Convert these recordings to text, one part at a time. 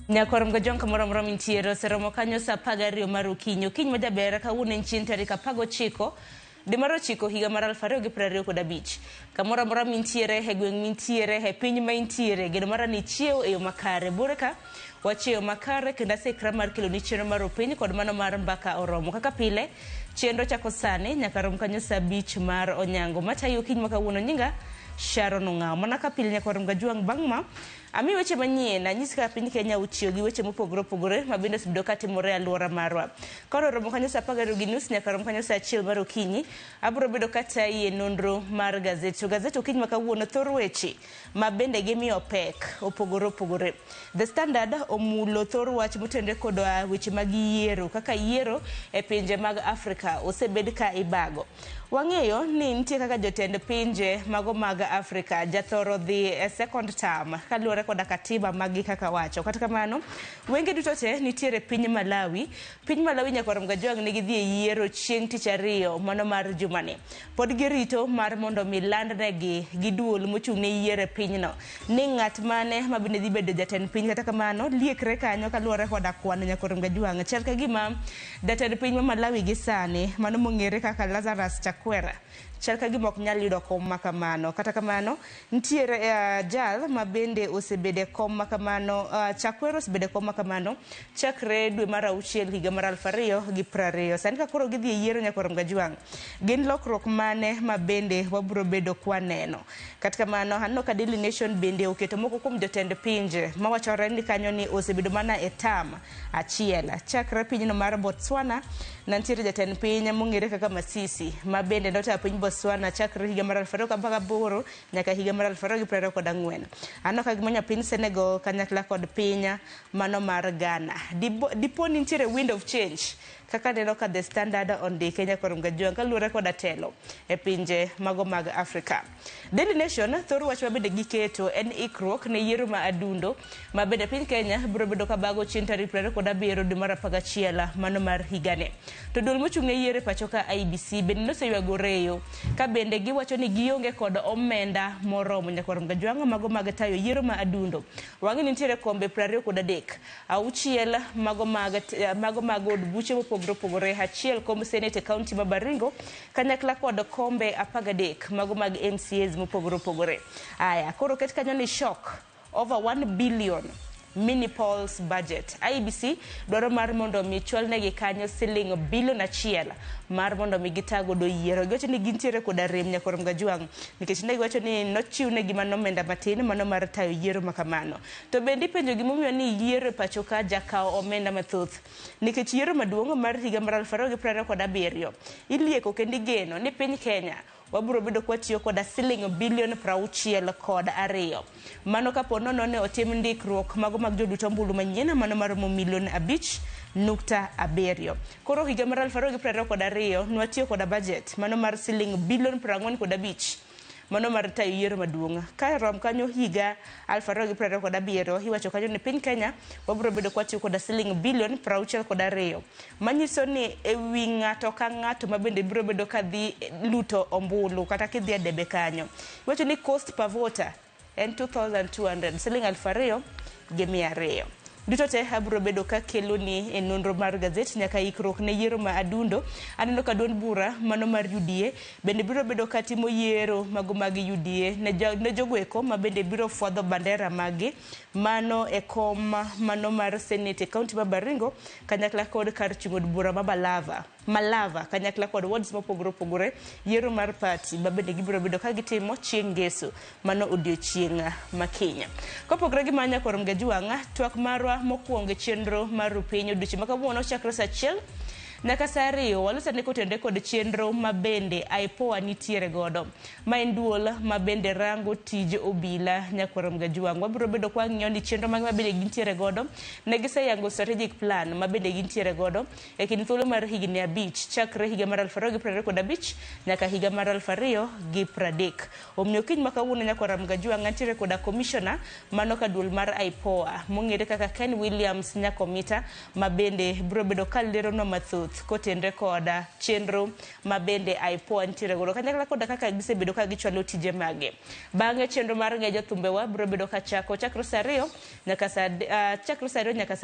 Nyakorom gajong kamoro mintiero seromo kanyo sa pagario maru kinyo majabera ka unen chintari ka pago chiko de maro chiko higa maral fareo gi prario ko da beach kamoro mintiere he gweng mintiere he piny mintiere ge mara ni chieo e makare bureka wachio makare kenda se kramar kilo ni chieno maro piny kod mano mar mbaka oromo kaka pile chiendo chako sane nyakarom kanyo sa beach mar Onyango matayo kiny makawuono nyinga Sharon Ongao mana ka pile nyakorom gajuang bangma ami weche manyien anyisi ka piny Kenya uchiyo gi weche mopogore opogore mabende subido ka timore aluora marwa koro romo kanyo sa pagaro gi nus nyaka romo kanyo sa achiel mar okinyi abro bedo kata yie nonro mar gazeti okinyi makawuono thor weche mabende gimiyo pek opogore The Standard omulo thor wach motende kod weche mag yiero kaka yiero e pinje mag Afrika osebed ka ibago wang'eyo ni nitie kaka jotend pinje mago mag Afrika jathoro dhi e second term kaluwore koda katiba magi kaka wacho kata kamano wenge duto te nitiere piny Malawi nyakorom gajuang nigi dhi e yiero chieng' tich ariyo mano mar jumani pod girito mar mondo miland negi gi duol mochung' ne yiero e pinyno ni ng'at mane mabende dhi bedo jatend piny kata kamano liekre kanyo kaluwore koda kwan nyakorom gajuang chal ka gima jatend piny ma Malawi gi sani mano mong'ere kaka Lazarus Chakwera chal ka gima ok nyal yudo kom makamano kata kamano nitiere jal mabende osebede kom makamano Chakwera osebede kom makamano chakre dwe mar auchiel higa mar 2020 sani ka koro gidhi e yiero nyakorom gajuang gin lokruok mane mabende wabro bedo kwaneno kata kamano hanno ka Daily Nation bende oketo moko kuom jotend pinje mawachore ni kanyo ni osebedo mana e tam achiel chakre pinyno mar Botswana nantiere jatend piny mong'ere kaka Masisi mabende nota piny Botswana chakre higa mar 2018 nyaka higa mar 2024 ano ka gimonya piny Senegal kanyakla kod pinya mano mar Ghana dipo ni nitiere wind of change kaka neno ka The Standard ondi Kenya korom gajuang kaluwore koda telo e pinje mago mag Afrika. Daily Nation thor wach mabende giketo en ikruok ne yiero ma adundo mabende piny Kenya biro bedo ka bago chieng' tarik 27 dwe mar 11 mano mar higane to duol mochung' ne yiero pacho ka IEBC bende noseywago reyo ka bende giwacho ni gionge kod omenda moromo nyakorom gajuang mago mag tayo yiero ma adundo wang'e nitiere kombe 23 auchiel mago mag od buche opogore achiel kom senate county ma Baringo kanyakla kod kombe 13 mago mag MCAs mopogore aya koro ket kanyo ni shock over 1 billion mini polls budget IEBC dwaro mar mondo mi chwal negi kanyo siling bilion 1 mar mondo mi gitago do yiero giwacho ni gintiere koda rem nyakorom gajuang nikech ne giwacho ni nochiw negi mano menda matin mano mar tayo yiero makamano to bende penjo gimomiyo ni yiero pacho ka jakao omenda mathoth nikech yiero maduong' mar higa mar 2027 ilieko kendi geno ni piny Kenya waburo bedo kwatiyo koda siling bilion 62 mano kapo nono ne otim ndikruok mago mag joduto mbulu manyien mano mar milion 5.7 koro higa mar 2022 nwatiyo koda budget mano mar siling bilion 45 mano mar tayo yiero maduong' ka rom kanyo higa 2027 iwacho kanyo ni piny Kenya wabro bedo kwatiyo koda siling bilion 62 manyiso ni ewi ng'ato ka ng'ato mabende biro bedo kadhi luto ombulu kata kidhi adebe kanyo iwacho ni cost per voter en 2,200 siling 2,200 duto te abro bedo ka kelo ni e nonro mar gazeti nyaka ikruok ne yiero ma adundo aneno ka duond bura mano mar UDA bende biro bedo ka timo yiero mago mag UDA ne jogweko mabende biro fwadho bandera magi mano e kom mano mar senate county ma Baringo kanyakla kod kar chung'od bura ma Malava kanyakla kod wards mopogore yiero mar party mabende gibiro bedo ka gitimo chieng' ngeso mano odiochieng' ma Kenya kopogore gi manya korom gajuang twak marwa mokwongo chenro mar piny odiochieng' makawuono chakre saa 1 nyaka saa 2 walosane kotende kod chenro mabende IPOA nitiere godo ma en duol mabende rango tije obila nyakorom gajuang wabiro bedo kwa ng'iyo ni chenro mabende gintiere godo ne giseyango strategic plan mabende gintiere godo e kind thuolo mar higni 5 chakre higa mar 2025 nyaka higa mar 2030 omiyo kiny makawuono nyakorom gajuang nitiere koda commissioner mano ka duol mar IPOA mong'ere kaka Ken Williams Nyakomita mabende biro bedo ka lero no mathoth mathoth kotenre koda chenro mabende IPOA ntiere godo kanyakla koda kaka gisebedo ka gichwalo tije mage. Bang'e chenro mar ng'ejo thumbewa biro bedo ka chakro saa 2 nyaka saa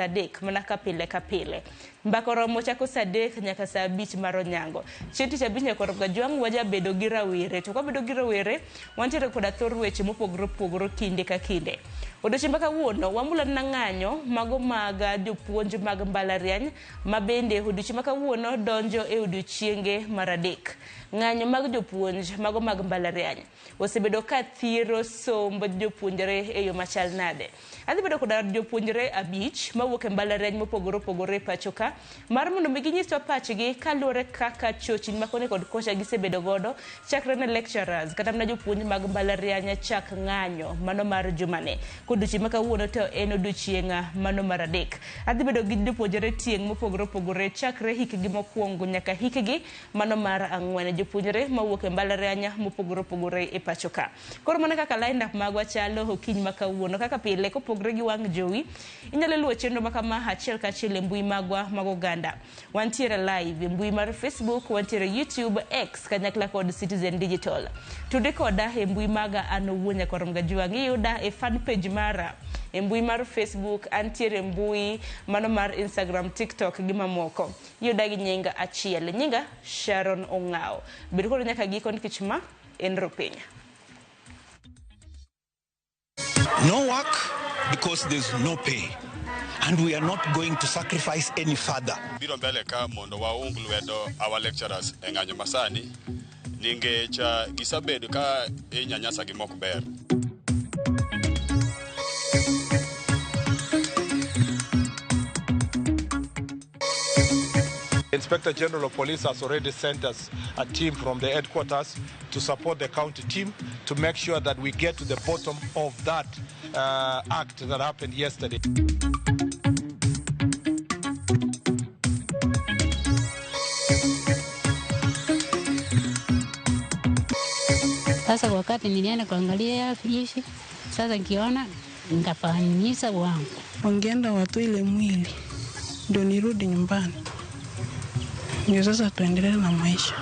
3 mana ka pile. Mbako romo chako saa 3 nyaka saa 5 mar onyango. Chieng' tich abich nyaka Koromo Gajwang' wajabedo gi rawere, to kwabedo gi rawere wantiere koda thor weche mopogore kinde ka kinde. Odiochieng' kawuono wamulo na ng'anyo mago mag jopuonj mag mbalariany mabende odiochieng' kawuono donjo e odiochienge mar adek. Ng'anyo mag jopuonj mago mag mbalariany osebedo ka thiro somb jopuonjre e yo machal nade. Adhi bedo koda jopuonjre 5 mawuok e mbalariany mopogore pachoka mar mondo mi ginyiswa pachgi kaluwore kaka chochni makone kod kocha gisebedo godo chakre ne lecturers kata mana jopuonj mag mbalariany chak ng'anyo mano mar jumane. Odiochieng' kawuono to en odiochieng' mano mar adek. Adhi bedo gi jopuonjre tieng' mopogore chakre hikgi mokwongo nyaka hikgi mano mar 4, jopuonjre mawuok e mbalariany mopogore e pachoka. Koro mana kaka line up magwa chalo okiny makawuono kaka pile kopogre gi wang' jowi inyalo luwo chenro makama achiel kachiel e mbui magwa mag oganda. Wantiere live e mbui mar Facebook, wantiere YouTube, X kanyakla kod Citizen Digital. Tudre koda e mbui maga an owuon Koromo Gajwang' iyuda e fan page mara e mbui mar Facebook, antiere mbui mano mar Instagram, TikTok gi mamoko. Iyuda gi nyinga achiel, nyinga Sharon Ong'ao. Bedo kod nyaka giko nikech ma en ropenya. No work because there's no pay. And we are not going to sacrifice any further. Biro mbele ka mondo waung lwedo our lecturers e ng'anyo masani ningecha gisabedo ka inyanyasa gi mok ber. Inspector General of Police has already sent us a team from the headquarters to support the county team to make sure that we get to the bottom of that act that happened yesterday. Sasa wakati nilienda kuangalia fishi, sasa nikiona nikafanyisa wangu. Wangeenda watu ile mwili ndio nirudi nyumbani. Ndio sasa tuendelee na maisha.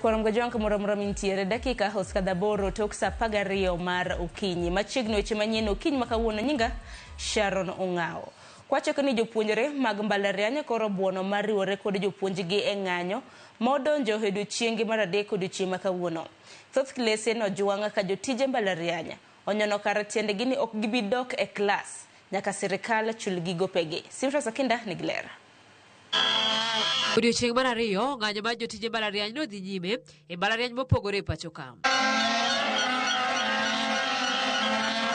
Koromo Gajwang' kamoro mintiere dakika hoskadha boro tok saa 12 mar okinyi. Machiegni weche manyien okinyi makawuono nyinga Sharon Ong'ao. Kwachako ni jopuonjre mag mbalariany koro buono mar riwore kod jopuonjgi e ng'anyo modonjo e odiochienge mar adek odiochieng' makawuono. Thoth klese nojwang' ka jotije mbalariany onyono kar tiendegi ni ok gibidok e klas nyaka sirikal chulgi gopegi. Simra Sakinda nigilera. Odiochieng' mar 2 ng'anyo mar jotije mbalariany nodhi nyime e mbalariany mopogore e pachoka.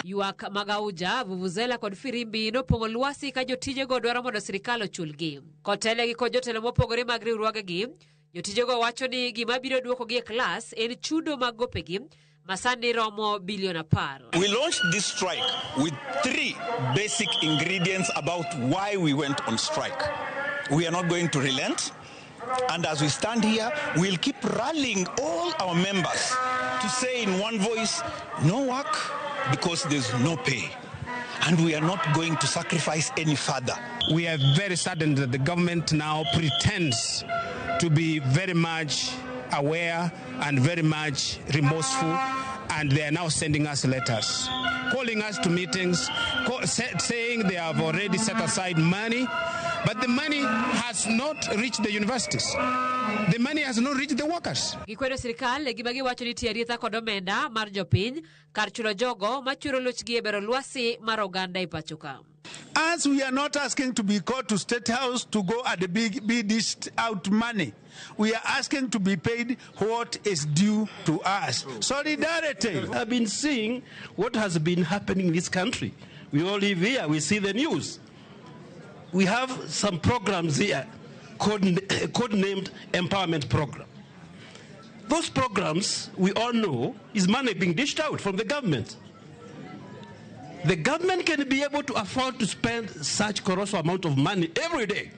Yuak Magauja, Vuvuzela kod Firimbi nopong'o lwasi ka jotijego dwaro mondo sirikal ochulgi. Kotelegi kod jotelo mopogore mag riwruogegi, jotijego wacho ni gima biro duokogi e klas en chudo mag gopegi masani romo bilion 10. We launched this strike with 3 basic ingredients about why we went on strike. We are not going to relent, and as we stand here, we'll keep rallying all our members to say in one voice, no work because there's no pay. And we are not going to sacrifice any further. We are very saddened that the government now pretends to be very much aware and very much remorseful, and they are now sending us letters, calling us to meetings, saying they have already set aside money, but the money has not reached the universities. The money has not reached the workers. Gikwedo sirikal gimagi wacho ni tiaritha kod omenda mar jopiny kar chulo jogo machuro lochgi e bero lwasi mar oganda e pachoka. As we are not asking to be called to State House to go at the be dished out money, we are asking to be paid what is due to us. Solidarity. I've been seeing what has been happening in this country. We all live here, we see the news. We have some programs here codenamed Empowerment Program. Those programs, we all know, is money being dished out from the government. The government can be able to afford to spend such colossal amount of money every day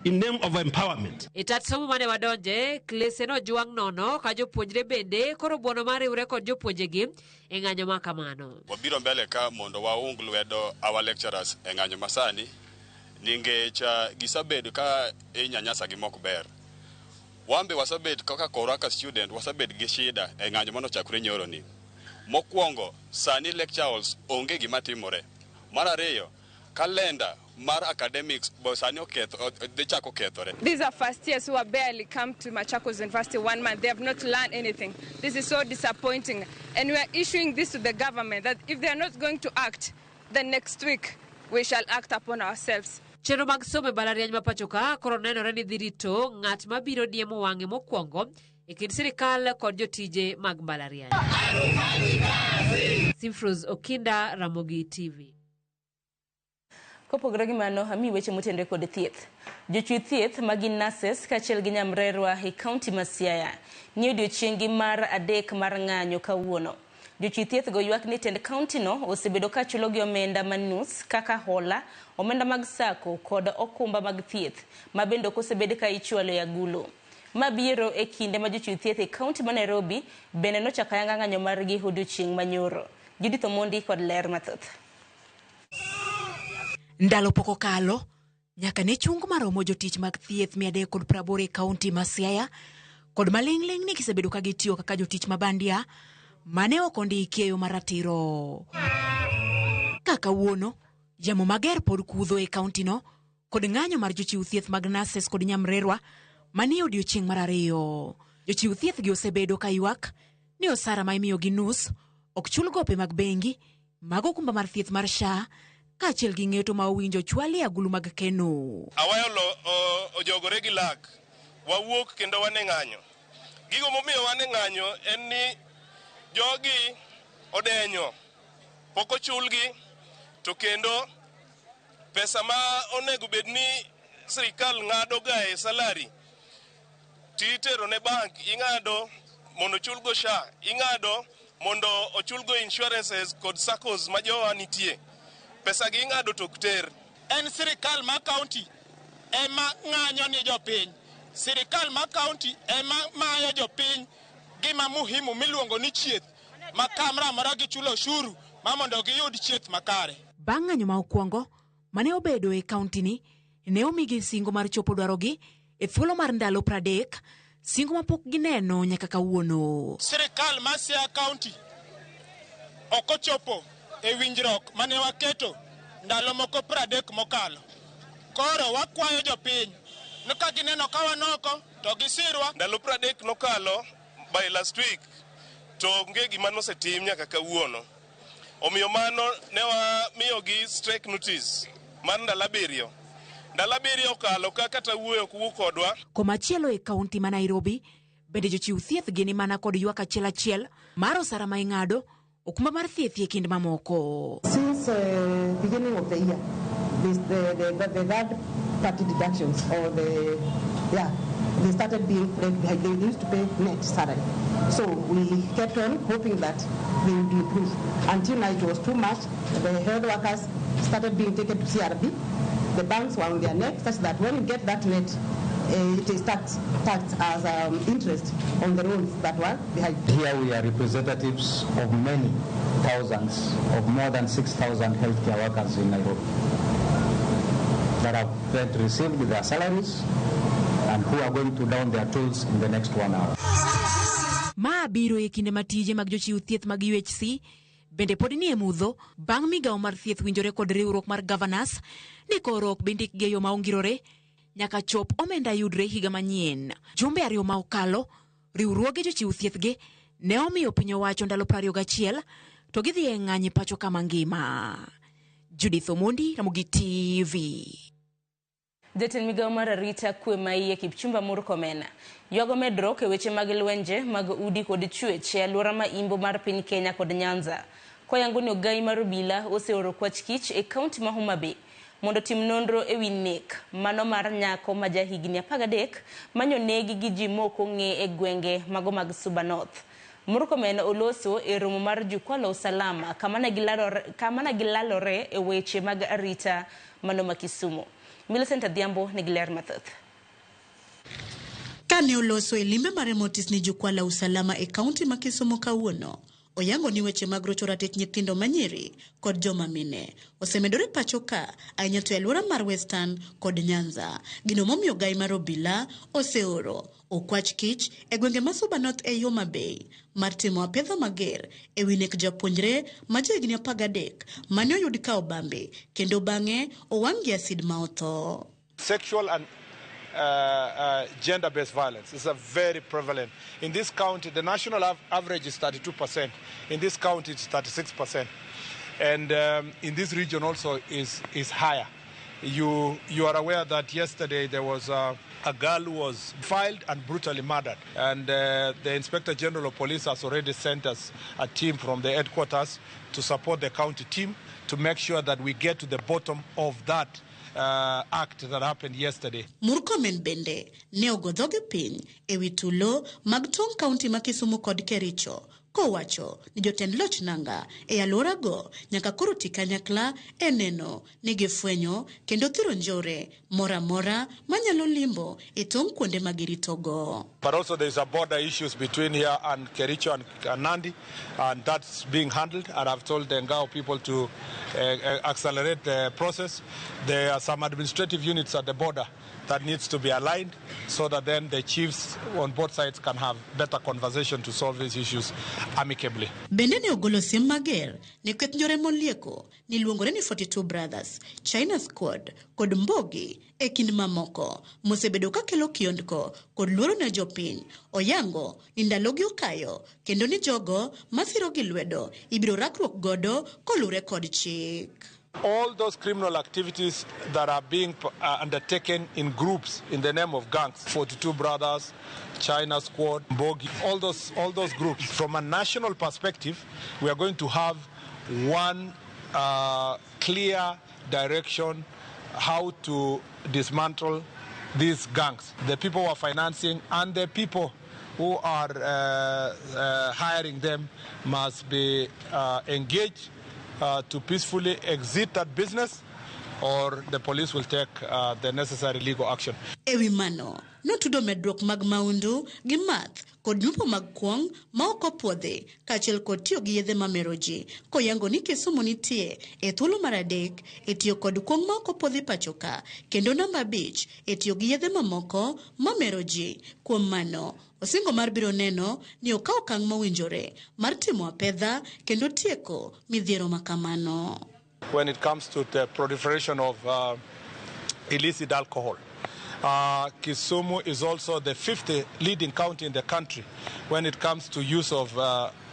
in name of empowerment. Itat somo mane wadonje, klese no juang nono, ka jopuonjre bende, koro buono mare ure kod jopuonjegi, e ng'anyo makamano. Wabiro mbele ka mondo waung lwedo our lecturers e ng'anyo masani, ningech gisabedo ka inyanyasa gi mok ber. Wambe wasabed kaka koraka student, wasabed gi shida e ng'anyo mano chakre nyoro ni. Mokwongo, sani lecture halls onge gima timore. Mar ariyo, kalenda mar academics bosani de chako kethore. These are first years who have barely come to Machakos University 1 month. They have not learned anything. This is so disappointing. And we are issuing this to the government that if they are not going to act, then next week we shall act upon ourselves. Chenro mag somo e mbalariany ma pacho ka koro nenore ni dhi rito ng'at mabiro diemo wang'e mokwongo e kind sirikal kod jotije mag mbalariany. Simfruz Okinda, Ramogi TV. Kopogore gi mano, ami weche motendore kod thieth. Jochiw thieth magin nurses kaachiel gi nyamrerwa e kaunti ma Siaya nie odiechienggi mar adek mar ng'anyo kawuono. Jochiw thieth go ywak ni tend kaunti no osebedo ka chulo gi omenda manus kaka hola, omenda mag sako kod okumba mag thieth ma bende osebed ka ichwalo e agulu. Mabiro e kinde ma jochiw thieth e kaunti ma Nairobi bende nochako ayanga ng'anyo margi odiechieng' manyoro. Judith Omondi kod ler mathoth. Ndalo poko kalo, nyaka ne chung maromo jotich mag thieth 380 e kaunti ma Siaya, kod maling'ling ni gisebedo ka gitiyo kaka jotich mabandia, mane ok ondiki e yo maratiro. Kaka wuono, yamo mager pod kudho e kaunti no, kod ng'anyo mar jochiw thieth mag nurses kod nyamrerwa, manie odiechieng' mar ariyo. Jochiw thieth gi osebedo ka ywak ni osara ma imiyo gi nus, ok chul gope mag bengi, mag okumba mar thieth mar SHA, kaachiel gi ng'eto ma owinjo chwali agulu mag keno. Awayolo ojogore gi lak, wawuok kendo wane ng'anyo. Gigo momiyo wane ng'anyo en ni jogi odenyo, poko chulgi, to kendo pesa ma onego bed ni sirikal ng'ado ga e salary, titero ne bank, ing'ado mondo chulgo SHA, ing'ado mondo ochulgo insurances kod SACCOs ma jowa nitie. Pesa gi ng'ado tok ter. En sirikal ma county ema ng'anyo ni jopiny. Sirikal ma county ema mayo jopiny gima muhimu miluongo ni chieth. Ma kamra mara gichulo ushuru ma mondo giyud chieth makare. Bang' ng'anyo ma okwongo mane obedo e kaunti ni, ne omigi singo mar chopo dwarogi e thuolo mar ndalo 30, singo ma pok gineno nyaka kawuono. Sirikal ma Siaya county okochopo e winjruok mane waketo ndalo moko 30 mokalo. Koro wakwayo jopiny ni ka gineno ka wanoko to gisirwa. Ndalo 30 nokalo by last week to onge gima nosetim nyaka kawuono. Omiyo mano ne wamiyo gi strike notice mar ndalo 7. Ndalo 7 okalo ka kata wuoyo kuwuok kodwa. Komachielo e kaunti ma Nairobi, bende jochiw thieth gini mana kod ywak achiel mar osara ma ing'ado, okumba mar thieth e kind mamoko. Since beginning of the year, the third party deductions or they started being they used to pay net salary. So we kept on hoping that they would improve. Until now it was too much. The health workers started being taken to CRB. The banks were on their neck such that when you get that net, it is taxed as interest on the loans that were behind. Here we are representatives of many thousands, of more than 6,000 healthcare workers in Nairobi that have received their salaries and who are going to down their tools in the next 1 hour. Ma biro e kinde matije mag jochiw thieth mag UHC bende pod ni e mudho bang' migawo mar thieth winjore kod riwruok mar governors ni koro ok bindik gi yo ma ongirore nyaka chop omenda yudre higa manyien. Jumbe 2 ma okalo, riwruoge jochiw thieth gi ne omiyo piny owacho ndalo 21 to gidhi e ng'anyo pacho kama ngima. Judith Omondi, Ramogi TV. Jatend migawo mar arita kwe maiye Kipchumba Murkomen ywago medruok e weche mag lwenje mag udi kod chwech e alwora ma imbo mar piny Kenya kod Nyanza. Koyango ni ogai mar obila oseoro kwach kich e kaunti ma Homa Bay mondo tim nonro e wi nek mano mar nyako ma jahigni 13 manyo negi gi ji moko ng'e e gwenge mago mag Suba North. Murkomen oloso e romo mar jukwaa la usalama kama na gilalore e weche mag arita mano ma Kisumu. Millicent Adhiambo ni Giler Mathoth. Kane oloso e limbe mare motis ni jukwaa la usalama e kaunti ma Kisumu kawuono, oyango ni weche mag rocho ratich nyithindo manyiri kod joma mine osemedore pacho ka ahinya to e alwora mar Western kod Nyanza. Gino momiyo gai mar obila oseoro okwach kich e gwenge ma Suba North e Homa Bay mar timo apedha mager e wi nek japuonjre ma jahigni 13 mane oyud ka obambe kendo bang'e owang' gi asid ma otho. Sexual and gender-based violence is very prevalent. In this county, the national average is 32%. In this county, it's 36%. And in this region also is higher. You are aware that yesterday there was a girl who was filed and brutally murdered. And the Inspector General of Police has already sent us a team from the headquarters to support the county team to make sure that we get to the bottom of that act that happened yesterday. Murkomen bende ne ogodhoge piny e wi tulo mag tong' kaunti ma Kisumu kod Kericho kowacho ni jotend loch nanga e alwora go nyaka koro ti kanyakla e neno ni gifwenyo kendo thiro njore mora mora manyalo limbo e tong' kuonde magiritogo. But also there is a border issues between here and Kericho and Nandi, and that's being handled, and I've told the Ngao people to accelerate the process. There are some administrative units at the border that needs to be aligned so that then the chiefs on both sides can have better conversation to solve these issues amicably. Bende ne ogolo siem mager ne kweth njore molieko ni luongore ni 42 Brothers, China Squad kod Mbogi e kind mamoko mosebedo ka kelo kiondko kod luoro ne jopiny. Oyango ni ndalogi okayo kendo ni jogo masiro gi lwedo ibiro rakruok godo kolure kod chik. All those criminal activities that are being undertaken in groups in the name of gangs, 42 Brothers, China Squad, Mbogi, all those groups. From a national perspective, we are going to have one clear direction how to dismantle these gangs. The people who are financing and the people who are hiring them must be engaged to peacefully exit that business, or the police will take the necessary legal action. Ewi mano, no tudo medruok mag maundu gi math kod lupo mag kwong ma ok opuodhi kaachiel kod tiyo gi yedhe mamero ji koyango ni Kisumu nitie e thuolo mar adek e tiyo kod kwong ma ok opuodhi pacho ka kendo namba 5 e tiyo gi yedhe mamoko mamero ji. Kuom mano, osingo mar biro neno ni okaw okang' mowinjore mar timo apedha kendo tieko midhiero makamano. When it comes to the proliferation of illicit alcohol, Kisumu is also the 5th leading county in the country when it comes to use of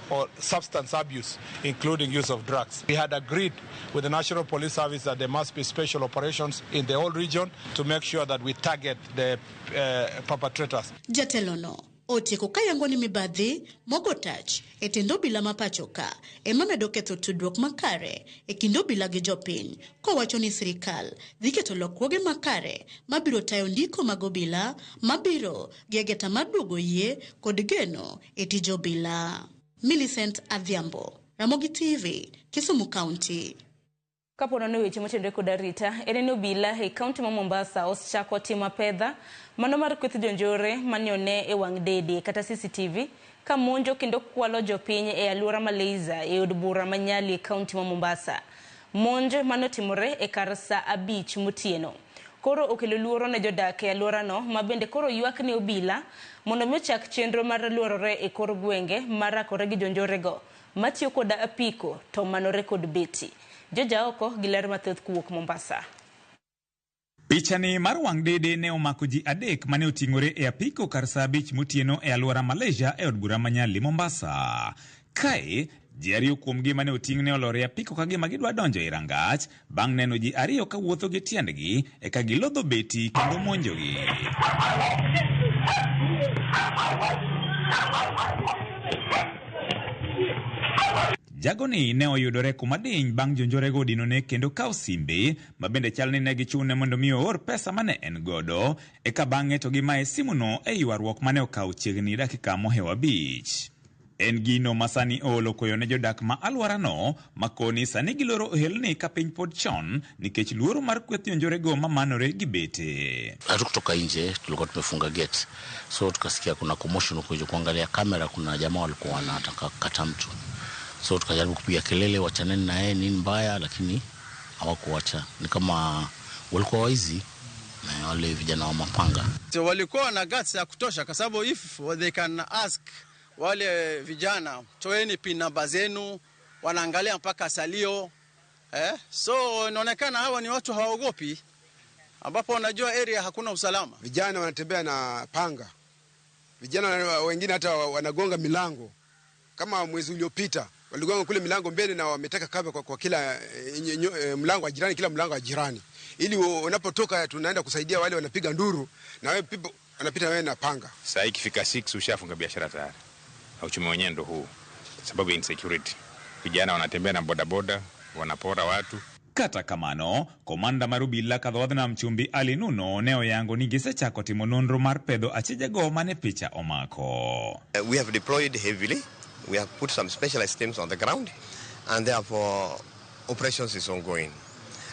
or substance abuse, including use of drugs. We had agreed with the National Police Service that there must be special operations in the whole region to make sure that we target the perpetrators. Jatelono otieko kayango ni mibadhi mogo tach e tendo bila mapachoka ema medo ketho tudruok makare e kindo bila gi jopiny kowacho ni sirikal dhi keto lokruoge makare mabiro tayo ndiko mag obila mabiro gi ageta mar duogo yie kod geno e tij obila. Millicent Adhiambo, Ramogi TV, Kisumu County. Kapo nono weche motenore kod arita, eneno obila e kaunti ma Mombasa osechako timo apedha mano mar kweth jonjore manyone e wang' dede kata CCTV ka monjo kendo kwalo jopiny e alwora Malaysia e od bura manyali e kaunti ma Mombasa. Monjo manotimore e kar saa 5 motieno. Koro okelo luoro ne jodak e alwora no mabende koro ywak ne obila mondo mi ochak chenro mar luorore e kor gwenge marakore gi jonjore go matiyo kod apiko to manore kod beti. Joja oko Giler Mathoth kuwuok Mombasa. Pichani mar wang' dede ne omako ji 3 mane oting'ore e apiko kar saa 5 motieno e alwora Malaysia e od bura manyali Mombasa. Kae ji 2 kuomgi mane oting' ne olore apiko ka gima gidwa donjo e rangach bang' neno ji 2 ka wuotho gi tiendgi e ka gilodho beti kendo monjogi. Jagoni ne oyudore kuma diny bang' jonjore go dinone kendo kaw simbe mabende chalni ne gichune mondo mi oor pesa mane en godo eka bang'e to gimaye simuno e ywaruok mane okaw chiegni dakika mohewa 5. En gino masani olo koyo ne jodak ma alwarano makoni sani giloro ohelni ka piny pod chon nikech luoro mar kweth yonjorego mamanore gi bete. Hatukutoka nje, tulikuwa tumefunga gate. So tukasikia kuna commotion kuja kuangalia kamera, kuna jamaa walikuwa wanataka kata mtu. So tukajaribu kupiga kelele wachaneni na yeye nini mbaya, lakini hawakuacha. Ni kama walikuwa waizi na wale vijana wa mapanga. So walikuwa na guts ya kutosha kwa sababu if they can ask wale vijana toeni pin namba zenu, wanaangalia mpaka salio. So inaonekana hawa ni watu hawaogopi, ambapo wanajua area hakuna usalama. Vijana wanatembea na panga. Vijana wengine hata wanagonga milango. Kama mwezi uliopita waligonga kule milango mbele na wametaka kama kwa kila mlango wa jirani, kila mlango wa jirani. Ili unapotoka tunaenda kusaidia wale wanapiga nduru na wewe wanapita wewe na panga. Sasa ikifika 6 ushafunga biashara tayari. Na uchumi wenyewe ndo huu. Sababu insecurity. Vijana wanatembea na bodaboda, wanapora watu. Kata kamano, komanda marubila kadhodhna mchumbi alinuno neo yango nigise chako timo nonro mar pedho achijego mane picha omako. We have deployed heavily. We have put some specialized teams on the ground, and therefore operations is ongoing.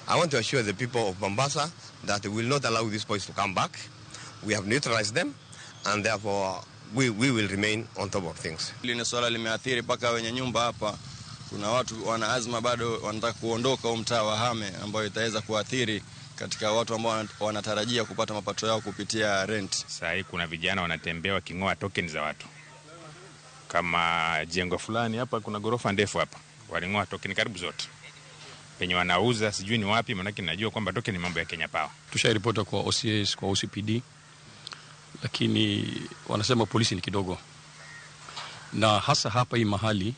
I want to assure the people of Mombasa that we will not allow these boys to come back. We have neutralized them, and therefore we will remain on top of things. Hili swala limeathiri paka wenye nyumba hapa. Kuna watu wana azma bado wanataka kuondoka au mtaa wahame, ambayo itaweza kuathiri katika watu ambao wanatarajia kupata mapato yao kupitia rent. Sasa hii kuna vijana wanatembea kingoa tokens za watu. Kama jengo fulani hapa kuna gorofa ndefu hapa. Walingoa token karibu zote. Penye wanauza sijui ni wapi, maana najua kwamba token ni mambo ya Kenya Power. Tushairipota kwa OCS, kwa OCPD. Lakini wanasema polisi ni kidogo. Na hasa hapa hii mahali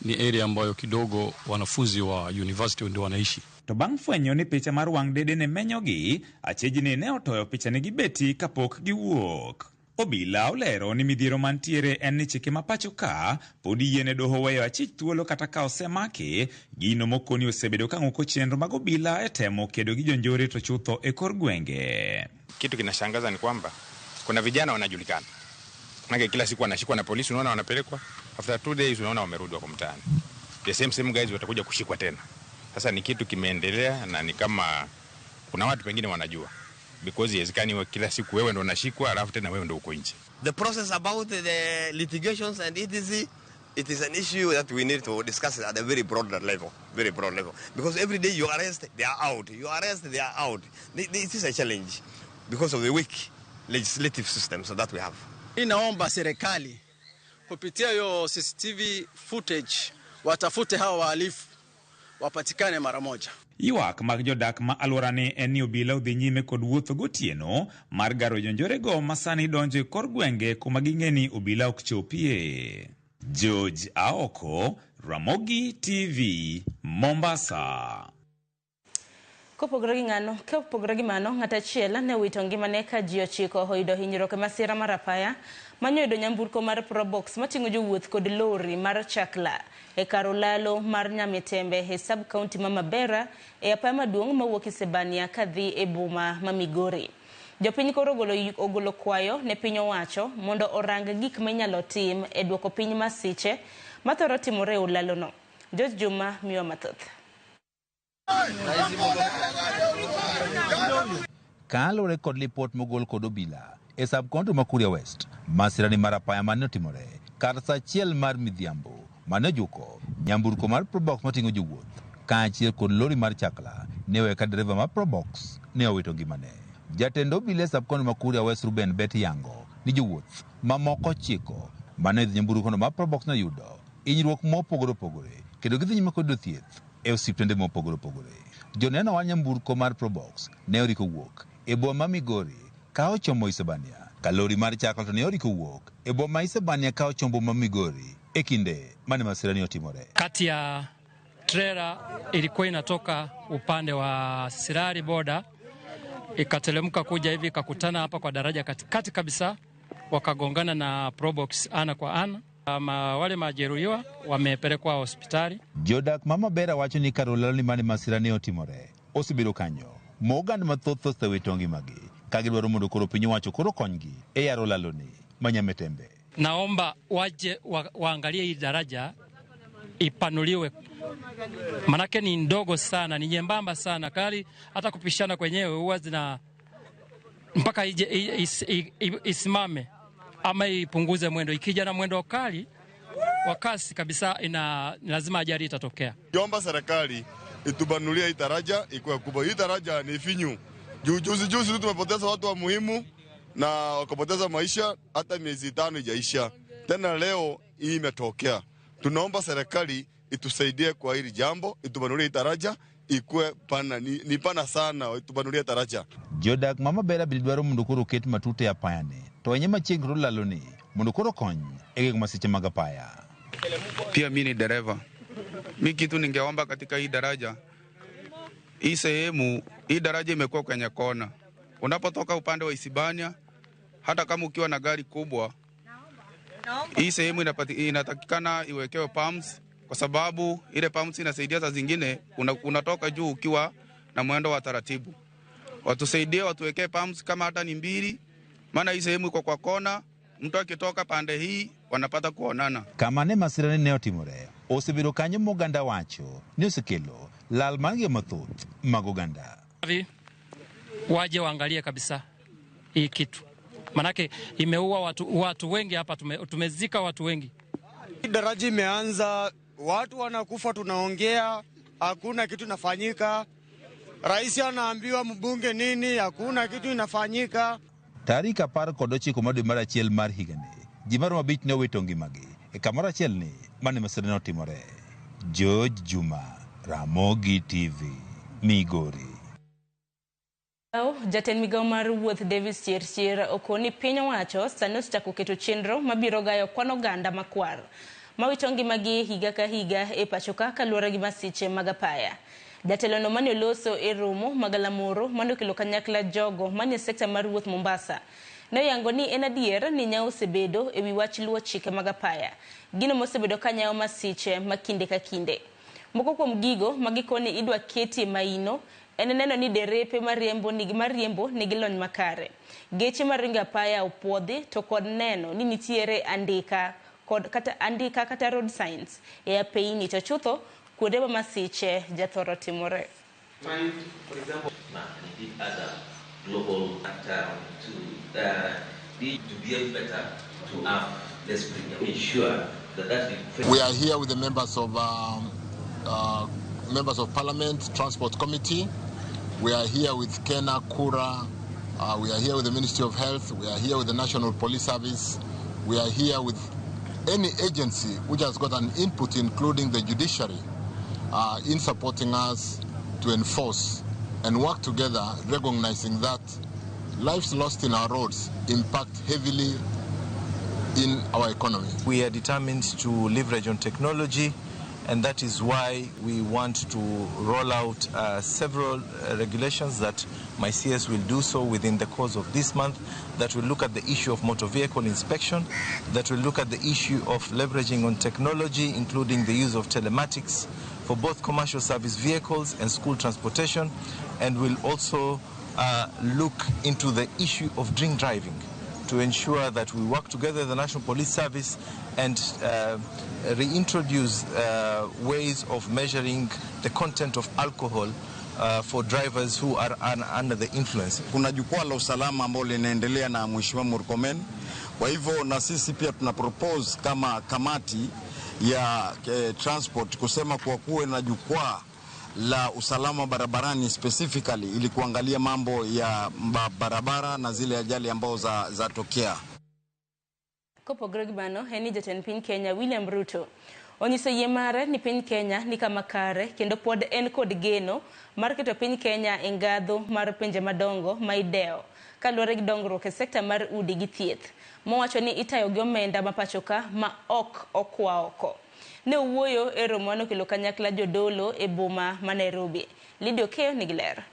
ni area ambayo kidogo wanafunzi wa university ndio wanaishi. To bang' fwenyo ni picha mar wang' dede ne menyogi, achejni ne otoyo picha ne gibeti kapok giwuok. Obila olero ni midhiero mantiere en ni chike mapacho ka podi yiene doho weyo achich thuolo kata ka osemake, gino mokoni osebedo kang'uko chenro mag obila e temo kedo gi jonjore to chutho e kor gwenge. Kitu kinashangaza ni kwamba kuna vijana wanajulikana. Maana kila siku wanashikwa na polisi, unaona wanapelekwa. After 2 days unaona wamerudi kwa mtaani. The same guys watakuja kushikwa tena. Sasa ni kitu kimeendelea na ni kama kuna watu wengine wanajua. Because yezekani kila siku wewe ndo unashikwa alafu tena wewe ndo uko nje. The process about the litigations and etc., it is an issue that we need to discuss at a very broad level. Because every day you arrest, they are out. You arrest, they are out. This is a challenge because of the weak legislative systems that we have. Inaomba serikali kupitia hiyo CCTV footage watafute hawa wahalifu wapatikane mara moja. Ywak mag jodak ma alworani en ni obila udhi nyime kod wuotho gotieno mar garo jonjorego masani donjo e kor gwenge kuma ging'eni obila ok chopie. George Aoko, Ramogi TV, Mombasa. Kopogore gi mano, ng'at achiel ne owito ngimane ka ji 9 oyudo hinyruok e masira mar apaya manyoyudo nyamburko mar Probox mating'o jowuoth kod lori mar chakla e kar olalo mar Nyametembe e sub county ma Mabera e apaya maduong' mawuok Isebania kadhi e boma ma Migori. Jopiny koro ogolo kwayo ne piny owacho mondo orang gik minyalo tim e duoko piny masiche mathoro timore e olalono. George Juma miyo mathoth. Kalore kod lipot mogol kod obila e subkonto ma Kuria West, masirani mar apaya mane otimore kar saa achiel mar midhiambo mane juko nyamburko mar Probox mating'o jowuoth kaachiel kod lori mar chakla ne owe ka dereva mar Probox ne owito ngimane. Jatend obila e subkonto ma Kuria West Ruben Bet yango ni jowuoth mamoko 9 mane idhi nyamburko mar Probox ne yudo hinyruok mopogore opogore kendo gidhi nyime kod thieth e osiptende mopogore opogore. Joneno wa nyamburko mar Probox ne oriko wuok e boma ma Migori ka ochomo Isebania. Kalori mar chakla to ne oriko wuok e boma ma Isebania ka ochombo ma Migori e kinde mane masirani otimore. Kati ya trailer ilikuwa inatoka upande wa Sirari boda ikatelemka kuja hivi ikakutana hapa kwa daraja katikati kabisa, wakagongana na Probox ana kwa ana. Wale majeruhiwa wamepelekwa hospitali. Jodak mama Bera wacho ni karolani mane masirani otimore osebedo kanyo mogand mathoth osewito ngimagi ka gidwaro mondo koro piny owacho koro konygi e yaro laloni ma Nyametembe. Naomba waje waangalie hii daraja ipanuliwe. Manake ni ndogo sana, ni nyembamba sana. Kali hata kupishana kwenyewe huwa zina mpaka isimame ama ipunguze mwendo. Ikija na mwendo kali wa kasi kabisa, lazima ajali itatokea. Kiomba serikali itubanulie hii daraja ikuwe kubwa. Hii daraja ni finyu. Juzi tumepoteza watu wa muhimu na wakapoteza maisha, hata miezi 5 ijaisha. Tena leo hii imetokea. Tunaomba serikali itusaidie kwa hili jambo, itubanulie hii daraja ikuwe pana, ni pana sana, itubanulie daraja. Jodak mama bela bidwaro mundukuru ket matute ya payane. To nyema chingru laloni mundukuru kony ege kumasiche magapaya. Pia mimi ni dereva. Mimi kitu ningeomba katika hii daraja, hii sehemu, hii daraja imekuwa kwenye kona. Unapotoka upande wa Isibania, hata kama ukiwa na gari kubwa, hii sehemu inatakikana iwekewe pumps, kwa sababu ile pumps inasaidia saa zingine unatoka juu ukiwa na mwendo wa taratibu. Watusaidie, watuwekee pumps kama hata ni 2, maana hii sehemu iko kwa kona, mtu akitoka pande hii wanapata kuonana. Kama ne masirani neo timore, osebiro kanyo moganda wacho, niusikelo, lal mangi matut, magoganda. Waje waangalie kabisa hii kitu. Manake imeua watu wengi hapa, tumezika watu wengi. Daraja imeanza, watu wanakufa, tunaongea, hakuna kitu inafanyika. Rais anaambiwa mbunge nini, hakuna kitu inafanyika. Tarika par kodochi komado mara chiel mar higane. Jimaro mabich ne wetongi magi. E kamara chiel ni mane masirano timore. George Juma, Ramogi TV, Migori. Jatend migao mar wuoth Davis Chirchir okoni piny owacho sani osechako keto chenro mabiro gayo kwan oganda makwar mawito ngimagi higa ka higa e pacho ka kaluwore gi masiche mag apaya. Jatelono mane oloso e romo magalamoro mane okelo kanyakla jogo mane sekta mar wuoth Mombasa ne oyango ni en adier ni nyao osebedo e wi wach luwo chike mag apaya, gino mosebedo ka nyawo masiche makinde ka kinde. Moko kuom gigo magikoni idwa keti maino en neno ni derepe mariembo nigi lony makare, geche maringo apaya opuodhi, to kod neno ni nitiere andika kata road signs e apeini to chutho kuonde ma masiche jathoro timore. For example, it did as a global actor to be better to have less premium, ensure that we are here with the members of Parliament, Transport Committee. We are here with Kena, Kura, we are here with the Ministry of Health, we are here with the National Police Service, we are here with any agency which has got an input, including the judiciary, in supporting us to enforce and work together, recognizing that lives lost in our roads impact heavily in our economy. We are determined to leverage on technology, and that is why we want to roll out several regulations that my CS will do so within the course of this month, that will look at the issue of motor vehicle inspection, that will look at the issue of leveraging on technology, including the use of telematics for both commercial service vehicles and school transportation, and will also look into the issue of drink driving to ensure that we work together, the National Police Service, and reintroduce ways of measuring the content of alcohol for drivers who are under the influence. Kuna jukwaa la usalama ambalo linaendelea na Mheshimiwa Murkomen. Kwa hivyo na sisi pia tuna propose kama kamati ya transport kusema kwa kuwe na jukwaa la usalama barabarani specifically ili kuangalia mambo ya barabara na zile ajali ambao za tokea. Kopo Greg Bano, heni jatend piny Kenya William Ruto onyiso yie mare ni piny Kenya ni kama kare kendo pod en kod geno mar keto piny Kenya e ngadho mar pinje madongo ma ideo kaluwore gi dongruok e sekta mar udi gi thieth, mowacho ni itayo gi omenda ma pacho ka ma ok okwa oko. Ne owuoyo e romo mane okelo kanyakla jodolo e boma ma Nairobi. Lidio Keo nigi ler.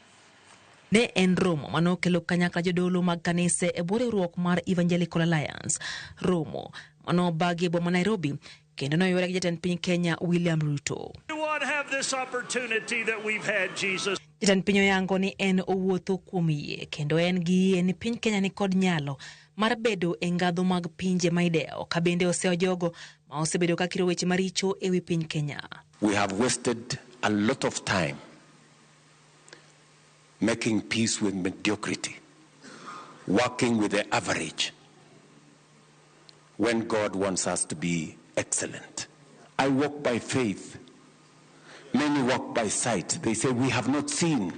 Ne en romo mane okelo kanyakla jodolo mag kanise e bwo riwruok mar Evangelical Alliance. Romo mane obagi e boma Nairobi kendo noyuore gi jatend piny Kenya William Ruto. We want to have this opportunity that we've had, Jesus. Jatend piny oyango ni en owuotho kuom yie kendo en gi yie ni piny Kenya ni kod nyalo mar bedo e ngadho mag pinje ma idewo ka bende oseo jogo ma osebedo ka kiro weche maricho e wi piny Kenya. We have wasted a lot of time making peace with mediocrity, working with the average, when God wants us to be excellent. I walk by faith. Many walk by sight. They say, we have not seen.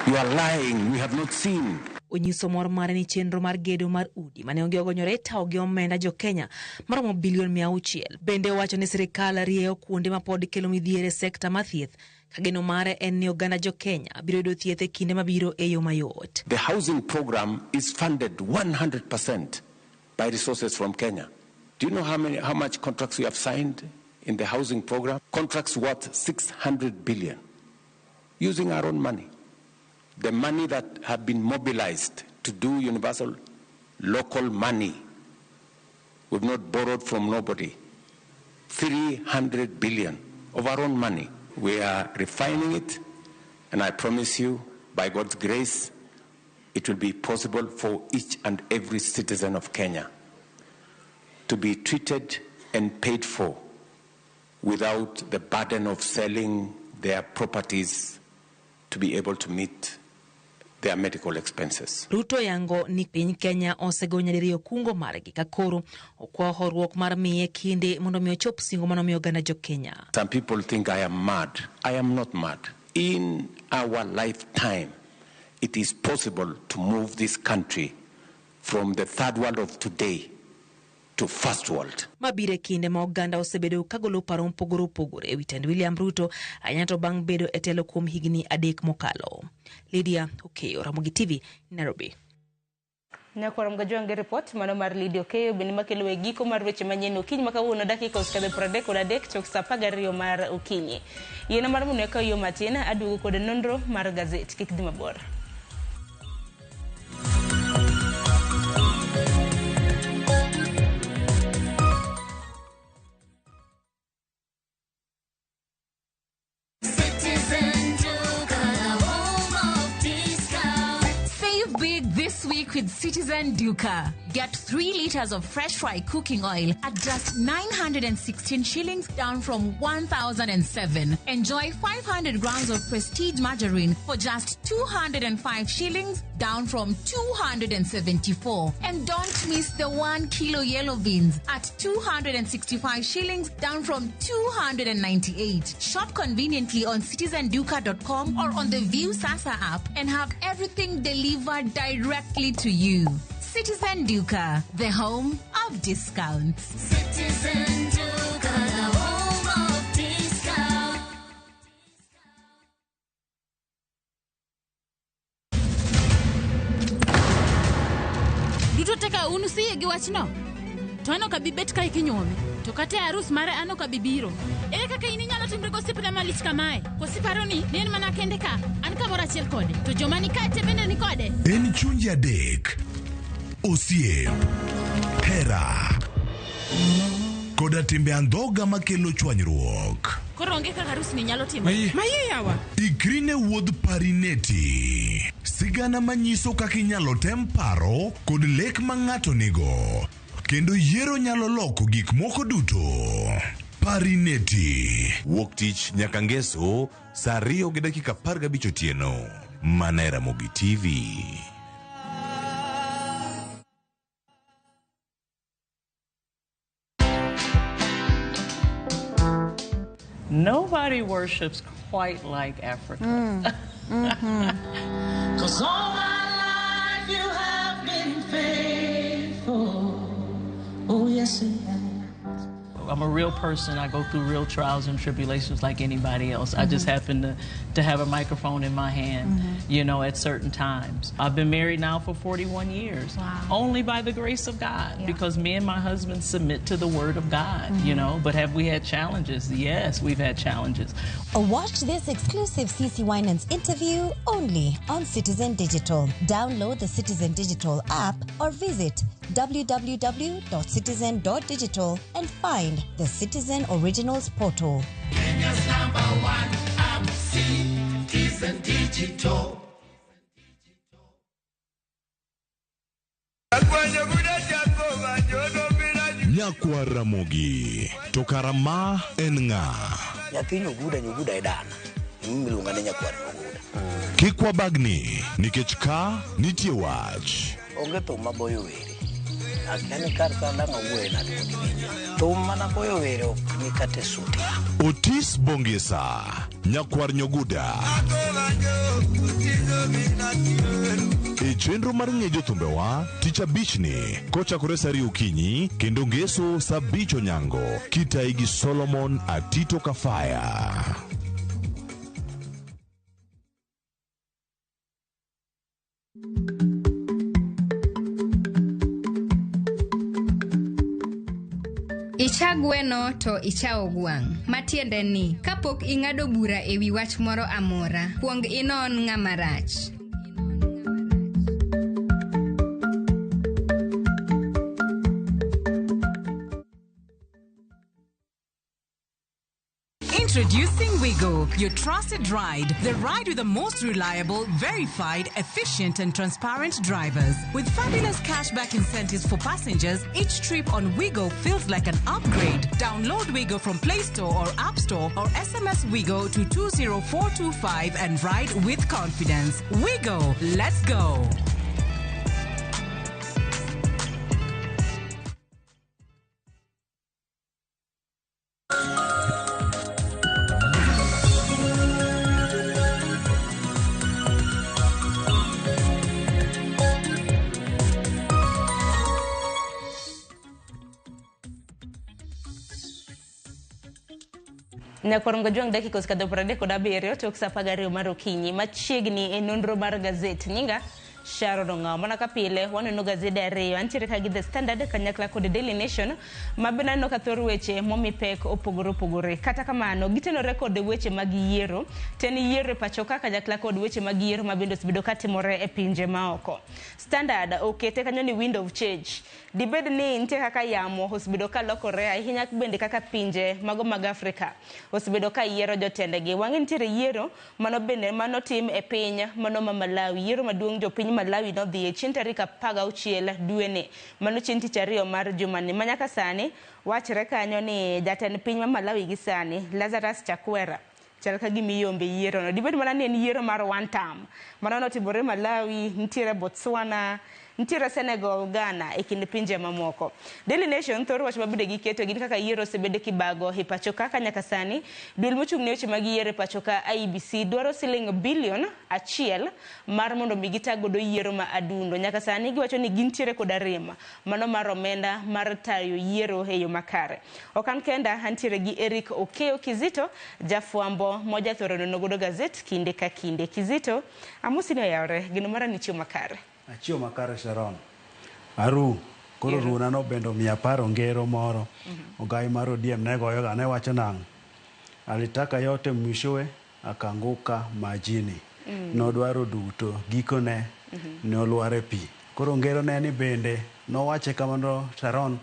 You are lying. We have not seen. Onyiso mor mare ni chenro mar gedo mar udi mane onge ogonyore tao gi omenda jo Kenya maromo bilion 600. Bende wacho ni sirikal rieyo kuonde ma pod kelo midhiere sekta ma thieth ka geno mare en ni oganda jo Kenya biro yudo thieth e kinde mabiro e yo mayot. The housing program is funded 100% by resources from Kenya. Do you know how much contracts we have signed in the housing program? Contracts worth 600 billion using our own money. The money that have been mobilized to do universal local money. We've not borrowed from nobody. 300 billion of our own money. We are refining it, and I promise you, by God's grace, it will be possible for each and every citizen of Kenya to be treated and paid for without the burden of selling their properties to be able to meet their medical expenses. Ruto yango ni piny Kenya osegonya diriyo kungo margi ka koro okwa horuok mar miye kinde mondo mi ochop singo mondo mi oganda jo Kenya. Some people think I am mad. I am not mad. In our lifetime, it is possible to move this country from the third world of today to first world. Mabire kinde ma oganda osebedo kagolo paro mpogoro opogore e wi tend William Ruto anyato bang' bedo e telo kuom higni 3 mokalo. Lydia Okeyo, Ramogi TV, Nairobi. Nyakwara mgajwange report mano mar Lydia Okeyo bende makelo e giko mar weche manyien okinyi makawuono dakika 33 chok saa 12 mar okinyi. Yiena mar muneka yo matina aduogo kod nonro mar gazet kik dhi mabor. This week with Citizen Duka. Get 3 liters of fresh fry cooking oil at just 916 shillings, down from 1,007. Enjoy 500 grams of Prestige margarine for just 205 shillings, down from 274. And don't miss the 1 kilo yellow beans at 265 shillings, down from 298. Shop conveniently on citizenduka.com or on the View Sasa app and have everything delivered directly to you. Citizen Duka, the home of discounts. Citizen Duka, the home of discounts. Duto teka unusi gi wachno. To ano ka bibet ka ikinyuome. To kate arus mare ano ka bibiro. Ere kaka ini nyalo timre gosipna malich kamae. Kosiparo ni nen mana kende ka. An kamora achiel kode. To joma ni kate bende ni kode. En chunje adek. Osiem. Hera. Koda timbe andhoga makelo chwanyruok. Koro onge kaka arus ni nyalo timo. Maye yawa. Ikrine wuodh Parineti. Sigana manyiso kaka inyalo tem paro kod lek ma ng'ato nigo. Kendo yiero nyalo loko gik moko duto. Parineti. Wuok tich nyaka ngeso saa 2:15 otieno. Mana Ramogi TV. Nobody worships quite like Africa. Cause all my life you have been faithful. Oh yes, it has. I'm a real person. I go through real trials and tribulations like anybody else. I just happen to have a microphone in my hand, you know, at certain times. I've been married now for 41 years, only by the grace of God, because me and my husband submit to the word of God, you know. But have we had challenges? Yes, we've had challenges. Watch this exclusive CeCe Winans interview only on Citizen Digital. Download the Citizen Digital app or visit www.citizen.digital and find the Citizen Originals portal. Kenya's #1 app, Citizen Digital. Nyakwaramogi to karama en ng'a? Nyathi nyuguda edana miluonga ni nyakwar nyuguda. Kik wabagni nikech ka nitie wach. Onge thum maboyo were akani kar sanda mawuoye na thum mana boyo were ok ni kate suti. Otis Bongesa, Nyakwar Nyoguda. E chenro mar ng'e jothumbewa, tich abich ni kochakore saa 2 okinyi kendo ngeso saa 5 onyango, kitai gi Solomon Atito Kafaya. Icha gweno to ichao gwang'. Matiende ni, kapok ing'ado bura ewi wach moro amora, kuong inon ng'ama rach. Introducing Wigo, your trusted ride. The ride with the most reliable, verified, efficient, and transparent drivers. With fabulous cashback incentives for passengers, each trip on Wigo feels like an upgrade. Download Wigo from Play Store or App Store or SMS Wigo to 20425 and ride with confidence. Wigo, let's go. Nyakorongo juang dakika osekadho 37 tok saa 12 mar okinyi machiegni e nonro mar gazet nyinga Sharon Ong'ao. Mana ka pile waneno gazede ariyo antiere ka gi The Standard kanyakla kod Daily Nation mabena no ka thor weche momi pek opogore kata kamano gitenore kod weche mag yiero ten yiero pacho ka kanyakla kod weche mag yiero mabendo sibedo katimore e pinje maoko. Standard okete kanyo ni wind of change dibed ni ntie kaka yamo osbedo ka lokore ahinya bende kaka pinje mago mag Afrika osbedo ka yiero jotendegi. Wang'e ntiere yiero mano bende mano tim e piny mano ma Malawi. Yiero maduong' jopiny Malawi no dhi chien tarik 16 dwe ni mano chien tich ariyo mar jumani manyaka sani wachre kanyo ni jatend piny ma Malawi gi sani Lazarus Chakwera chal ka gimiyombe yiero no dibed mana ni en yiero mar one term mano timore Malawi, ntiere Botswana, ntiere Senegal, Ghana e kind pinje mamoko. Daily Nation thoro wach mabede giketo gin kaka yiero osebede kibago e pacho ka nyaka sani duol mochung' ne weche mag yiero pacho ka IEBC dwaro siling bilion 1 mar mondo migita godo yiero ma adundo. Nyaka sani giwacho ni gintiere kod rima mano mar omenda mar tayo yiero e yo makare. Okan kenda antiere gi Eric Okeyo Kizito jafwambo moja thoro nono godo gazet kinde ka kinde. Kizito amusi no yaore gino mara ni chiyo makare. Achio makare Sharon. Aru koro runa no bendo mia paro ngero moro. Ogai maro DM ne goyo ga ne wacho nang. Alitaka yote mwishowe akanguka majini. No dwaro duto gikone no luare pi. Koro ngero ne ni bende no wache kamano Sharon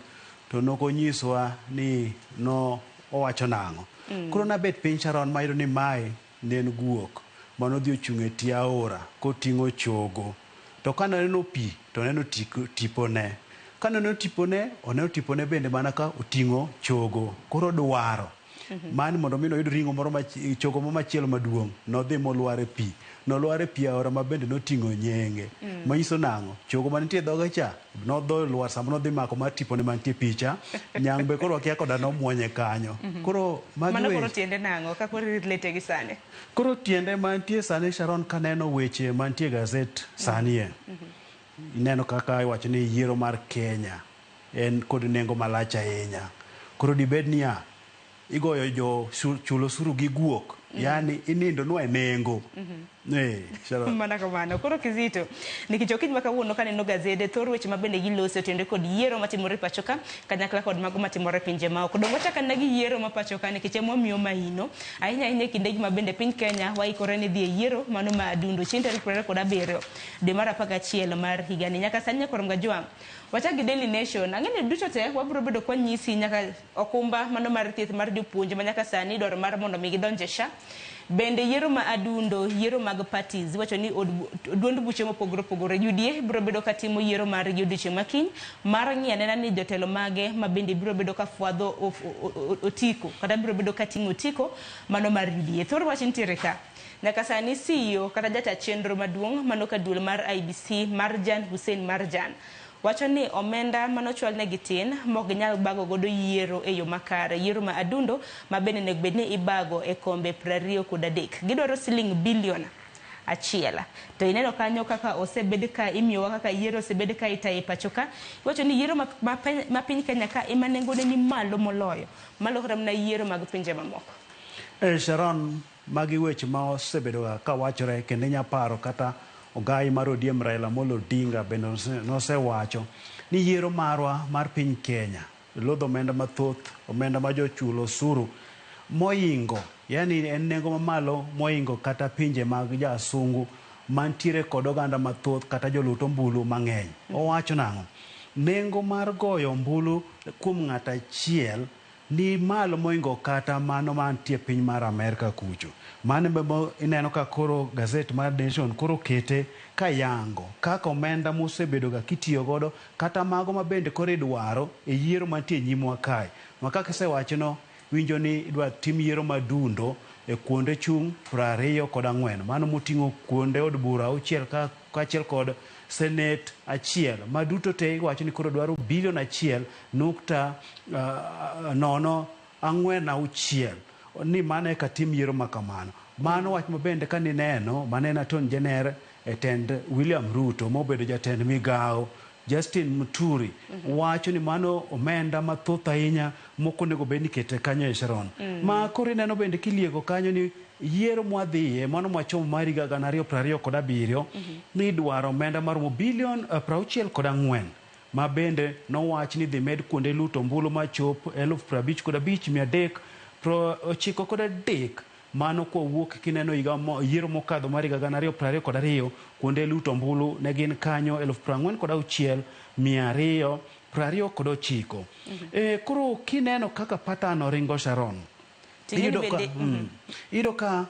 to nokonyiswa ni no owacho nango. Koro na bet piny Sharon mayro ni mai nen guok mano dhi ochung'e tie aora koting'o chogo. To kaneno pi to neno tipone. Kaneno tipone, oneno tipone bende mana ka oting'o chogo. Koro dwaro. Mani mondo mino yud ringo moro chogo mo machielo maduong'. Nodhi moluare pi. Noluare pi aora ma bende noting'o nyenge. Manyiso nang'o? Chogo manitie dhoge cha nodho luar sama nodhi mako mar tipone mantie picha. Nyang be koro akia koda nomuonye kanyo. Koro mano koro tiende nang'o ka koro relate gi sani. Koro tiende mantie sani Sharon kaneno weche mantie gazet sani e. Ineno kaka iwacho ni yiero mar Kenya en kod nengo malach ahinya. Koro dibed niya igoyo jo chulo suru gi guok. Yani inindo no e nengo. Sharon. Mana kamano. Koro Kizito, nikichokij makawuono kaneno gazede, thor weche mabende giloso tende kod yiero matimore pachoka, kanyakla kod mago matimore pinje maoko. Dongo chaka negi yiero ma pachoka nikech momiyo mahino. Ahinya kinde gi mabende piny Kenya waikore ni dhi yiero mano ma adundo chieng' tarik 27 dwe mar 11 mar higani. Nyaka sani nyakorom gajwang'. Wachagi Daily Nation, ang'eni duto te wabiro bedo kwa nyisi nyaka okumba mano mar thieth mar jopuonje ma nyaka sani dwaro mar mondo mi gidonje SHA. Bende yiero ma adundo, yiero mag parties, wacho ni duond buche mopogore opogore. UDA biro bedo ka timo yiero mar odiechieng' makiny mar ng'ianena ni jotelo mage ma bende biro bedo ka fwadho otiko kata biro bedo ka ting'o otiko mano mar UDA. Thor wach nitiere ka. Nyaka sani CEO kata jata chenro maduong' mano ka duol mar IBC Marjan Hussein Marjan wacho ni omenda manochwal ne gitin mok ginyal bago godo yiero e yo makare. Yiero ma adundo ma bende nego bedni ibago e kombe 23. Gidwaro siling bilion 1. To ineno kanyo kaka osebed ka imiyowa kaka yiero osebed ka itayo pachoka. Wacho ni yiero ma piny Kenya ka ema nengone ni malo moloyo. Malo kata na yiero mag pinje mamoko. Sharon, magi weche ma osebedo ka wachore kendo nyaparo kata Ogai mar ODM Raila Amolo Odinga bende nosewacho ni yiero marwa mar piny Kenya lodho omenda mathoth, omenda ma jochulo osuru moingo, yani en nengo mamalo moingo kata pinje mag jasungu mantiere kod oganda mathoth kata joluto ombulu mang'eny. Owacho nang'o? Nengo mar goyo ombulu kuom ng'at achiel ni malo moingo kata mano mantie piny mar Amerika kucho. Mane bebo ineno ka koro gazet mar Nation koro kete ka yango kaka omenda mosebedo ga kitiyo godo kata mago mabende koro idwaro e yiero mantie nyimwa kae. Ma kaka isewachno winjo ni idwa tim yiero madundo e kuonde chung 24 mano moting'o kuonde od bura 6 kaachiel kod Senate 1 maduto te iwacho ni koro dwaro bilion 1.046 ni mane ka tim yiero makamano. Mano wach mabende ka nineno manena ton jener tend William Ruto mobedo jatend migao Justin Muturi wacho ni mano omenda mathoth ahinya moko nego bedni kete kanyo e Sharon. Ma koro ineno bende kiliego kanyo ni yiero mwadhiye mano mwachomo mari ga 2027 ni dwaro omenda maromo bilion 64 ma bende nowach ni dhi med kuonde luto ombulu machop 55,393 mano kowuok kineno yiero mokadho mar 2022 kuonde luto ombulu ne gin kanyo 46,229. Koro kineno kaka patano ringo Sharon iyudo ka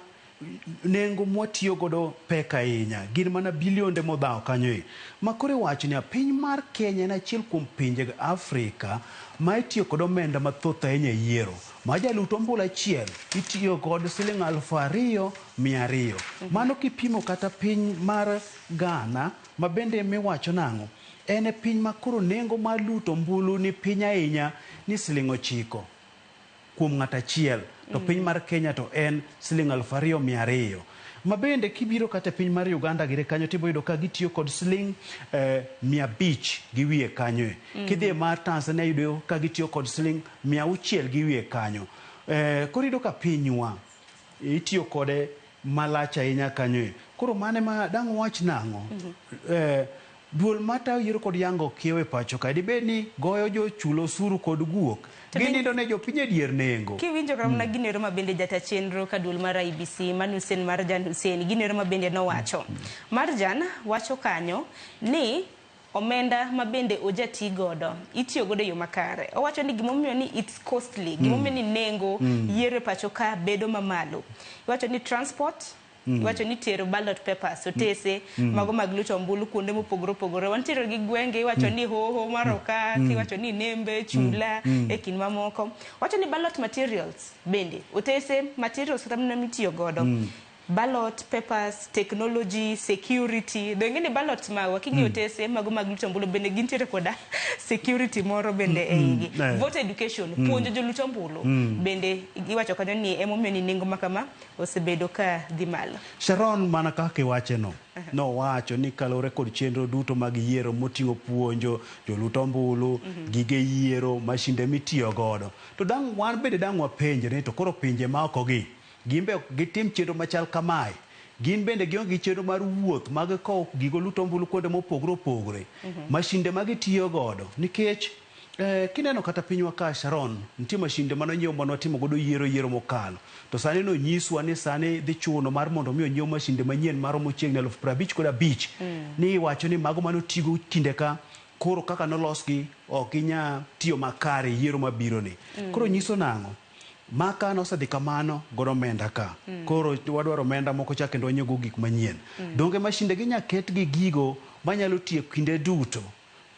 nengo mwatiyo godo pek ahinya gin mana bilionde modhawo kanyo ma koro wacho ni piny mar Kenya en achiel kuom pinje Afrika ma itiyo kod omenda mathoth ahinya yiero ma jalut ombulu achiel itiyo kod siling 2,200. Mano kipimo kata piny mar Ghana ma bende miwacho nang'o en piny ma koro nengo mar luto ombulu ni piny ahinya ni siling 9 kuom ng'at achiel. To piny mar Kenya to en siling 2,200. Mabende kibiro kata piny mar Uganda gire kanyo tibo yudo ka gitiyo kod siling 500 giwie kanyo. Kidhi mar Tanzania yudo ka gitiyo kod siling 600 giwie kanyo. Koro yudo ka pinywa itiyo kode malach ahinya kanyo. Koro mane ma dang' wach nang'o? Duol mata yiero kod yango kiewe pacho ka dibed ni goyo jochulo osuru kod guok ginindo ne jopiny edier nengo. Kiwinjo kamna ginero mabende jata chenro ka duol mar IBC Hussein Marjan Hussein ginero mabende nowacho. Marjan wacho kanyo ni omenda mabende ojati godo itiyo godo yo makare. Owacho ni gimomiyo ni it's costly, gimomiyo ni nengo yiero pacho ka bedo mamalo. Wacho ni transport wacho ni tero ballot papers otese mago mag luto ombulu kuonde mopogore opogore. Wantiere gi gwenge wacho ni hoho maroka wacho ni nembe chula e kin mamoko. Wacho ni ballot materials bende otese materials tamna mitiyo godo. Ballot papers, technology, security. Dengeni ballot ma wakingi otese mago mag luto ombulu bende gintiere koda security moro bende eigi. Voter education puonjo joluto ombulu bende iwacho kanyo ni emomiyo ni nengo makama osebedo ka dhi malo. Sharon mana kaka iwacheno no wacho ni kalore kod chenro duto mag yiero moting'o puonjo joluto ombulu gige yiero mashinde mitiyo godo. To dang' wan bende dang' wapenjre to koro pinje ma oko gi gimbe gitim chenro machal kamae gin bende gionge chenro mar wuoth mag kowo gigo luto ombulu kuonde mopogore opogore mashinde mag tiyo godo nikech kineno kata pinywa ka Sharon nitie mashinde manonyiew mondo watimo godo yiero mokalo to sani no nyiswa ni sani dhi chuno mar mondo mi onyiew mashinde manyien maromo chiegni 55,000 ni wacho ni mago manotigo kinde ka koro kaka nolosgi ok inya tiyo makare yiero mabiro ni koro nyiso nang'o maka nosedhi kamano godo omenda ka koro wadwaro omenda moko chak kendo wanyiewo gik manyien donge mashinde gi nyaket gi gigo manyalo tiyo kinde duto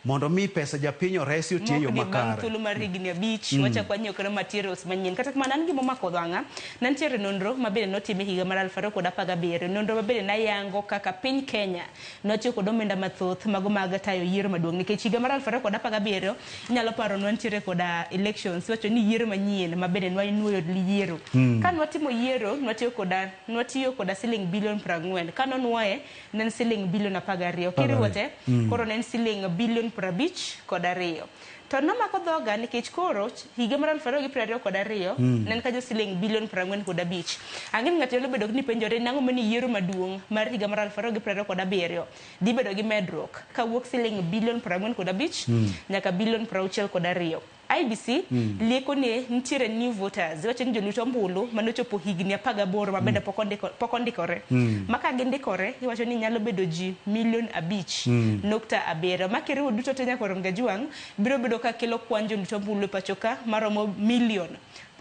mondo mi pesa japiny oresi otiyo yo makare. Thuolo mar higni 5 wachako wanyiewo kendo materials manyien kata kamano an gima omako dhwang'a nantiere nonro mabende notime higa mar 2017 nonro mabende nayango kaka piny Kenya notiyo kod omenda mathoth mago mag tayo yiero maduong' nikech higa mar 2017 inyalo paro nwantiere koda elections wacho ni yiero manyien mabende nwanuoyo yiero ka nwatimo yiero nwatiyo koda siling bilion 40 ka nonwoye nen siling bilion 12 kiriwote koro nen siling bilion 52 to nomako dhoga nikech koro higa mar 2022 nen ka jo siling bilion 45 ang'e ng'ato nyalo bedo ni penjore nang'o mani yiero maduong' mar higa mar 2027 dhi bedo gi medruok kawuok siling bilion 45 nyaka bilion 62. IBC lieko ne ntiere new voters wacho ni jolut ombulu manochopo higni 18 mabende pok ondikore maka gindikore iwacho ni nyalo bedo ji milion 5.7 makiriwo duto te nyaka Rongajwang biro bedo ka kelo kwan jolut ombulu pachoka maromo milion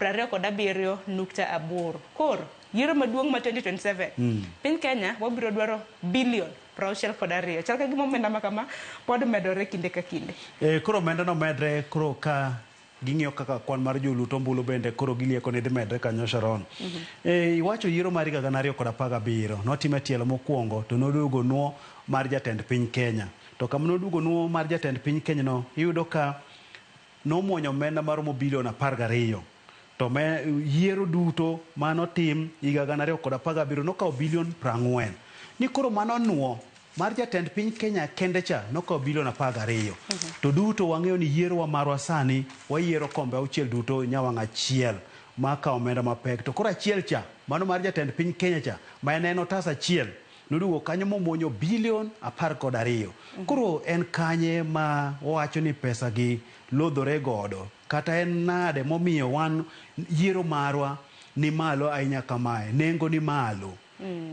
27.8 koro yiero maduong' ma 2027 piny Kenya wabiro dwaro bilion 62 chal ka gima omenda makama pod medore kinde ka kinde koro omenda no medre koro ka ging'iyo kaka kwan mar jolut ombulu bende koro gilieko ni dhi medre kanyo Sharon iwacho yiero mar higa 2017 notime tielo mokwongo to noduogo nuo mar jatend piny Kenya to kama noduogo nuo mar jatend piny Kenya no iyudo ka nomuonyo omenda maromo bilion 12 to yiero duto manotim higa 2017 nokawo bilion 40 ni koro mano nuo mar jatend piny Kenya kende cha nokawo bilion 12 to duto wang'eyo ni yiero wa marwa sani wayiero kombe auchiel duto nyawang' achiel makawo omenda mapek to koro achiel cha mano mar jatend piny Kenya cha ma en otas achiel noduogo kanyo momuonyo bilion 12 koro en kanye ma wacho ni pesa gi lodhore godo kata en nade momiyo wan yiero marwa ni malo ahinya kamae nengo ni malo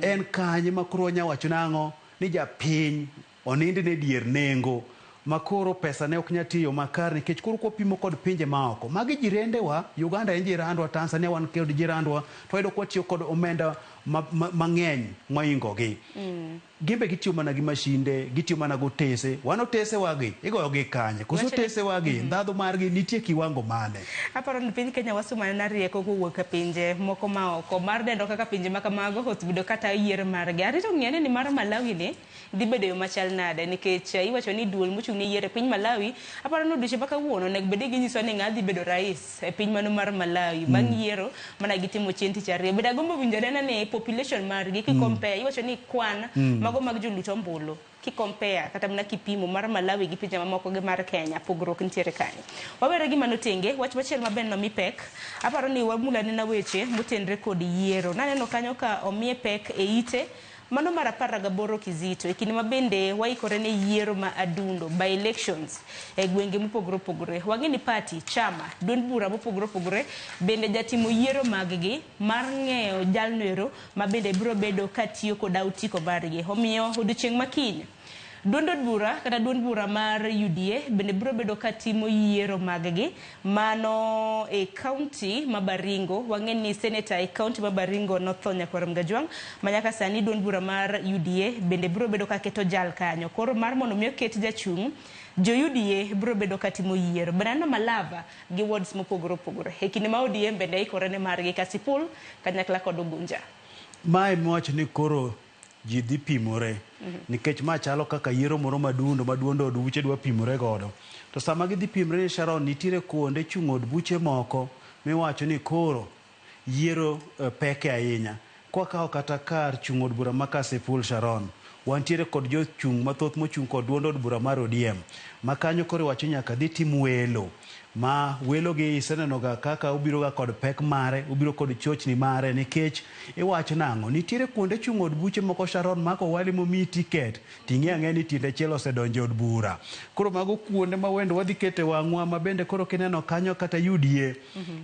en kanye makoro nyawacho nang'o ni japiny onindi ne dier nengo makoro pesa ne ok nyatiyo makar nikech koro kopimo kod pinje maoko magi jirendewa Uganda en jirandwa Tanzania wan kod jirandwa to ayudo kwatiyo kod omenda mang'eny moingogi gimbe gitiyo mana gi mashinde gitiyo mana gotese wan otese wagi igoyo gi kanye koso tese wagi ndhadhu margi nitie kiwango mane aparo ni piny Kenya wasumane na rieko kowuok e pinje moko maoko mar dendo kaka pinje makamago osebedo kata yiero margi arito ng'iyane ni mar Malawi ni dhi bedo yo machal nade nikech iwacho ni duol mochung' ne yiero e piny Malawi aparo ni odiochieng' ma kawuono onego bed ginyiso ni ng'a dhi bedo rais e piny mano mar Malawi bang' yiero mana gitimo chieng' tich ariyo bed agombo winjo nena ni population margi compare iwacho ni kwan mago mag jolut ombulu compare kata mana kipimo mar Malawi gi pinje mamoko gi mar Kenya pogruok nitiere kanyo wawere gi manotenge wach machiel maben no mi pek aparo ni wamulane na weche motenre kod yiero naneno kanyo ka omie pek e ite mano mar 18 Kizito ekini mabende waikore ne yiero ma adundo by elections e gwenge mopogore opogore wang'eni party chama duond bura mopogore opogore bende jatimo yiero maggi mar ng'eyo jalnoero mabende biro bedo katiyo kod autiko margi omiyo odiochieng' makiny duond bura mar UDA bende biro bedo katimo yiero maggi mano e county ma Baringo wang'eni senator e county ma Baringo notho nyaka Rongajwang manyaka sani duond bura mar UDA bende biro bedo ka keto jal kanyo koro mar mondo mi oket jachung' jo UDA biro bedo katimo yiero banana Malava gi wards mopogore opogore e kinde ma ODM bende ikore ne margi Kasipul kanyakla kod Ugunja mae moch ni koro ji dhi pimore nikech ma chalo kaka yiero moro maduondo od buche dwa pimore godo to sama gidhi pimore ni Sharon nitiere kuonde chung' od buche moko miwacho ni koro yiero peke ahinya kwa kawo kata kar chung' od bura ma Kasipul Sharon wantiere kod jochung' mathoth mochung' kod duond od bura mar ODM makanyo koro wacho nyaka dhi tim welo ma welo gi iseneno ga kaka ubiro ga kod pek mare, ubiro kod chochni mare nikech iwacho nang'o nitiere kuonde chung' od buche moko Sharon mako wali momi tiket ting'e ang'e ni tiende chiel osedonjo od bura. Koro mago kuonde ma wendo wadhi kete wang'wa ma bende koro kineno kanyo kata UDA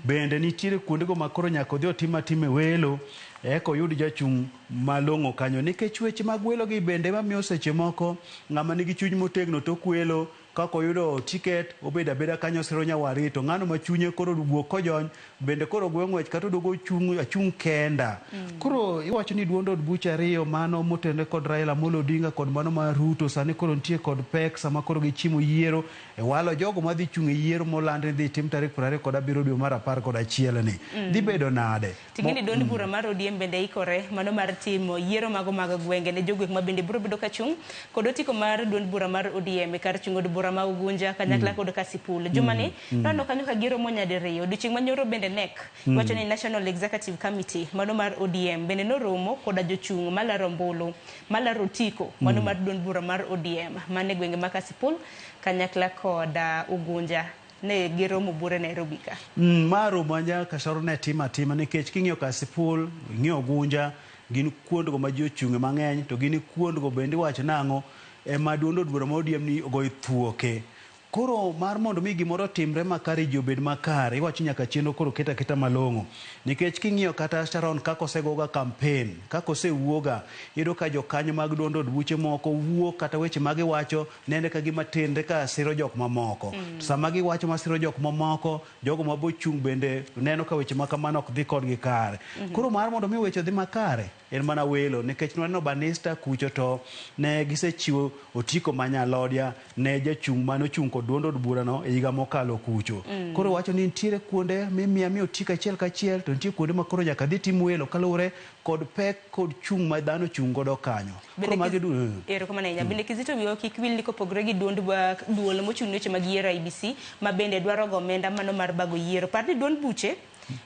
bende nitiere kuonde go ma koro nyaka odhi otim atime welo eko yud jachung' malong'o kanyo nikech weche mag welo gi bende mamiyo seche moko ng'ama nigi chuny motegno tok welo kako yudo tiket obedo abeda kanyo siro nyawari to ng'ano ma chunye koro wuok kojony bende koro gweng'wech kata odogo achung' kenda. Koro iwacho ni duond od buche ariyo mano motende kod Raila Amolo Odinga kod mano mar Ruto sani koro nitie kod pek sama koro gichimo yiero e walo jogo madhi chung' e yiero moland ni dhi tim tarik 27 dwe mar 11 ni dhi bedo nade. Tingini duond bura mar ODM bende ikore mano mar timo yiero mago mag gwenge ne jogweng ma bende biro bedo kachung' kod otiko mar duond bura mar ODM kar chung' od bura ma Ugunja kanyakla kod Kasipul jumani nono kanyo ka giro monyadiriyo odiochieng' manyoro bende NEC wacho ni National Executive Committee mano mar ODM bende noromo koda jochung' malaro ombulu malaro otiko mano mar duond bura mar ODM mane gwenge ma Kasipul kanyakla kod Ugunja ne giromo bura Nairobi ka. Maro manja Sharon ne tima nikech king'iyo Kasipul ng'iyo Ugunja gin kuondgo ma ji ochung'e mang'eny to gin kuondgo bende wacho nang'o ema duond od bura ma ODM ni ogoyo thuoke. Koro mar mondo mi gimoro timre makare ji obed makare iwacho nyaka chenro koro keta malong'o nikech king'iyo kata Sharon kako osegoga campaign kako osewuoga iyudo ka jokanyo mag duond od buche moko wuok kata weche ma giwacho nende ka gima tinde ka siro jok mamoko sama giwacho ma siro jok mamoko jogo ma bochung' bende neno ka weche ma kamano ok dhi kodgi kare. Koro mar mondo mi weche dhi makare en mana welo nikech nwaneno Banista kucho to ne gisechiwo otiko manyalodia ne jachung' mano chung' kod duond od bura no e higa mokalo kucho. Koro wacho ni nitiere kuonde mi otiko achiel kachiel to nitie kuonde ma koro nyaka dhi tim welo kaluwore kod pek kod chung' ma dhano chung' godo kanyo. Koro magi bende Kizito Migo kik wil ni kopogore gi duol mochung' ne weche mag yiero IEBC ma bende dwaro go omenda mano mar bago yiero. Parni duond buche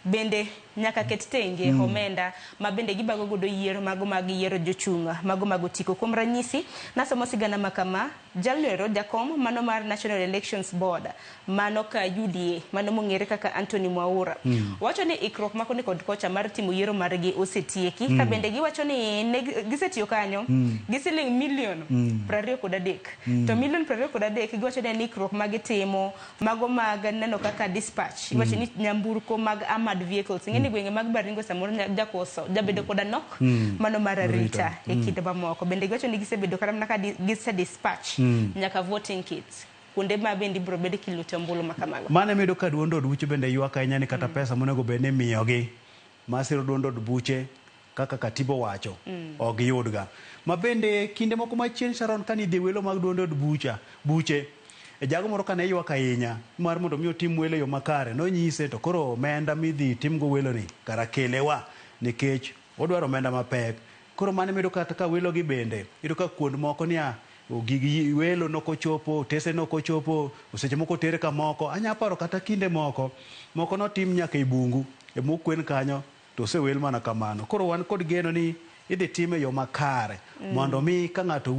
bende nyaka ket tenge omenda ma bende gibago godo yiero mago mag yiero jochung' mago mag otiko. Kuom ranyisi nasomo sigana makama jalwero jakom mano mar National Elections Board mano ka UDA mano mong'ere kaka Anthony Mwaura wacho ni ikruok makoni kod kocha mar timo yiero margi osetieki ka bende giwacho ni gisetiyo kanyo gi siling milion 23 to milion 23 giwacho ni ikruok magitimo mago mag neno kaka dispatch iwacho ni nyamburko mag armored vehicles ng'eni gwenge mag Baringo samoro jakoso jabedo koda nok mano mar arita e kinde mamoko bende giwacho ni gisebedo kata mana ka gise dispatch nyaka voting kits kuonde ma bende biro bedo kiluto ombulu makamago. Mane medo ka duond od buche bende ywak ahinya ni kata pesa monego bed ni miyogi masiro duond od buche kaka katibo wacho ok giyudga ma bende kinde moko machien Sharon kani dhi welo mag duond od buche e jago moro kane ywak ahinya mar mondo mi otim welo yo makare nonyise to koro omenda midhi timgo welo ni kara kelewa nikech odwaro omenda mapek. Koro mane medo kata ka welo gi bende iyudo ka kuond moko niya gigi welo nokochopo tese nokochopo seche moko tere ka moko anya paro kata kinde moko notim nyaka i bungu e mokwen kanyo to osewel mana kamano. Koro wan kod geno ni idhi time yo makare mondo mi ka ng'ato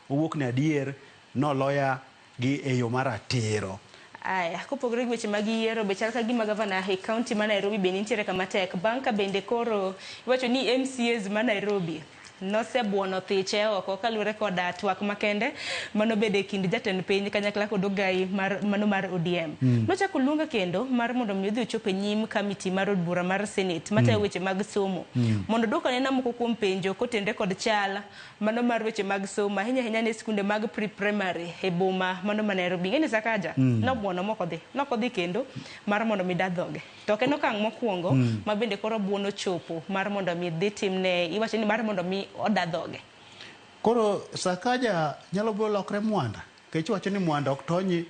owuok ne adier noloya gi e yo maratiro. Aya, kopogore gi weche mag yiero be chal ka gima gavana e kaunti ma Nairobi be nitiere kama tek banka bende koro iwacho ni MCAs ma Nairobi nosebuono thiche oko kaluwore koda twak makende mano bede kind jatend piny kanyakla kod ogai mano mar ODM nochako luonga kendo mar mondo mi odhi ochop e nyim kamiti mar od bura mar Senate matayo weche mag somo mondo dwoko ne moko kuom penjo kotende kod chal mano mar weche mag somo ahinya ne skunde mag pre-primary e boma mano ma Nairobi. Ng'eni Sakaja nobuono nokodhi kendo mar mondo mi dadhoge to kendo okang' mokwongo ma bende koro buono chopo mar mondo mi dhi timne iwacho ni mar mondo mi odadhoge. Koro Sakaja nyalo biro lokre Mwanda kech wacho ni Mwanda ok tony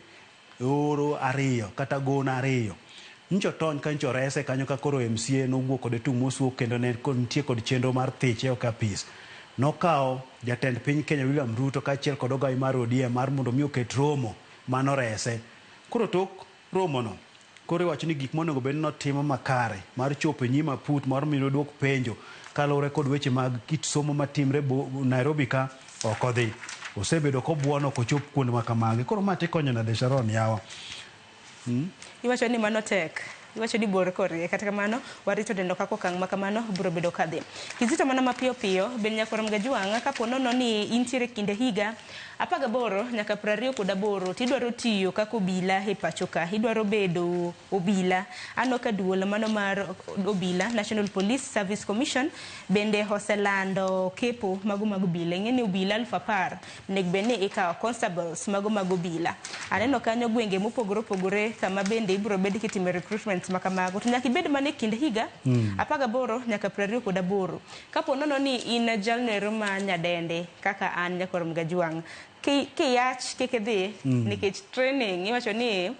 oro ariyo kata gona ariyo ncho tony kancho rese kanyo ka koro MCA nowuok kod tung mosuok kendo ne nitie kod chenro mar thiche ok apis nokao jatend piny Kenya William Ruto kaachiel kod ogai mar ODM mar mondo mi oket romo mano rese. Koro tok romo no koro iwacho ni gik monego bed notimo makare mar chopo e nyima put mar mino duok penjo kalore kod weche mag kit somo matimre Nairobi ka ok odhi osebedo kobuono kochop kuond makamagi. Koro mati konyo na de Sharon yawa iwacho ni mano tek. Iwacho ni bor korie kata kamano warito dendo kako okang' ma kamano biro bedo kadhi. Kizito mana mapiyo piyo ben Nyakorom Gajwang' kapo nono ni intiere kinde higa 18 nyaka 28 tidwaro tiyo kaka obila e pacho ka, idwaro bedo obila. Ano ka duol mano mar obila National Police Service Commission bende oselando kepo mago mag obila. Ing'eni obila 10,000 nek bende ikawo constables mago mag obila. Aneno kanyo gwenge mopogore opogore kama bende ibiro bed kitime recruitment makamago. To nyaka ibed mane kinde higa 18 nyaka 28. Kapo nono ni in jalnero ma nyadende kaka an Nyakorom Gajwang', kiyach kikidhi nikech training iwacho ni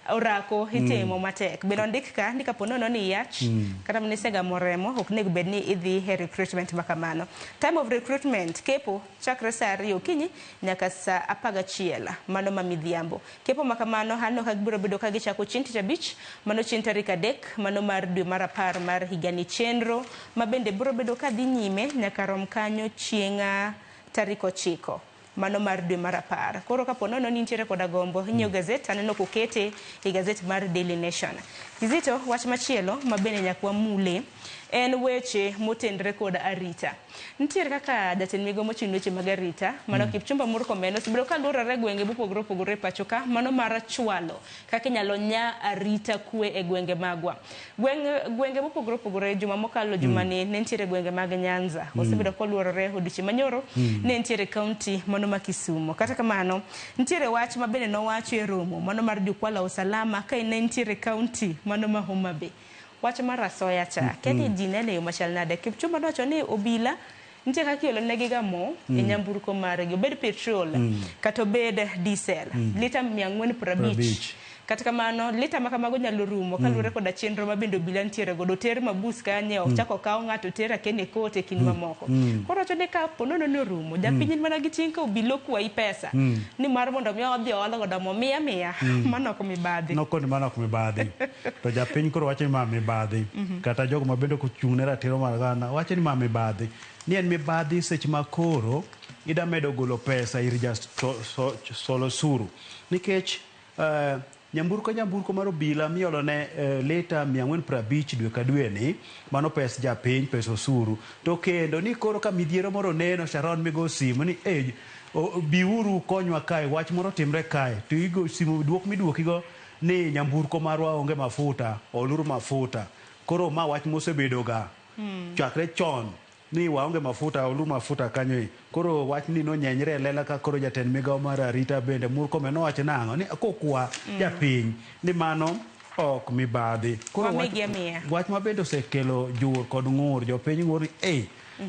orako hitimo matek. Beno ndik ka ni kapo nono ni yach kata mnisega moremo ok nego bed ni idhi he recruitment makamano. Time of recruitment kepo chakre saa 2 okinyi nyaka saa 11 mano mamidhiambo. Kepo makamano hano kagbiro bedo ka gichako chieng' tich abich mano chieng' tarik 3 mano mar dwe mar 10 mar higani chenro mabende biro bedo ka dhi nyime nyaka rom kanyo chieng' tarik 9 mano mar dwe mar 10. Koro kapo nono ni nitiere koda gombo nyiew gazet aneno kokete e gazet mar Daily Nation. Kizito wach machielo mabende nyakwa mule en weche motendre koda arita. Nitiere kaka jatend migo mochung' weche mag arita mano Kipchumba Murkomen osebiro ka luorore gwenge mopogore opogore pacho ka mano mar chwalo kaka inyalo nya arita kwe e gwenge magwa. Gwenge mopogore opogore juma mokalo jumani ne nitiere gwenge mag Nyanza osebiro ka luorore odiochieng' manyoro ne nitiere kaunti mano ma Kisumu. Kata kamano nitiere wach mabende nowacho e romo mano mar jukwala usalama ka ne nitiere kaunti mano ma Homa Bay. Wach mar asoya cha keni jinene yo machal nade. Kipchumba nowacho ni obila ntie kaka iolo negi ga mo e nyamburko margi obed petrol kata obed diesel lita 450. Kata kamano lita makamago nyalo rumo kaluwore koda chenro mabende obila ntiere godo ter mabus kanye ok chako kawo ng'ato tera kene kote kin mamoko. Koro wacho ni ka ponono no rumo japiny mana giting' ka obila okwayi pesa ni mar mondo mi odhi ola goda mo mia mano ok mibadhi. Nokoni mano ok mibadhi. To japiny koro wacho ni ma mibadhi. Kata jogo mabende kochung' ne ratiro mar gana wacho ni ma mibadhi. Ni en mibadhi seche ma koro ida medo golo pesa ir just solo suru. Nikech nyamburko mar obila miolo ne lita 450 dwe ka dwe ni mano pes japiny pes osuru. To kendo ni koro ka midhiero moro neno Sharon migo simu ni biuru konywa kae wach moro timre kae to igo simu duok miduokigo ni nyamburko marwa onge mafuta oluru mafuta. Koro ma wach mosebedo ga chakre chon ni waonge mafuta oluru mafuta kanyo. Koro wach ni no nyenyre lela ka koro jatend migao mar arita bende Murkomen nowacho nang'o ni kokwa japiny ni mano ok mibadhi. Koro wach mabende osekelo jur kod ng'ur jopiny ng'ur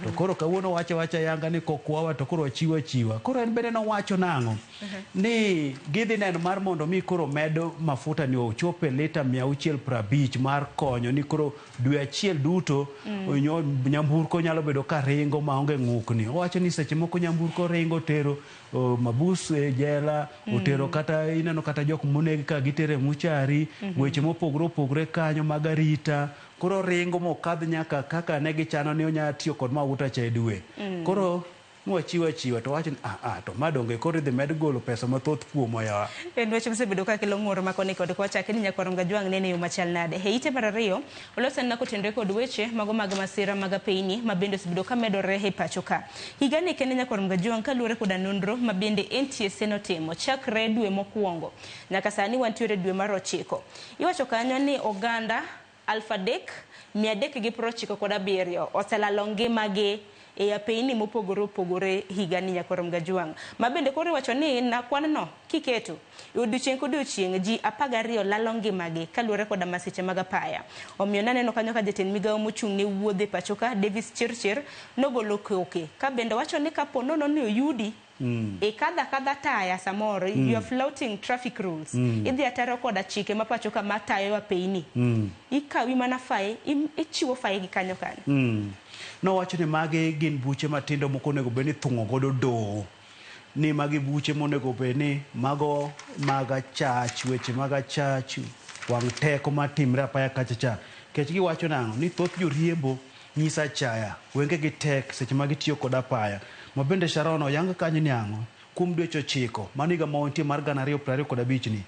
to koro kawuono wacha yanga ni kokwawa to koro chiwa. Koro en bende nowacho nang'o ni gidhi neno mar mondo mi koro medo mafuta ni ochope lita 650 mar konyo ni koro dwe achiel duto nyamburko nyalo bedo ka ringo maonge ng'ukni. Owacho ni seche moko nyamburko ringo tero mabus e jela otero kata ineno kata jok monegi ka gitere muchari weche mopogore opogore kanyo mag arita. Koro ringo mokadh nyaka kaka ne gichano ni onya tiyo kod mauta cha dwe. Koro mwachiwa to wacho ni to madonge koro idhi med golo pesa mathoth kuom yawa. En weche msebedo ka kelo ng'ur makoni kod kwachake ni Nyakorom Gajwang' nene yo machal nade. Heite mar ariyo olosen na kotendre kod weche mago mag masira mag apeyni mabende osebedo ka medore e pacho ka. Higani kende Nyakorom Gajwang' kaluwore koda nonro mabende NTSA notimo chakre dwe mokwongo nyaka sani wantiere dwe mar 9. Iwacho kanyo ni oganda 3,397 oselalo ngimagi e apeyni mopogore opogore higani Nyakorom Gajwang'. Mabende koro wacho ni na kwanno kiketo odiochieng' kodiochieng' ji 12 lalo ngimagi kaluwore koda masiche mag apaya. Omiyo naneno kanyo ka jatend migao mochung' ne wuodhe pacho ka Davis Chirchir nogolo koke ka bende wacho ni kapo nono ni oyudi e kadha taya samoro you are flouting traffic rules idhi ataro koda chike mapacho ka matayo apeyni ikawi mana fae ichiwo fae gi kanyo. No wacho ni magi gin buche matindo moko nego beni thung'o godo do ni magi buche monego beni mago maga chach weche maga chach wang' teko matimre apaya kachacha. Kech giwacho nang'o ni thoth joriembo nyisa chaya wenge gi tek seche magitiyo kod apaya. Mabende Sharon oyang kanyo ni ang'o kuom dweche 9 maniga maontie mar 2025 ni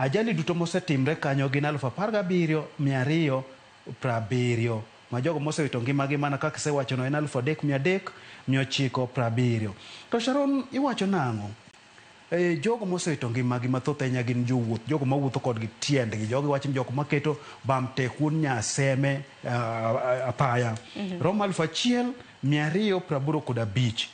ajali duto mosetimre kanyo gin 17,270 ma jogo mosewito ngimagi mana kaka isewachono en 3,370. To Sharon, iwacho nang'o? Jogo mosewito ngimagi mathoth ahinya gin jowuoth, jogo mawuotho kodgi tiendgi, jogo wacho ni jogo maketo bam tekun nyaseme apaya romo 1,285.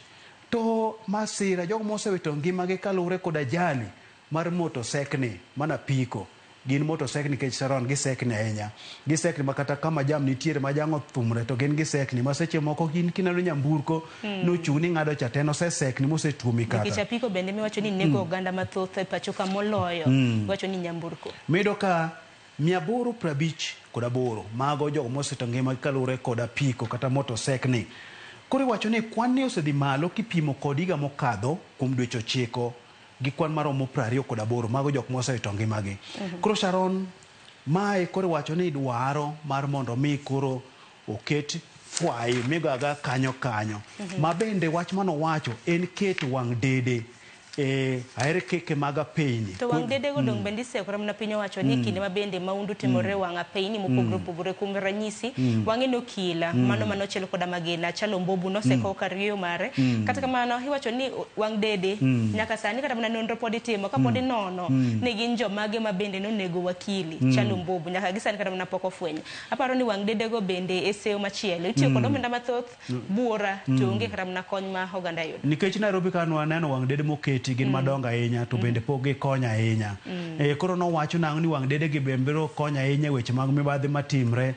To masira jogo mosewito ngimagi kaluwore kod ajali mar motosekni mana piko gin motosekni kech Sharon gisekni ahinya, gisekni makata kama jam nitiere ma jang othumre to gin gisekni ma seche moko gin kinalo nyamburko nochung' ni ng'ado cha teno sesekni mosetuomi kata nikech apiko bende miwacho ni nego oganda mathoth e pacho ka moloyo wacho ni nyamburko mido ka 858 mago jogo mosewito ngima kaluwore kod apiko kata motosekni. Koro iwacho ni kwan ni osedhi malo kipimo kod higa mokadho kuom dweche 9 gi kwan maromo 28 mago jok mosewito ngimagi. Koro Sharon, mae koro wacho ni dwaro mar mondo mi koro oket fwai migaga kanyo ma bende wach manowacho en keto wang' dede aere keke mag apeyni to wang' dede go dong bende isekore mana piny owacho ni kinde ma bende maundu timore wang' apeyni mopogore opogore kuom ranyisi wang'e nokila mano manochielo koda magina chalo Mbobu noseko kariyo mare kata kamano iwacho ni wang' dede nyaka sani kata mana nonro pod itimo ka pod inono ni gin jomage ma bende nonego wakili chalo Mbobu nyaka gisani kata mana pok ofweny. Aparo ni wang' dede go bende eseo machielo itiyo kod omenda mathoth buora to onge kata mana kony ma oganda yudo nikech Nairobi kano aneno wang' dede moketi gin madongo ahinya to bende pok gikonya ahinya. Koro nowacho nang'o ni wang' dede gi biro konya ahinya weche mag mibadhi matimre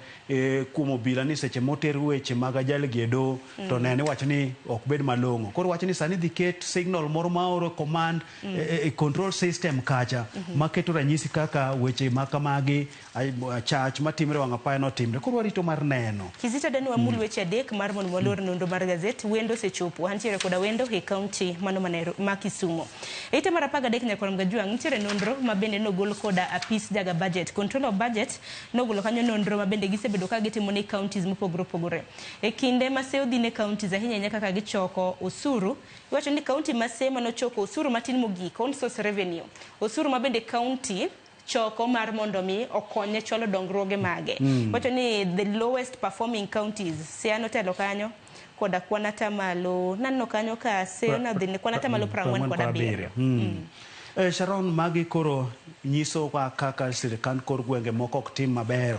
kuom obila ni seche moter weche mag ajali gedo to ne wacho ni ok bed malong'o. Koro wacho ni sani dhi ket signal moro maoro command control system kacha maketo ranyisi kaka weche makamagi chach matimre wang' apaya notimre. Koro warito mar neno Kizita dani wamul weche adek mar mondo walor nonro mar gazet wendo sechopo antiere koda wendo e kaunti mano ma Kisumu. Eite mar 13 nyakwarom Gajuang nitiere nonro ma bende nogol koda apis jaga budget control of budget nogolo kanyo nonro ma bende gisebedo ka gitimo ne counties mopogore opogore e kinde ma seo dine counties ahinya kaka gichoko osuru. Iwacho ni county ma sema no choko osuru matin mogik on source revenue osuru ma bende county choko mar mondo mi okonye cholo dongruoge mage. Wacho ni the lowest performing counties Siaya telo kanyo koda kwanata malo nanno kanyo ka Siaya na dhine kwanata malo 47. Sharon, magi koro nyiso kwa kaka sirikand kor gwenge moko ok tim maber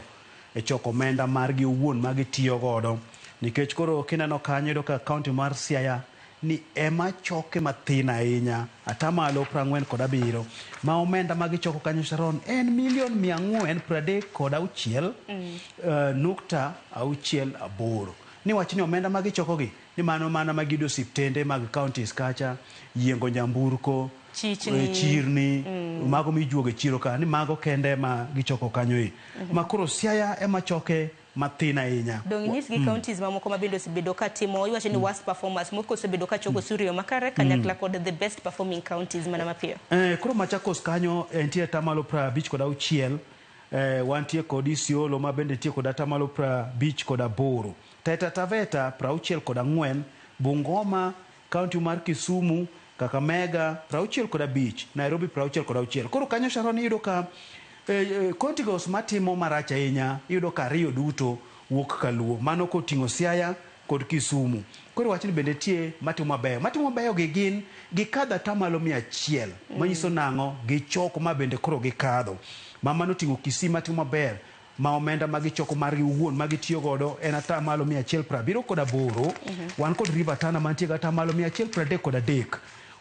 e choko omenda margi owuon magi tiyo godo nikech koro kineno kanyo do ka kaunti mar Siaya ni ema choke mathin ahinya atamalo 47 ma omenda magi choko kanyo Sharon en $1,436.68 ni wach ni omenda magi choko gi ni mano mana magido siptende mag counties kacha yiengo nyamburko chirni mago mijuoge chiro ka ni mago kende ma gichoko kanyo ma koro Siaya ema choke matina ahinya. Dong nyis gi counties mamoko mabendo osebedo ka timo iwacho ni worst performance moko osebedo ka choko osuru makare kanyakla kod the best performing counties mana mapiyo. Koro Machakos kanyo entie tamalo 56 wantie kod Isiolo ma bende tie kod atamalo 58 Taita Taveta 64 Bungoma county mar Kisumu Kakamega 65 Nairobi 66 Koro kanyo Sharon yudo ka kontigos matimo marach ahinya yudo ka ariyo duto wuok kaluo mano koting'o Siaya kod Kisumu. Koro wachni bende tie matimo mabeyo gi gin gikadho atamalo 100 manyiso nang'o gichoko ma bende koro gikadho mano ting'o Kisii matimo maber ma omenda magichoko margi owuon magitiyo godo en atamalo 178 wan kod River Tana mantie gi atamalo 133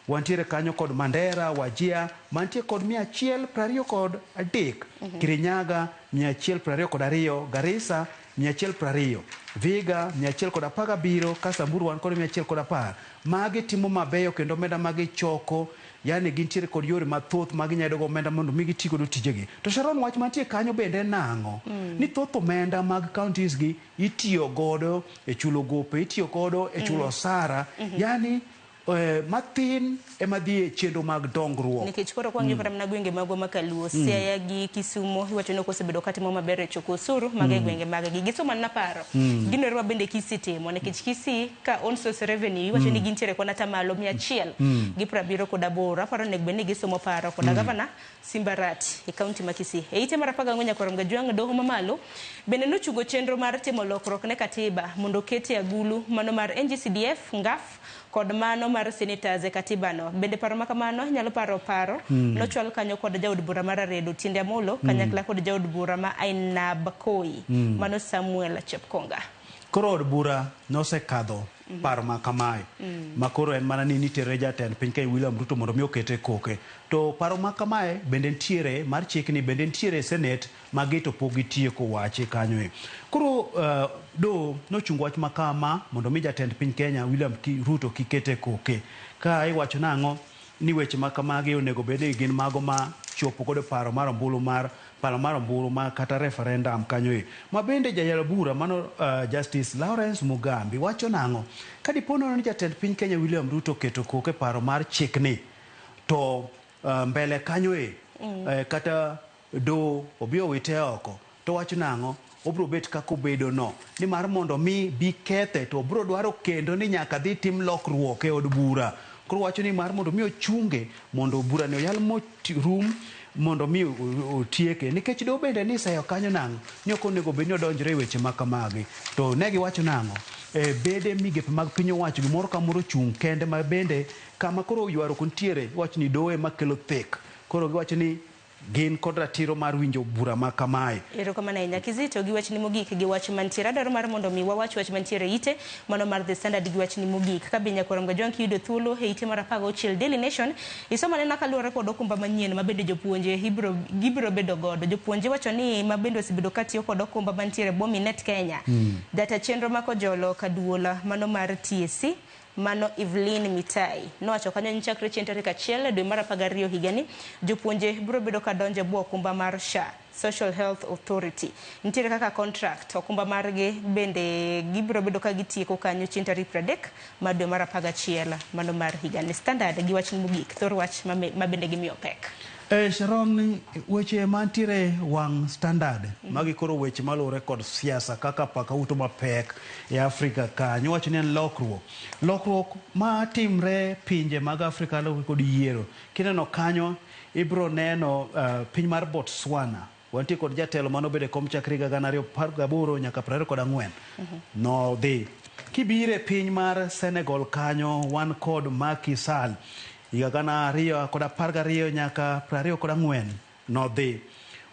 wantiere kanyo kod Mandera Wajia mantie kod 123 Kirinyaga 122 Garissa 120 Viga 117 Kasamburu wan kod 110 magi timo mabeyo kendo omenda magi choko yani gintiere kod yore mathoth magi nyado go omenda mondo migi tigo do tijegi. To Sharon wach mantie kanyo bende nang'o ni thoth omenda mag counties gi itiyo godo e chulo gope itiyo godo e chulo osara yani matin ema dhi chenro mag dongruok. Nikech koro kwang'yo kata mana gwenge magwa makaluo, Siaya gi Kisumo iwacho ni osebedo katimo maber e choko osuru mag gwenge maggi. Gisomo na paro. Gino rwa bende Kisii timo nikech Kisii ka on source revenue iwacho ni gintiere kona tamalo 100 gi 78. Aparo ne bende gisomo paro koda gavana Simbarati e kaunti ma Kisii. E ite mar 14 nyakoro Gajwang' doho mamalo bende nochungo chenro mar timo lokruok ne katiba mondo kete agulu mano mar NGCDF, ngaf kod mano mar senators e katibano. Bende paro makamano nyalo paro nochwal kanyo kod jaod bura mar Aredo Tiende Amollo kanyakla kod jaod bura ma Ainab Koi mano Samuel Chepkonga. Koro od bura nosekadho paro makamae makoro en mana ni nitere jatend piny ka William Ruto mondo mi okete koke. To paro makamae bende ntiere mar chikni bende ntiere Senate magito pogi tieko wache kanyo. Koro do nochungo wach makama mondo mi jatend piny Kenya William Ruto kikete koke. Ka iwacho nang'o ni weche makamagi onego bede gin mago ma chopo kod paro mar ombulu mar kata referendum kanyo. Ma bende jayalo bura mano Justice Lawrence Mugambi wacho nang'o kadipono ni jatend piny Kenya William Ruto keto koke paro mar chikni to mbele kanyo kata do obio wite oko to wacho nang'o obro bet kako bedo no ni mar mondo mi bi kethe to obro dwaro kendo ni nyaka dhi tim lokruok e od bura. Koro wacho ni mar mondo mi ochunge mondo bura ne oyal rum mondo mi otieke nikech do bende ni sayo kanyo nang'o ni ok onego bed ni odonjre weche makamagi. To ne giwacho nang'o bede migepe mag piny owacho gimoro ka moro chung kende ma bende kama koro ywaro kuntiere wacho ni doe makelo thek. Koro giwacho ni gin kod ratiro mar winjo bura makamae. Erokamano ahinya Kizito gi wach ni mogik gi wach mantiere adwaro mar mondo mi wawach wach mantiere ite mano mar The Standard gi wach ni mogik ka binya koram Gajwang' kiyudo thuolo e ite mar 16 Daily Nation isoma ne kaluwore kod okumba manyien ma bende jopuonje gibiro bedo godo. Jopuonje wacho ni ma bende osebedo katiyo kod okumba mantiere Bominet Kenya. Data chenro makojolo kaduola mano mar TSC mano Evelyn Mitai nowacho kanyo ni chakre chieng' tarik 1 dwe mar 12 higani jopuonje biro bedo ka donje bwo okumba mar SHA Social Health Authority. Nitiere kaka contract okumba margi bende gibiro bedo ka gitieko kanyo chieng' tarik 30 mar dwe mar 11 mano mar higani. Standard gi wach mogik thor wach ma bende gimiyo pek. Sharon, weche mantiere wang Standard magi koro weche malure kod siasa kaka paka uto mapek e Afrika kanyo wacho ni en lokruok ma timre pinje mag Afrika kod yiero kineno kanyo ibro neno piny mar Botswana wantie kod jatelo mano bede kom chakre 2018 nyaka 2024 no dhi kibire piny mar Senegal kanyo wan kod Macky Sall higa 2012 nyaka 2024 no dhi.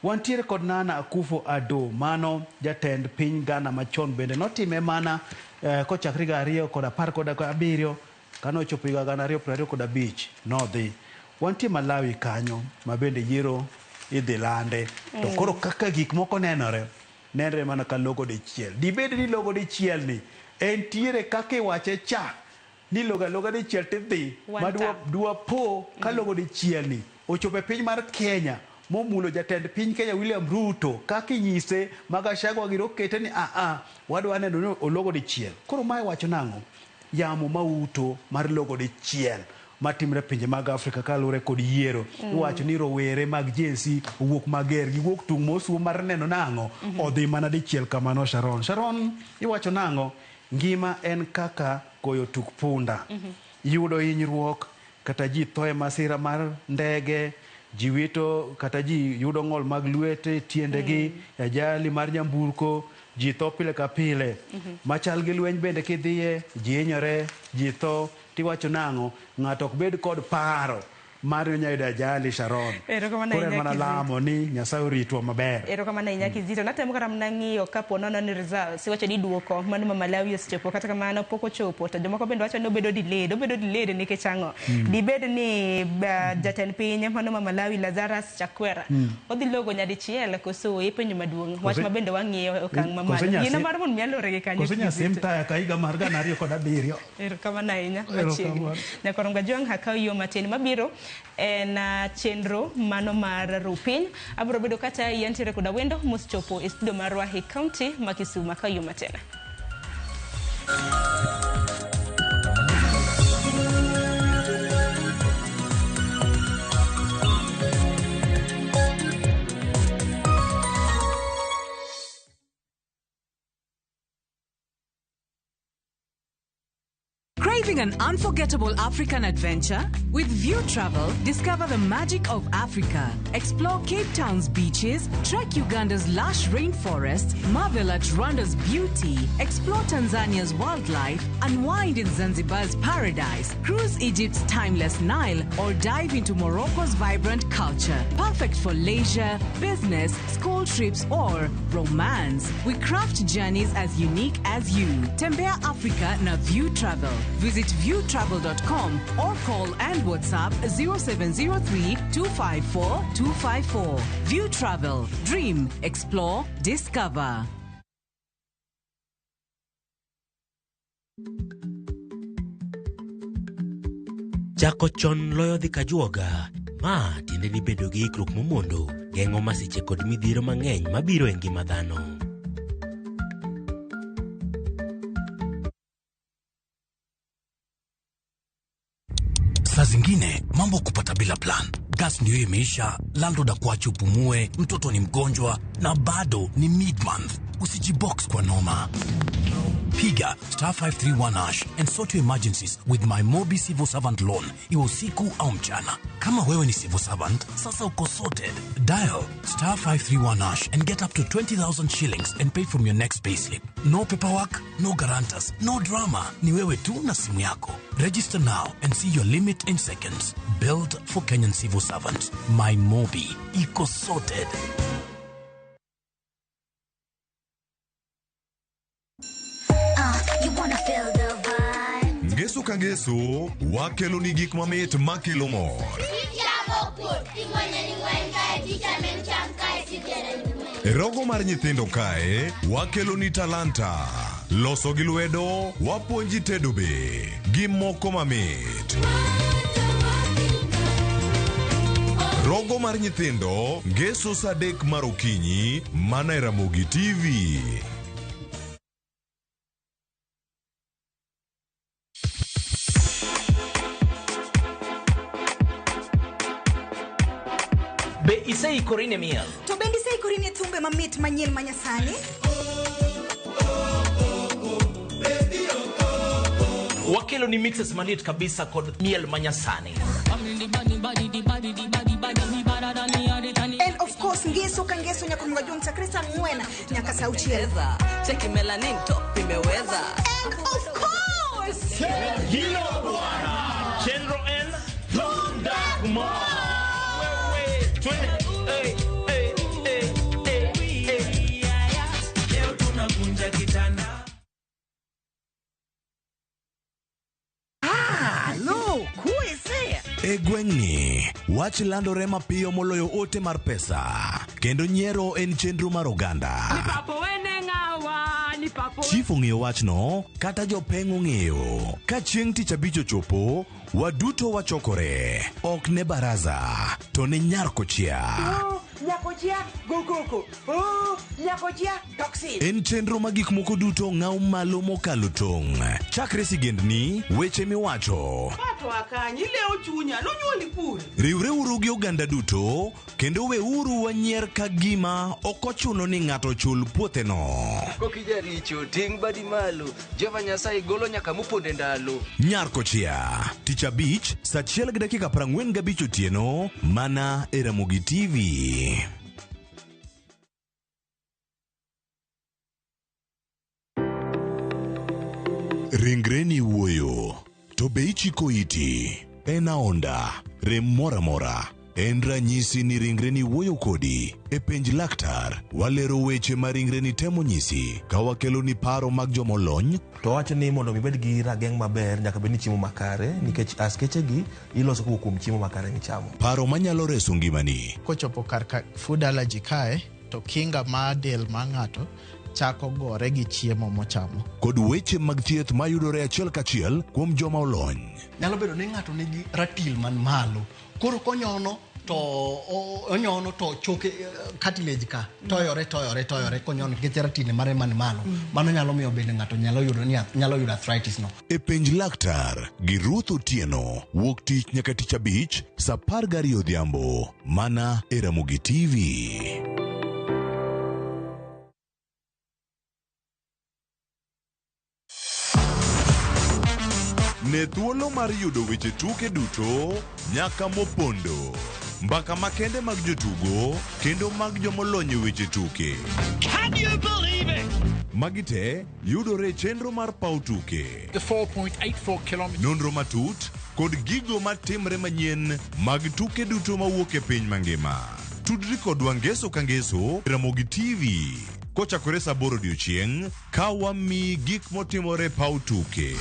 Wantiere kod Nana Akufo-Addo mano jatend piny Ghana machon bende notime mana kochakre 2017 kano chopo higa 2025 no dhi. Wantie Malawi kanyo ma bende yiero idhi lande to koro kaka gik moko nenore mana ka logo dichiel. Dibed ni logo dichiel ni entiere kaka iwache cha ni loga dichiel tidhi madwa po ka logo dichiel ni ochope piny mar Kenya momulo jatend piny Kenya William Ruto kaka inyise Gachagua giro kete ni wadwa neno ni ologo dichiel. Koro mae wacho nang'o yamo mauto mar logo dichiel matimre pinje mag Afrika kalure kod yiero iwacho ni rowere mag jensi wuok mager gi wuok tung mosu mar neno nang'o odhi mana dichiel kamano. Sharon iwacho nang'o ngima en kaka goyo tuk punda yudo hinyruok kata ji thoe masira mar ndege ji wito kata ji yudo ng'ol mag lwete tiendegi ajali mar nyamburko ji tho pile ka pile machal gi lweny bende kidhiye ji hinyore ji tho tiwacho nang'o ng'ato ok bed kod paro mar nyayudo ajali. Sharon kore mana lamo ni Nyasaye oritwa maber. Erokamano ahinya Kizito natemo kata mana ng'iyo kapo nono ni results iwacho ni duoko mano ma Malawi osechopo kata kamano pok ochopo to jomoko bende wacho ni obedo delayed nikech ang'o dibed ni jatend piny mano ma Malawi Lazarus Chakwera odhi logo nyadichiel koso e piny maduong' wach ma bende wang'iyo okang' mamalo gino mar mon mialore gi kanyo koso nyasim taya ka higa mar 2007. Erokamano ahinya nyakoro Gajwang' hakaw yo matin mabiro en chenro mano mar rupiny abro bedo kata yantiere koda wendo moschopo e studio marwa e county ma Kisumu kayo matena. Craving an unforgettable African adventure? With View Travel, discover the magic of Africa. Explore Cape Town's beaches, trek Uganda's lush rainforests, marvel at Rwanda's beauty, explore Tanzania's wildlife, unwind in Zanzibar's paradise, cruise Egypt's timeless Nile, or dive into Morocco's vibrant culture. Perfect for leisure, business, school trips, or romance. We craft journeys as unique as you. Tembea Africa na View Travel. Visit viewtravel.com or call and WhatsApp 0703 254 254. View Travel. Dream, explore, discover. Chako chon loyo dhi kajuoga. Ma tiende ni bedo gi ikruok momondo, geng'o masiche kod midhiero mang'eny mabiro e ngima dhano. Saa zingine mambo kupata bila plan. Gas ndio imeisha, landlord akuache upumue, mtoto ni mgonjwa na bado ni mid-month. Usijibox kwa noma. Piga *531# and sort your emergencies with my Mobi Civil Servant Loan. Iwe usiku au mchana. Kama wewe ni civil servant, sasa uko sorted. Dial *531# and get up to 20,000 shillings and pay from your next payslip. No paperwork, no guarantors, no drama. Ni wewe tu na simu yako. Register now and see your limit in seconds. Built for Kenyan civil servants. My Mobi. Iko sorted. Ngeso ka ngeso, wakelo ni gik mamit makelo mor. E rogo mar nyithindo kae, wakelo ni talanta. Loso gi lwedo, wapuonji tedo be, gi moko mamit. Rogo mar nyithindo, ngeso saa 3 mar okinyi, mana e Ramogi TV. Be isei korine miel. To bendi sei korine thumbe mamit manyien manyasani. Wakelo ni mixes manit kabisa kod miel manyasani. And of course ngeso ka ngeso nyaka mngajua mtakrisa ngwena nyaka sauchi. Cheki melanin top imeweza. And of course Hilo bwana. Chenro en Thundagma. E gweng'ni, wach landore mapiyo moloyo ote mar pesa. Kendo nyiero en chenro mar oganda. Chief ong'eyo wachno, kata jopeng' ong'eyo. Ka chieng' tich abich ochopo, waduto wachokore. Ok ne baraza, to ne nyarkochia. Nyakojia gogoko. Nyakojia toxin. En chenro ma gik moko duto ng'aw malo mokalo tong'. Chakre sigendni, weche miwacho. Pato akanyi leo chunya, nonyuoli pur. Riwre uru gi oganda duto, kendo we uru wanyier ka gima okochuno ni ng'ato chul puothe no. Kokija richo, ting badi malo. Jehova Nyasaye golo nyaka muponde ndalo. Nyarkochia, tich abich, saa 1:45 otieno, mana e Ramogi TV. Ringreni wuoyo, to be ichiko iti, en aonda, rem mora mora, en ranyisi ni ringreni wuoyo kodi, e penj laktar, walero weche ma ringreni temo nyisi, ka wakelo ni paro mag jomolony. To wacho ni mondo mibed gi rageng' maber nyaka bed ni chiemo makare, nikech askeche gi iloso kuom chiemo makare michamo. Paro manyalo reso ngimani. Kochopo kar food allergy kae, to kinga ma del ma ng'ato chako gore gi chiemo mochamo. Kod weche mag thieth mayudore achiel kachiel kuom joma olony. Nyalo bedo ni ng'ato nigi ratil man malo. Koro konyono to onyono to choke cartilage ka toyore konyono nikech ratine mare man malo. Mano nyalo miyo bende ng'ato nyalo yudo arthritis no. E penj laktar gi Ruth Otieno, wuok tich nyaka tich abich, saa 12 odhiambo, mana e Ramogi TV. Ne thuolo mar yudo weche tuke duto nyaka mopondo. Mbaka makende mag jotugo kendo mag jomolony e weche tuke. Can you believe it? Magi te yudore chenro mar paw tuke. The 4.84 kilometers. Nonro matut kod gigo matimre manyien mag tuke duto mawuok e piny mangima. Tudri kodwa ngeso ka ngeso Ramogi TV. Kochakore saa 8 odiechieng' ka wami gik motimore paw tuke.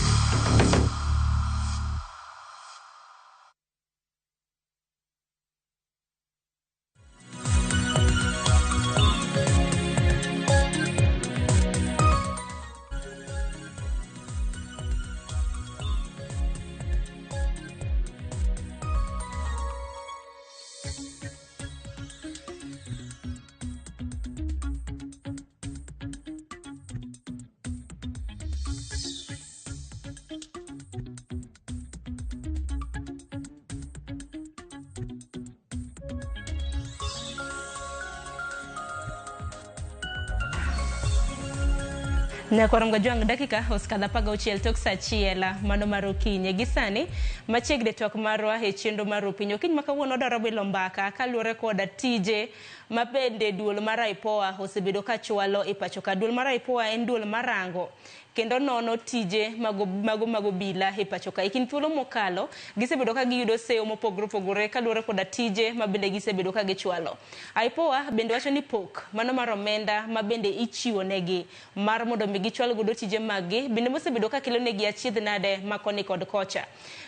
Nyakwaro mgajwang dakika oskadha paga uchiel tok saa achiel mano mar okinyi gisani machiegni tok marwa e chenro mar piny okinyi makawuono dwaro bilo mbaka kaluwore koda tije mabende duol mar IPOA osebedo ka chwalo e pacho ka. Duol mar IPOA en duol marango kendo nono tije mago bila e pacho ka. Ikin thuolo mokalo gisebedo ka giyudo seyo mopogore opogore kaluwore koda tije mabende gisebedo ka gichwalo. IPOA bende wacho ni pok mano mar omenda mabende ichiwo negi mar mondo mi gichwal godo tije magi bende mosebedo ka kelo negi achiedh nade makoni kod kocha.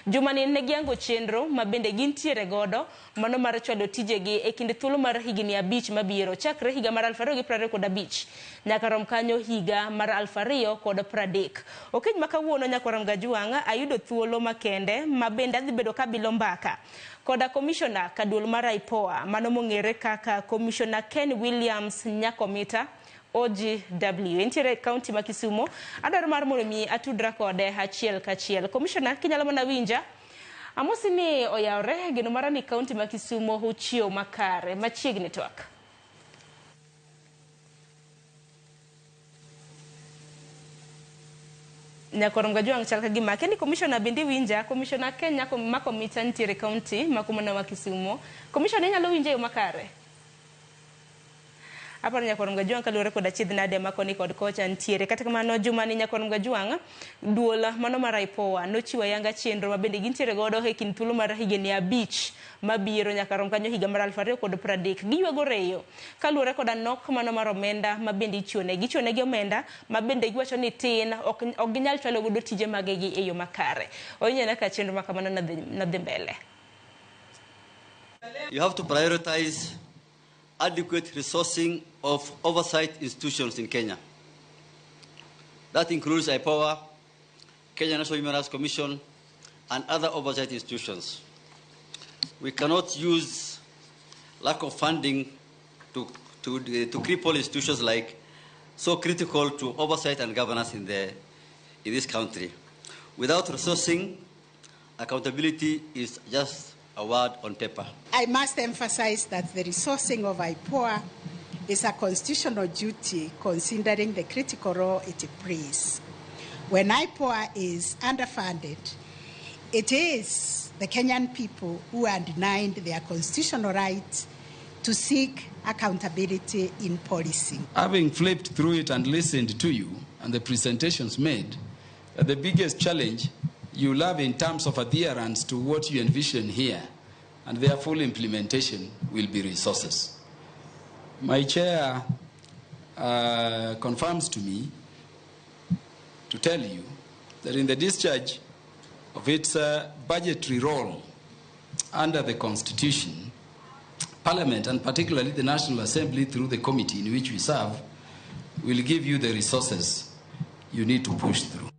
Jumani ne giango chenro mabende gintiere godo mano mar chwalo tije gi e kind thuolo mar higni 5 mabiro chakre higa mar 2025 nyaka rom kanyo higa mar 2030. Okinyi makawuono Nyakwaro Mgajwang ayudo thuolo makende mabende adhi bedo kabilo mbaka koda commissioner kaduol mar IPOA mano mong'ere kaka commissioner Ken Williams Nyakomita OGW entiere county ma Kisumu. Adwaro mar mondo mi atudra kode achiel kachiel. Commissioner kinyalo mana winja amosi ni oyawre geno mara ni county ma Kisumu uchio makare machiegni twak. Nyakwaro Mgajwang chal ka gima kendi commissioner bindi winja commissioner Kenya Makomita ntiere county makumana wa Kisumu. Commissioner nyalo winja yo makare. Aparo Nyakwaro Mgajwang kaluwore koda achiedh nade makoni kod kocha ntiere. Kata kamano Jumani Nyakwaro Mgajwang duola mano mar IPOA nochiwo yanga chenro mabende gintiere godo e kind thuolo mar higni 5 mabiro nyaka rom kanyo higa mar 2030. Giywago reyo kaluwore koda nok mano mar omenda mabende ichiwo negi omenda mabende giwacho ni tin ok ginyal chwalo godo tije magegi e yo makare. Onyena ka chenro makamano nadhi mbele. You have to prioritize adequate resourcing of oversight institutions in Kenya. That includes IPOA, Kenya National Human Rights Commission, and other oversight institutions. We cannot use lack of funding to cripple institutions like so critical to oversight and governance in this country. Without resourcing, accountability is just a word on paper. I must emphasize that the resourcing of IPOA is a constitutional duty considering the critical role it plays. When IPOA is underfunded, it is the Kenyan people who are denied their constitutional right to seek accountability in policy. Having flipped through it and listened to you and the presentations made, the biggest challenge you'll have in terms of adherence to what you envision here and their full implementation will be resources. My chair confirms to me to tell you that in the discharge of its budgetary role under the Constitution, Parliament, and particularly the National Assembly through the committee in which we serve, will give you the resources you need to push through.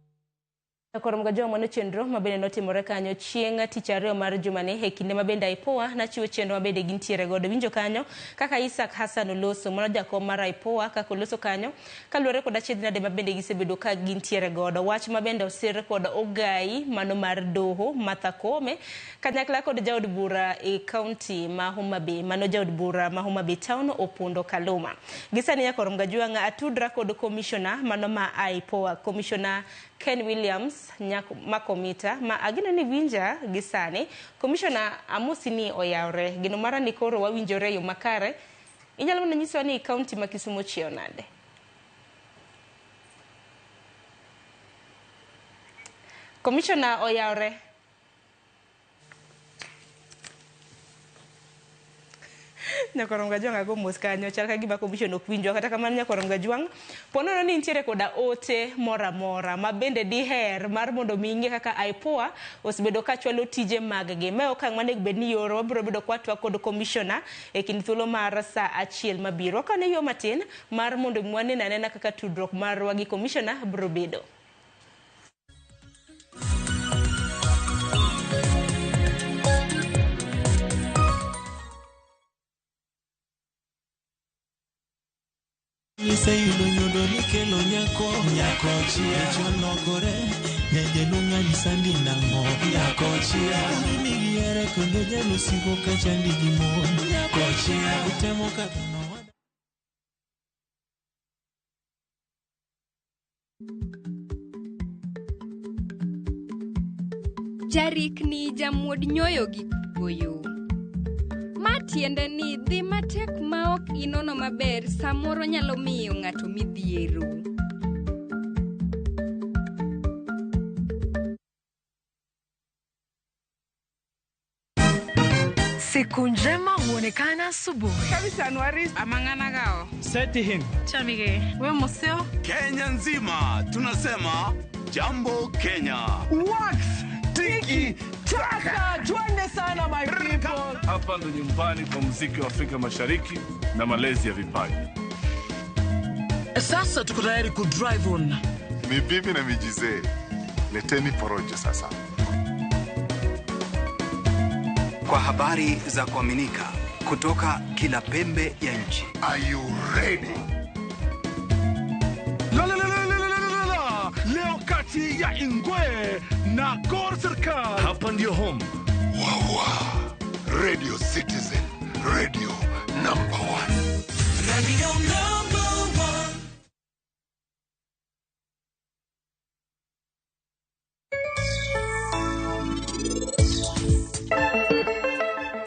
Nyakwaro Mgajwang mano chenro mabende notimore kanyo chieng' tich ariyo mar jumani e kinde mabende IPOA nachiwo chenro mabende gintiere godo. Winjo kanyo kaka Isaac Hassan Oloso mano jakom mar IPOA kaka Oloso kanyo kaluwore koda achiedh nade mabende gisebedo ka gintiere godo. Wach mabende osir koda Ogai mano mar doho Martha Koome kanyakla kod jaod bura e county ma Homa Bay mano jaod bura ma Homa Bay town Opondo Kaluma. Gisani Nyakwaro Mgajwang atudra kod commissioner mano ma IPOA Commissioner Ken Williams Makomita ma agina ni winja gisani Commissioner Amosini Oyawre gino mara ni koro wawinjore yo makare inyalo mana nyiso ni county ma Kisumu chio nade. Commissioner Oyawre Nyakorom Gajwang ago mos kanyo chal ka gima commission ok winjo kata kamano Nyakorom Gajwang ponono ni nitiere koda ote mora mora ma bende diher mar mondo mi inge kaka IPOA osebedo ka chwalo tije maggi me okang' mane bed ni yoro wabiro bedo kwatwa kod commissioner e kind thuolo mar saa achiel mabiro kane yo matin mar mondo mwane nanena kaka tudruok marwa gi commissioner biro bedo. Sayudo nyudo ni kelo nyako chia chonogore nyeje lunga ni sandi nango nyako chia mimi giere kondo jalo sigo ka chandi gimon nyako chia utemo ka Jarik ni jamuod nyoyo gi goyo. Matiende ni dhi matek maok inono maber samoro nyalo miyo ng'ato midhiero. Siku njema huonekana asubuhi. Kabisa Anuari amangana gao. Seti hin. Chamige. We museo. Kenya nzima tunasema jambo Kenya. Wax tiki taka. Twende sana my people. Hapa ndo nyumbani kwa muziki wa Afrika Mashariki na malezi ya vipaji. Sasa tuko tayari ku drive on. Mibibi na mijize. Leteni porojo sasa. Kwa habari za kuaminika kutoka kila pembe ya nchi. Are you ready? Leo kati ya Ingwe na Gor Serikali. Hapa ndio home. Radio Citizen, radio number 1. Radio number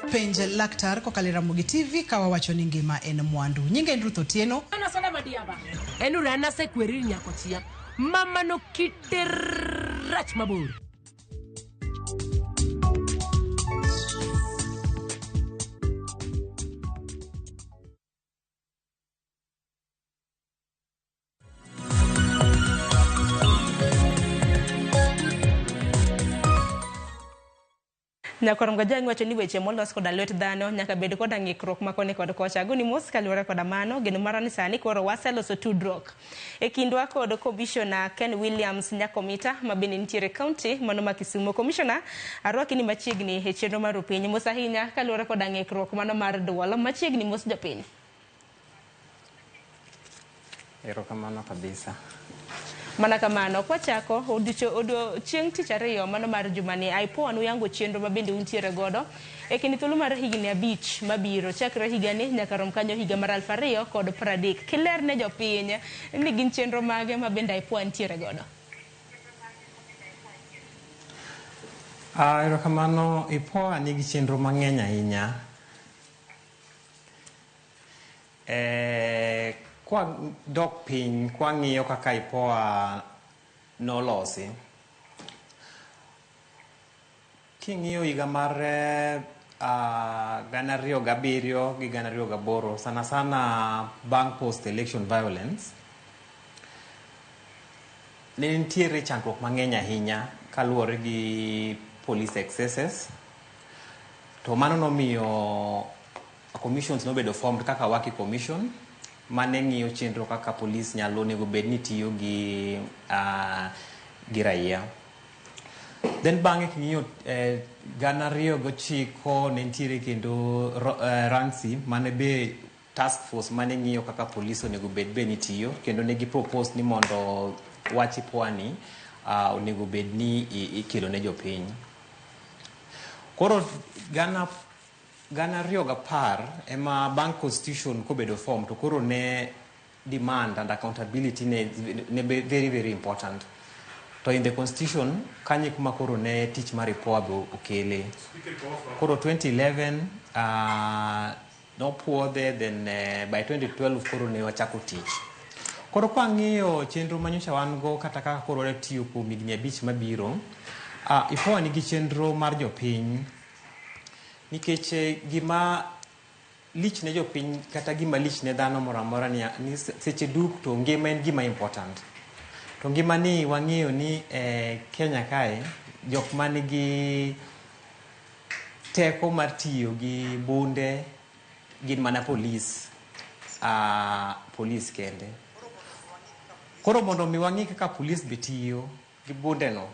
1. Penje laktar kokalo Ramogi TV kawa wacho ni ngima en mwandu. Nyinge Ruth Otieno. Ana sana madiaba. Enu rana se kweri nyakotia. Mama no kiterach mabur. Nyakorom Gajwang wacho ni weche molos koda lwet dhano nyaka bed koda ng'ikruok makone kod kocha. Agoni mos kaluwore koda mano geno marani sani koro waseloso tudruok e kindwa kod Commissioner Ken Williams Nyakomita mabende nitiere county mano ma Kisumu. Commissioner arwaki ni machiegni e chenro mar piny mos ahinya kaluwore koda ng'ikruok mano mar dwol machiegni mos japiny. Erokamano kabisa. Mana kamano kwa chako odo chieng' tich ariyo mano mar jumani IPOA nuyango chenro mabende untiere godo e kini thuolo mar higni 5 mabiro chakre higani nyaka rom kanyo higa mar 2030. Kiler ne jopiny ni gin chenro mage mabende IPOA ntiere godo. Erokamano, IPOA nigi chenro mang'eny ahinya. Kwa dok piny kwa ng'iyo kaka IPOA nolosi. King'iyo higa mar 2007 gi 2008 sana sana bang post election violence ne nitiere chandruok mang'eny ahinya kaluwore gi police excesses to mano nomiyo commissions nobedo formed kaka Waki Commission mane ng'iyo chenro kaka police nyalo nego bed ni tiyo gi raia. Then bang'e king'iyo 2009 ne nitiere kendo Ransi mane be task force mane ng'iyo kaka police onego bed ni tiyo kendo ne gi propose ni mondo wach IPOA ni onego bed ni ikelo ne jopiny. Koro 2010 ema bank constitution kobedo form to koro ne demand and accountability ne very very important. To in the constitution kanye kuma koro ne tich mar IPOA be okele. Koro 2011 no puodhe, then by 2012 koro ne wachako tich. Koro kwa ng'iyo chenro manyocha wan go kata kaka koro ne tiyo kuom higni 5 mabiro, IPOA nigi chenro mar jopiny nikech gima lich ne jopiny kata gima lich ne dhano moro amora ni seche duto ngima en gima important. To ngima ni wang'iyo ni Kenya kae jok manigi teko mar tiyo gi bunde gin mana polis kende. Koro mondo mi wang'i kaka polis be tiyo gi bunde no,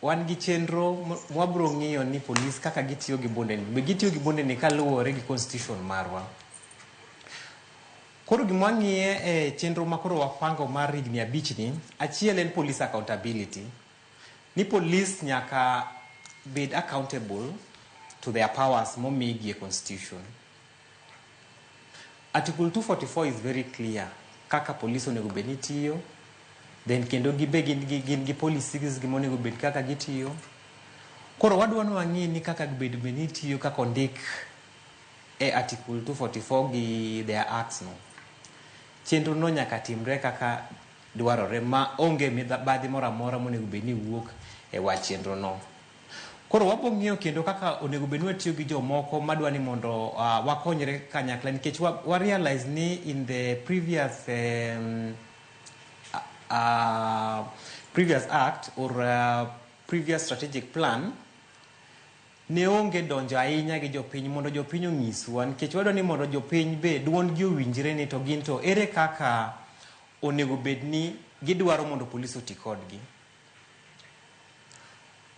wan gi chenro mwabro ng'iyo ni polis kaka gitiyo gi bunde ni. Be gitiyo gi bunde ni kaluwore gi constitution marwa. Koro gima wang'iye chenro ma koro wapango mar higni 5 ni, achiel en police accountability. Ni polis nyaka bed accountable to their powers momigi e constitution. Article 244 is very clear kaka police onego bed ni tiyo, then kendo gin gi policies gi monego bed kaka gitiyo. Koro wadwa ni wang'i ni kaka bed ni tiyo kaka ondik e article 244 gi their acts no. Chenro no nyaka timre kaka dwarore ma onge mibadhi moro amora monego bed ni wuok e wach chenro no. Koro wabo ng'iyo kendo kaka onego bed ni watiyo gi jomoko madwa ni mondo wakonyre kanyakla, nikech wa realize ni in the previous act or previous strategic plan ne onge donjo ahinya gi jopiny mondo jopiny onyiswa, nikech wadwa ni mondo jopiny be duond gi owinjre ni to gin to ere kaka onego bed ni gidwaro mondo polis oti kodgi.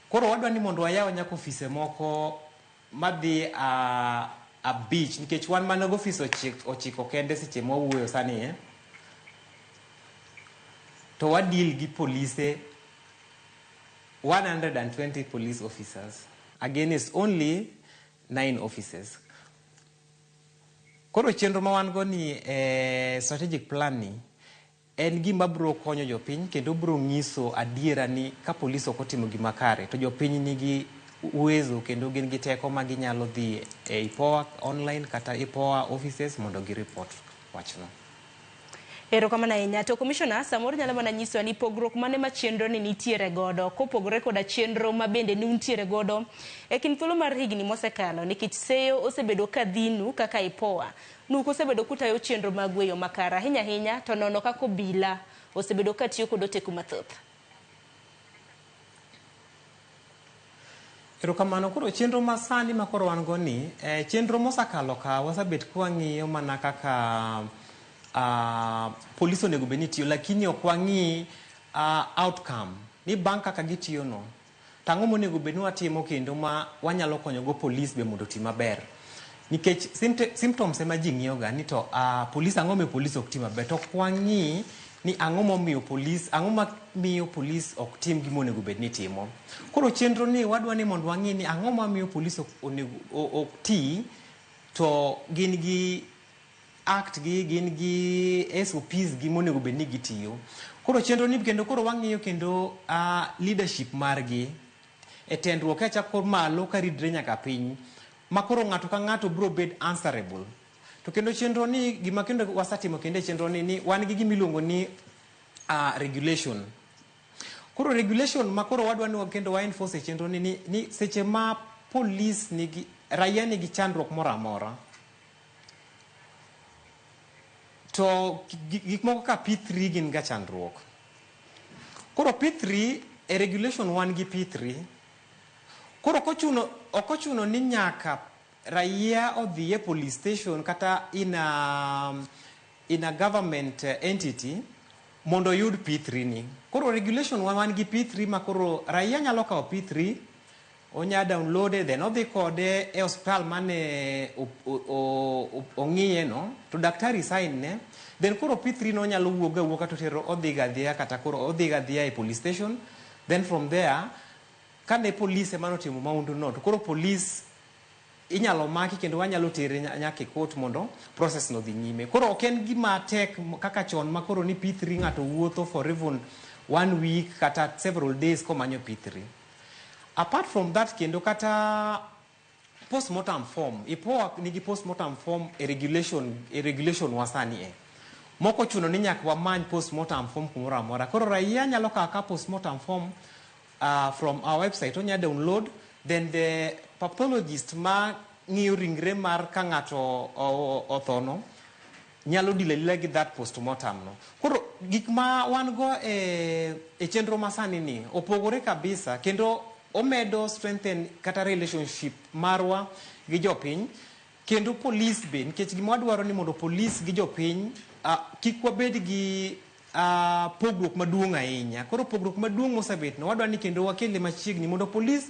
Koro wadwa ni mondo wayaw nyaka ofise moko madhi a beach, nikech wan mana go office ochiko kende seche mawuoyo sani to wadil gi polise 120 police officers against only 9 offices. Koro chenro ma wan go ni strategic plan ni en gima bro konyo jopiny kendo bro nyiso adiera ni ka polis ok otimo gima kare to jopiny nigi uwezo kendo gin gi teko ma ginyalo dhi e IPOA online kata IPOA offices mondo gi report wachno. Erokamano ahinya. To commissioner, samoro nyalo mana nyiso ni pogruok mane ma chenro ni nitiere godo kopogore koda chenro ma bende ni nitiere godo e kind thuolo mar higni mosekalo, nikech seyo osebedo ka dhinu kaka IPOA nuko osebedo kutayo chenro mag weyo makara ahinya to nono kako bila osebedo ka tiyo kod teku mathoth. Erokamano. Koro chenro masani ma koro wan go ni chenro mosakalo ka wasebet kwa ng'iyo mana kaka polis onego bed ni tiyo, lakini ok wang'i outcome ni bang' kaka gitiyo no tang'o monego bed ni watimo kendo ma wanyalo konyo go polis be mondo ti maber, nikech symptoms ema ji ng'iyoga ni to polis ang'o miyo polis ok ti maber, to ok wang'i ni ang'o momiyo polis ok tim gima onego bed ni timo. Koro chenro ni wadwa ni mondo wang'i ni ang'o momiyo polis ok ti, to gin gi act gin gi SOPs gi monego bed ni gitiyo. Koro chenro ni kendo koro wang'iyo kendo leadership margi e tendruok ka chako malo ka ridre nyaka piny ma koro ng'ato ka ng'ato bro bed answerable. To kendo chenro ni gima kendo wasatimo kendo chenro ni wan gi gimiluongo ni regulation. Koro regulation ma koro wadwa ni kendo wa enforce chenro ni seche ma police nigi raia nigi chandruok moro amora to gik moko ka P3 gin ga chandruok. Koro P3 e regulation wan gi P3. Koro okochuno ni nyaka raia odhi e police station kata in a government entity mondo yud P3 ni. Koro regulation wan gi P3 ma koro raia nyalo kawo P3 onya download then odhi kode e hospital mane ong'iye no to daktari sign ne, then koro P3 no nyalo wuoga to tero odhi gadhia kata koro odhi gadhia e police station, then from there kane police emano timo maundu no to koro police inyalo maki kendo wanyalo tere nyaka e court mondo process no dhi nyime. Koro ok en gima tek kaka chon ma koro ni P3 ng'ato wuotho for even 1 week kata several days komanyo P3. Apart from that kendo kata postmortem form, IPOA nigi postmortem form a regulation wasani moko chuno ni nyaka wamany postmortem form kumoro amora. Koro raia nyalo kaka postmortem form from our website onya download, then the pathologist ma ng'iyo ringre mar ka ng'ato othono nyalo dilelila gi that postmortem no. Koro gik ma wan go e chenro masani ni opogore kabisa kendo omedo strengthen kata relationship marwa gi jopiny kendo police be nikech gima wadwaro ni mondo police gi jopiny kik wabed gi pogruok maduong' ahinya. Koro pogruok maduong' mosebet no wadwaro ni kendo wakele machiegni mondo police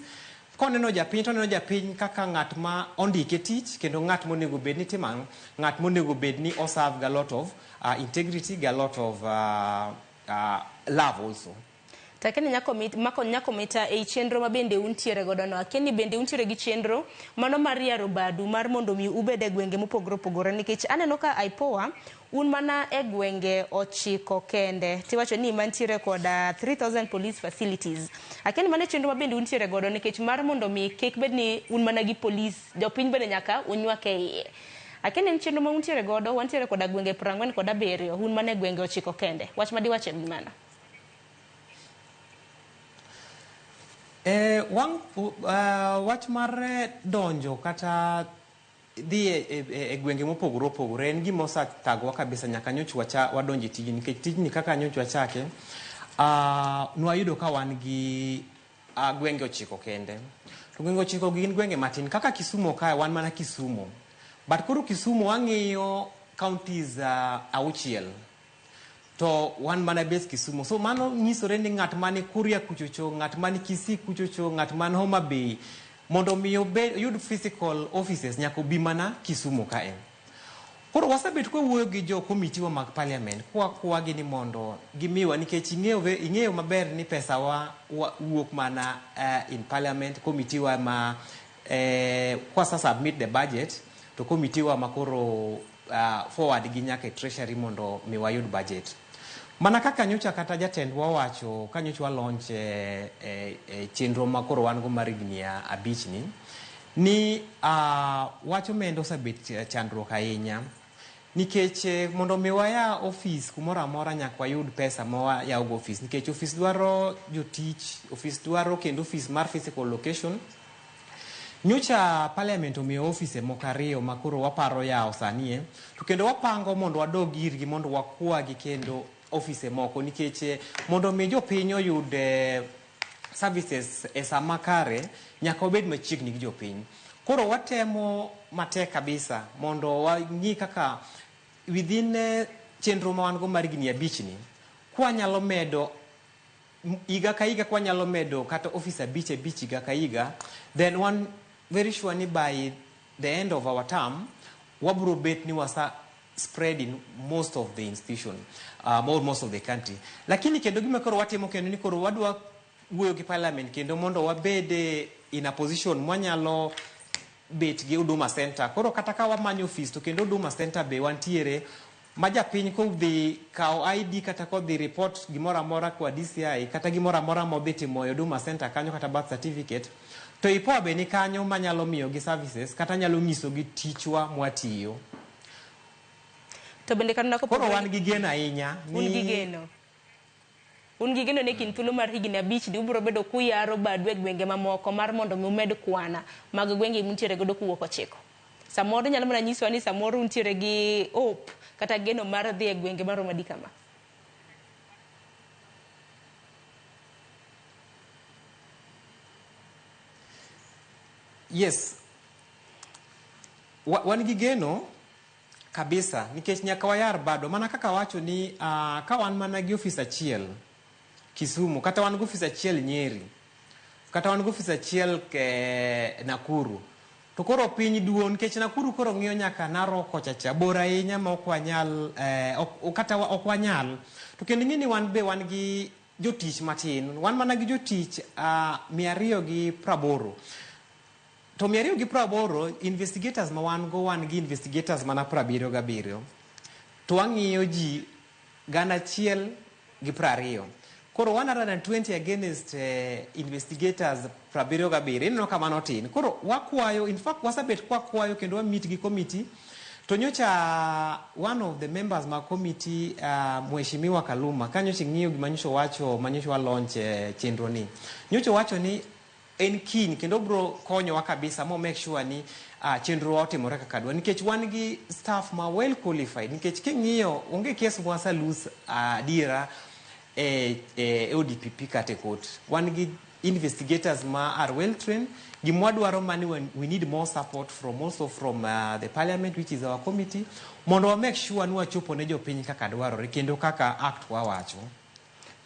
koneno japiny to neno japiny kaka ng'at ma ondike tich kendo ng'at monego bed ni timang, ng'at monego bed ni oserve ga lot of integrity, ga lot of love also. Takeni nyako mita e chenro ma bende untiere godo no. Akeni bende untiere gi chenro mano mar yaro badu mar mondo mi ubede gwenge mopogore opogore nikech aneno ka IPOA un mana e gwenge 9 kende. Tiwacho ni mantiere koda 3000 police facilities. Akeni mane chenro ma bende untiere godo nikech mar mondo mi kik bed ni un mana gi police jopiny bende nyaka unywake iye. Akeni chenro ma untiere godo wantiere koda gwenge 47 un mana e gwenge 9 kende. Wach madiwache gimana? Wach mar donjo kata dhi e gwenge mopogore opogore en gima osathagowa kabisa nyaka nyocha wadonje tijni nikech tijni kaka nyocha wachake nwayudo ka wan gi gwenge 9 kende. To gwenge 9 gin gwenge matin kaka Kisumu ka wan mana Kisumu. But koro Kisumu wang'iyo counties 6 to wan mana base Kisumu. So mano nyisore ni ng'at mani Kuria kuchocho, ng'at mani Kisii kuchocho, ng'at man Homa Bay mondo mi yud physical offices nyaka bi mana Kisumu kae. Koro wasebet ko wuoyo gi jo committee wa mag parliament kwa gi ni mondo gimiwa nikech ing'eyo maber ni pesa wa wuok mana in parliament committee wa ma kwa sasa submit the budget to committee wa makoro forward gi nyaka treasury mondo mi wayud budget. Mana kaka nyocha kata jatendwa wacho ka nyocha launch chenro makoro wan go mar higni 5 ni wacho mendo osebet chandruok ahinya nikech mondo mi waya office kumoro amora nyaka wayud pesa ma wayaw go office nikech office dwaro jotich, office dwaro kendo office mar physical location. Nyocha parliament omiyo office moko 2 makoro waparo yawo sanie to kendo wapango mondo wadog irgi mondo wakwagi kendo office moko nikech mondo mi jopiny oyud services e sama kare nyaka obed machiegni gi jopiny. Koro watemo matek kabisa mondo wang'i kaka within chenro ma wan go mar higni 5 ni kwa nyalo medo iga ka iga kwa nyalo medo kata office 5 iga ka iga, then one very sure ni by the end of our term wabro bet ni wasa spread in most of the institution most of the country. Lakini kendo gima koro watemo kendo ni koro wadwa wuoyo gi parliament kendo mondo wabede in a position mwanyalo bet gi Huduma Center. Koro kata ka wamanyo office to kendo Huduma Center be wantiere ma japiny ko dhi kao ID kata ko dhi report gimora amora kwa DCI kata gimora amora modhi timo Huduma Center kanyo kata birth certificate to IPOA be ni kanyo manyalo miyo gi services kata nyalo nyiso gi tichwa mwatiyo. To bende kan nako koro wan gi geno ahinya ni un gi geno ne kin thuolo mar higni 5 di ubro bedo kuyaro badu e gwenge mamoko mar mondo mi umed kwana mag gwenge muntiere godo kuwuok 9. Samoro nyalo mana nyiswa ni samoro untiere gi hope kata geno mar dhi e gwenge mar Romadi kama. Yes, wan gi geno kabisa nikech nyaka wayar bado mana kaka wacho ni ka wan mana gi office achiel Kisumu kata wan gi office achiel Nyeri kata wan gi office achiel ke Nakuru to koro piny duon nikech Nakuru koro ng'iyo nyaka Narok kochacha bora ahinya ma ok wanyal kata ok wanyal to kendo ng'ini wan be wan gi jotich matin wan mana gi jotich 280 to 280 investigators ma wan go wan gi investigators mana 77 to wang'iyo ji 1,120 Koro 120 against investigators 77 ineno kama notin. Koro wakwayo, in fact wasabet kwayo kendo meet gi committee. To nyocha one of the members ma committee Mheshimiwa Kaluma kanyocha ng'iyo gima nyocha wacho manyocha wa launch chenro ni. Nyocha wacho ni en keen kendo bro konyo wa kabisa mo make sure ni chenro otimore kaka dwa nikech wan gi staff ma well qualified nikech king'iyo onge case mwasa lose dira ODPP kate court. Wan gi investigators ma are well trained. Gimwadwaro mani we need more support from also from the parliament, which is our committee, mondo wa make sure ni wachopo ne jopiny kaka dwarore kendo kaka act wawacho.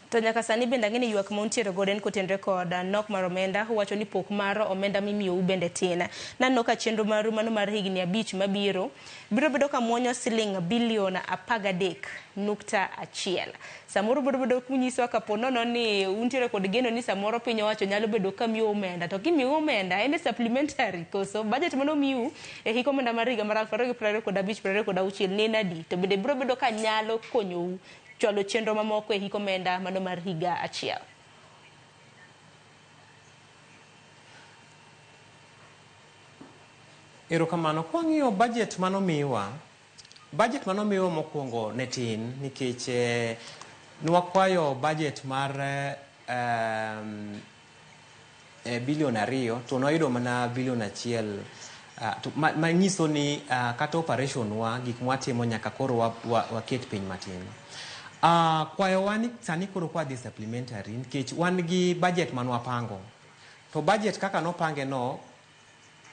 To nyaka sani bende ang'eni ywak ma untiere godo en kotenre kod nok mar omenda, uwacho ni pok mar omenda mimiyo u bende tin. Naneno ka chenro maru mano mar higni 5 mabiro biro bedo ka muonyo siling bilion 13.1. Samoro biro bedo kunyiso kapo nono ni untiere kod geno ni samoro piny owacho nyalo bedo ka miyo omenda, to kimiyo omenda en supplementary koso budget mano miyo e hiko omenda mar higa mar 2025-2026 ni nadi, to bende biro bedo ka nyalo konyo chwalo chenro mamoko e hiko omenda mano mar higa achiel. Erokamano, kwang'iyo budget mano miwa mokwongo ne tin nikech nwakwayo budget mar bilion 2 to noyudo mana bilion 1 manyiso ni kata operation wa gik mwatimo nyaka koro waket piny matin. Kwayo wani sani koro kwa di supplementary nikech wan gi budget manwapango. To budget kaka nopange no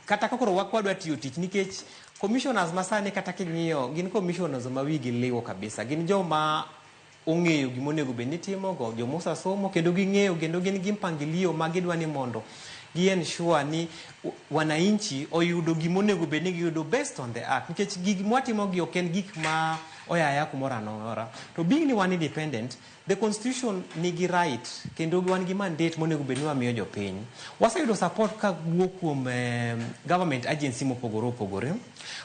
kata koro wakwadwa tiyo tich nikech commissioners masani kata king'iyo gin commissioners ma wigi liwo kabisa. Gin joma ong'eyo gimonego bed ni timo go, jomosa somo kendo ging'eyo kendo gin gi mpangilio ma gidwa ni mondo gi ensure ni wananchi oyudo gimonego bed ni giyudo based on the act. Nikech gik mwatimo gi oken gik ma oyaya kumora nora. To being ni one independent, the constitution nigi right kendo wan gi mandate monego bed ni wamiyo jopiny. Waseyudo support ka wuok kuom government agency mopogore,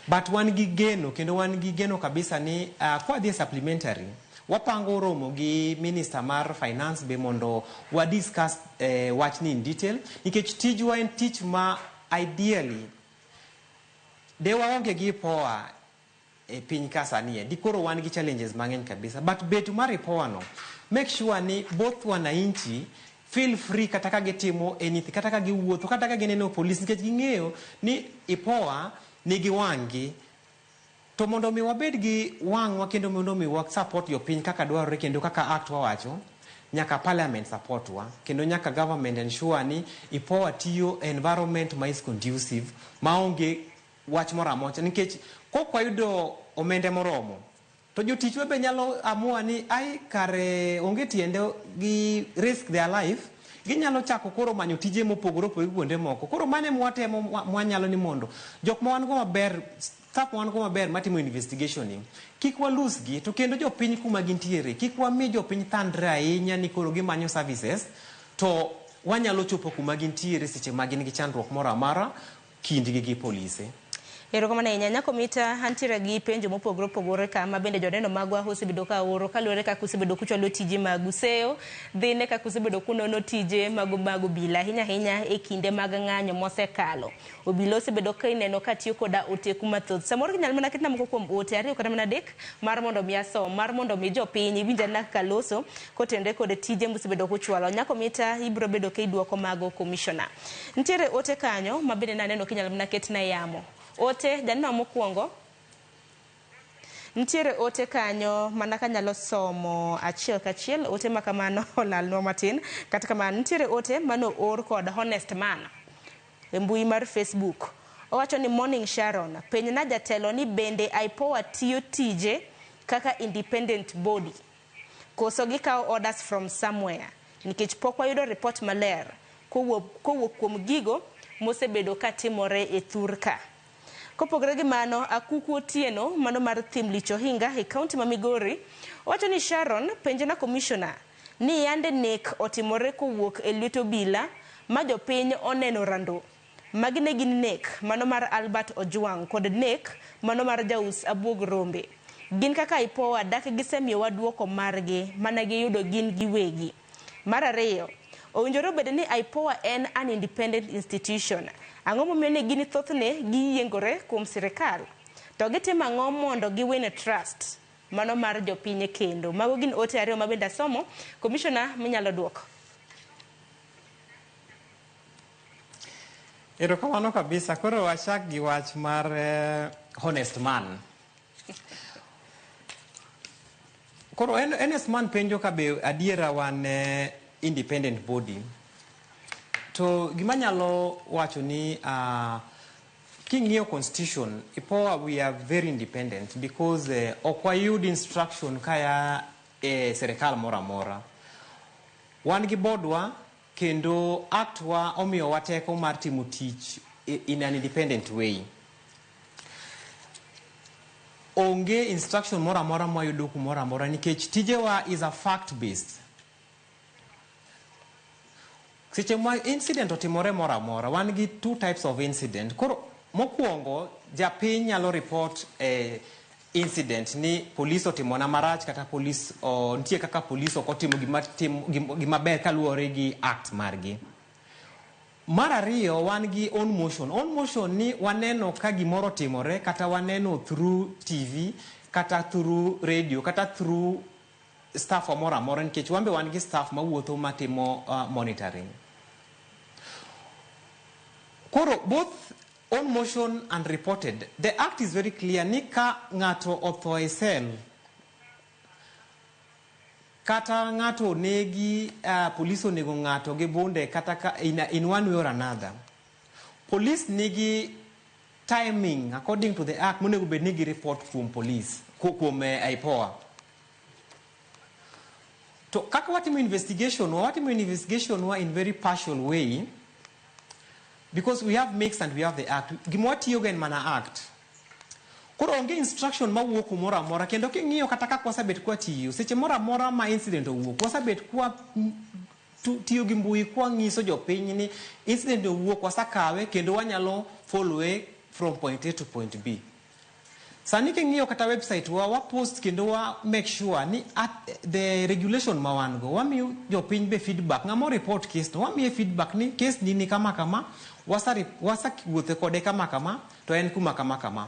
but wan gi geno kendo wan gi geno kabisa ni kwa dhi supplementary wapango romo gi minister mar finance be mondo wa discuss wachni in detail nikech tijwa en tich ma ideally de waonge gi poa e piny kasanie dikoro wan gi challenges mang'eny kabisa, but betu mar poa no make sure ni both wananchi feel free kata ka gitimo anything kata ka giwuotho kata ka gineno police nikech ging'eyo ni ipoa nigi wangi. To mondo mi wabed gi wang'wa kendo mondo mi wa support yo piny kaka dwarore kendo kaka act wawacho, nyaka parliament support wa kendo nyaka government ensure ni ipoa tiyo environment ma is conducive maonge wach moro amocha nikech kokwayudo omende moromo to jotich be nyalo amua ni ai kare onge tiende gi risk their life, ginyalo chako koro manyo tije mopogore kuonde moko. Koro mane mwatemo mwanyalo ni mondo jok ma wan go maber staff wan go maber matimo investigation ni kik wa lose gi to kendo jopiny kuma gintiere kik wami jopiny thandre ahinya ni koro gimanyo services to wanyalo chopo kuma gintiere seche ma gin gi chandruok moro amara kindgi gi polise. Erokamano ahinya nyako mita antiere gi penjo mopogore kama bende joneno magwa osebedo ka oro kaluwore kaka osebedo kuchwalo tije mag useyo dhine kaka osebedo kunono tije mag obila ahinya e kinde mag ng'anyo mosekalo. Obila osebedo ka ineno ka tiyo koda oteku mathoth. Samoro ginyalo mana ketna moko kuom ote ariyo kata mana adek mar mondo mi asom mar mondo mi jopiny winja naka loso kotenre kod tije mosebedo kuchwalo. Nyako mita ibro bedo ka iduoko mago commissioner. Ntiere ote kanyo mabende naneno kinyalo mana ketna yamo. Ote janina mokwongo ntiere ote kanyo mana kanyalo somo achiel kachiel ote makamano olalno matin kata kamano ntiere ote mano or kod honest man e mbui mar Facebook. Owacho ni Morning Sharon penj na jatelo ni bende IPOA tiyo tije kaka independent body koso gikawo orders from somewhere nikech pok wayudo report maler kowuok kuom gigo mosebedo katimore e thurka. Kopogore gi mano, Akuku Otieno mano mar Thim Licho Hinga e kaunti ma Migori wacho ni Sharon penjena commissioner ni yande nek otimore kowuok e lwet obila ma jopiny oneno rando. Magine gin nek mano mar Albert Ojwang kod nek mano mar Jaus Abuog Rombe. Gin kaka IPOA dak gisemiyo waduoko margi mana giyudo gin giwegi. Mar ariyo, owinjore bed ni IPOA en an independent institution. Ang'o momiyo ne gini thothne giyiengore kuom sirikal? To gitimo ang'o mondo giwin trust mano mar jopiny kendo? Mago gin ote ariyo ma bende asomo. Commissioner, minyalo duoko. Erokamano kabisa. Koro wachak gi wach mar honest man. Koro honest man penjo ka be adiera wan independent body. To gima nyalo wacho ni king'iyo constitution, IPOA we are very independent because ok wayud instruction kaya serikal moro amora. Wan gi bodwa kendo act wa omiyo wateko mar timo tich in an independent way. Onge instruction moro amora mwayudo kumoro amora nikech tijewa is a fact based. Seche ma incident otimore moro amora, wan gi two types of incident. Koro mokwongo japiny nyalo report incident ni police otimona marach kata police nitie kaka police ok otimo gima ber kaluwore gi act margi. Mar ariyo wan gi on motion. On motion ni waneno ka gimoro timore kata waneno through TV kata through radio kata through staff moro amora nikech wambe wan gi staff mawuotho matimo monitoring. Koro both on motion and reported, the act is very clear ni ka ng'ato otho e cell kata ng'ato negi police onego ng'ato gi bunde kata in one way or another. Police nigi timing according to the act monego bed nigi report from police kuom IPOA. To kaka watimo investigation wa in very partial way because we have mixed and we have the act. Gimwatiyogo en mana act. Koro onge instruction mawuok kumoro amora kendo king'iyo kata ka wasebet kwa tiyo seche moro amora ma incident owuok wasebet kwa tiyo gi mbui kwa ng'iso jopiny ni incident owuok wasakawe kendo wanyalo follow from point A to point B. Sani king'iyo kata website wa post kendo wa make sure ni the regulation ma wan go wamiyo jopiny be feedback ng'amo report case no wamiye feedback ni case ni kama kama wasawuothe kode kama kama to en kuma kama kama.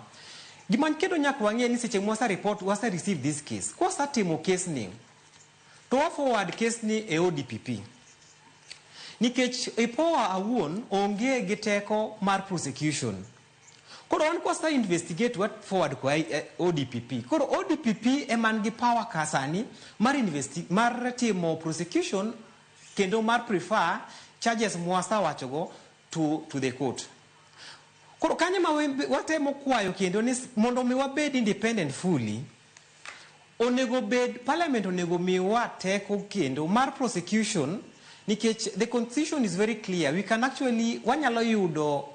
Gima kendo nyaka wang'e ni seche mwasa report wasa receive this case kwasa timo case ni to wa forward case ni e ODPP nikech IPOA awuon onge gi teko mar prosecution. Koro wan kwasa investigate what forward kwa ODPP. Koro ODPP eman gi power kasani mar timo prosecution kendo mar prefer charges mwasa wachogo to the court. Koro kanye ma watemo kwayo kendo ni mondo mi wabed independent fully onego bed parliament onego mi wateko kendo mar prosecution nikech the constitution is very clear. We can actually wanyalo yudo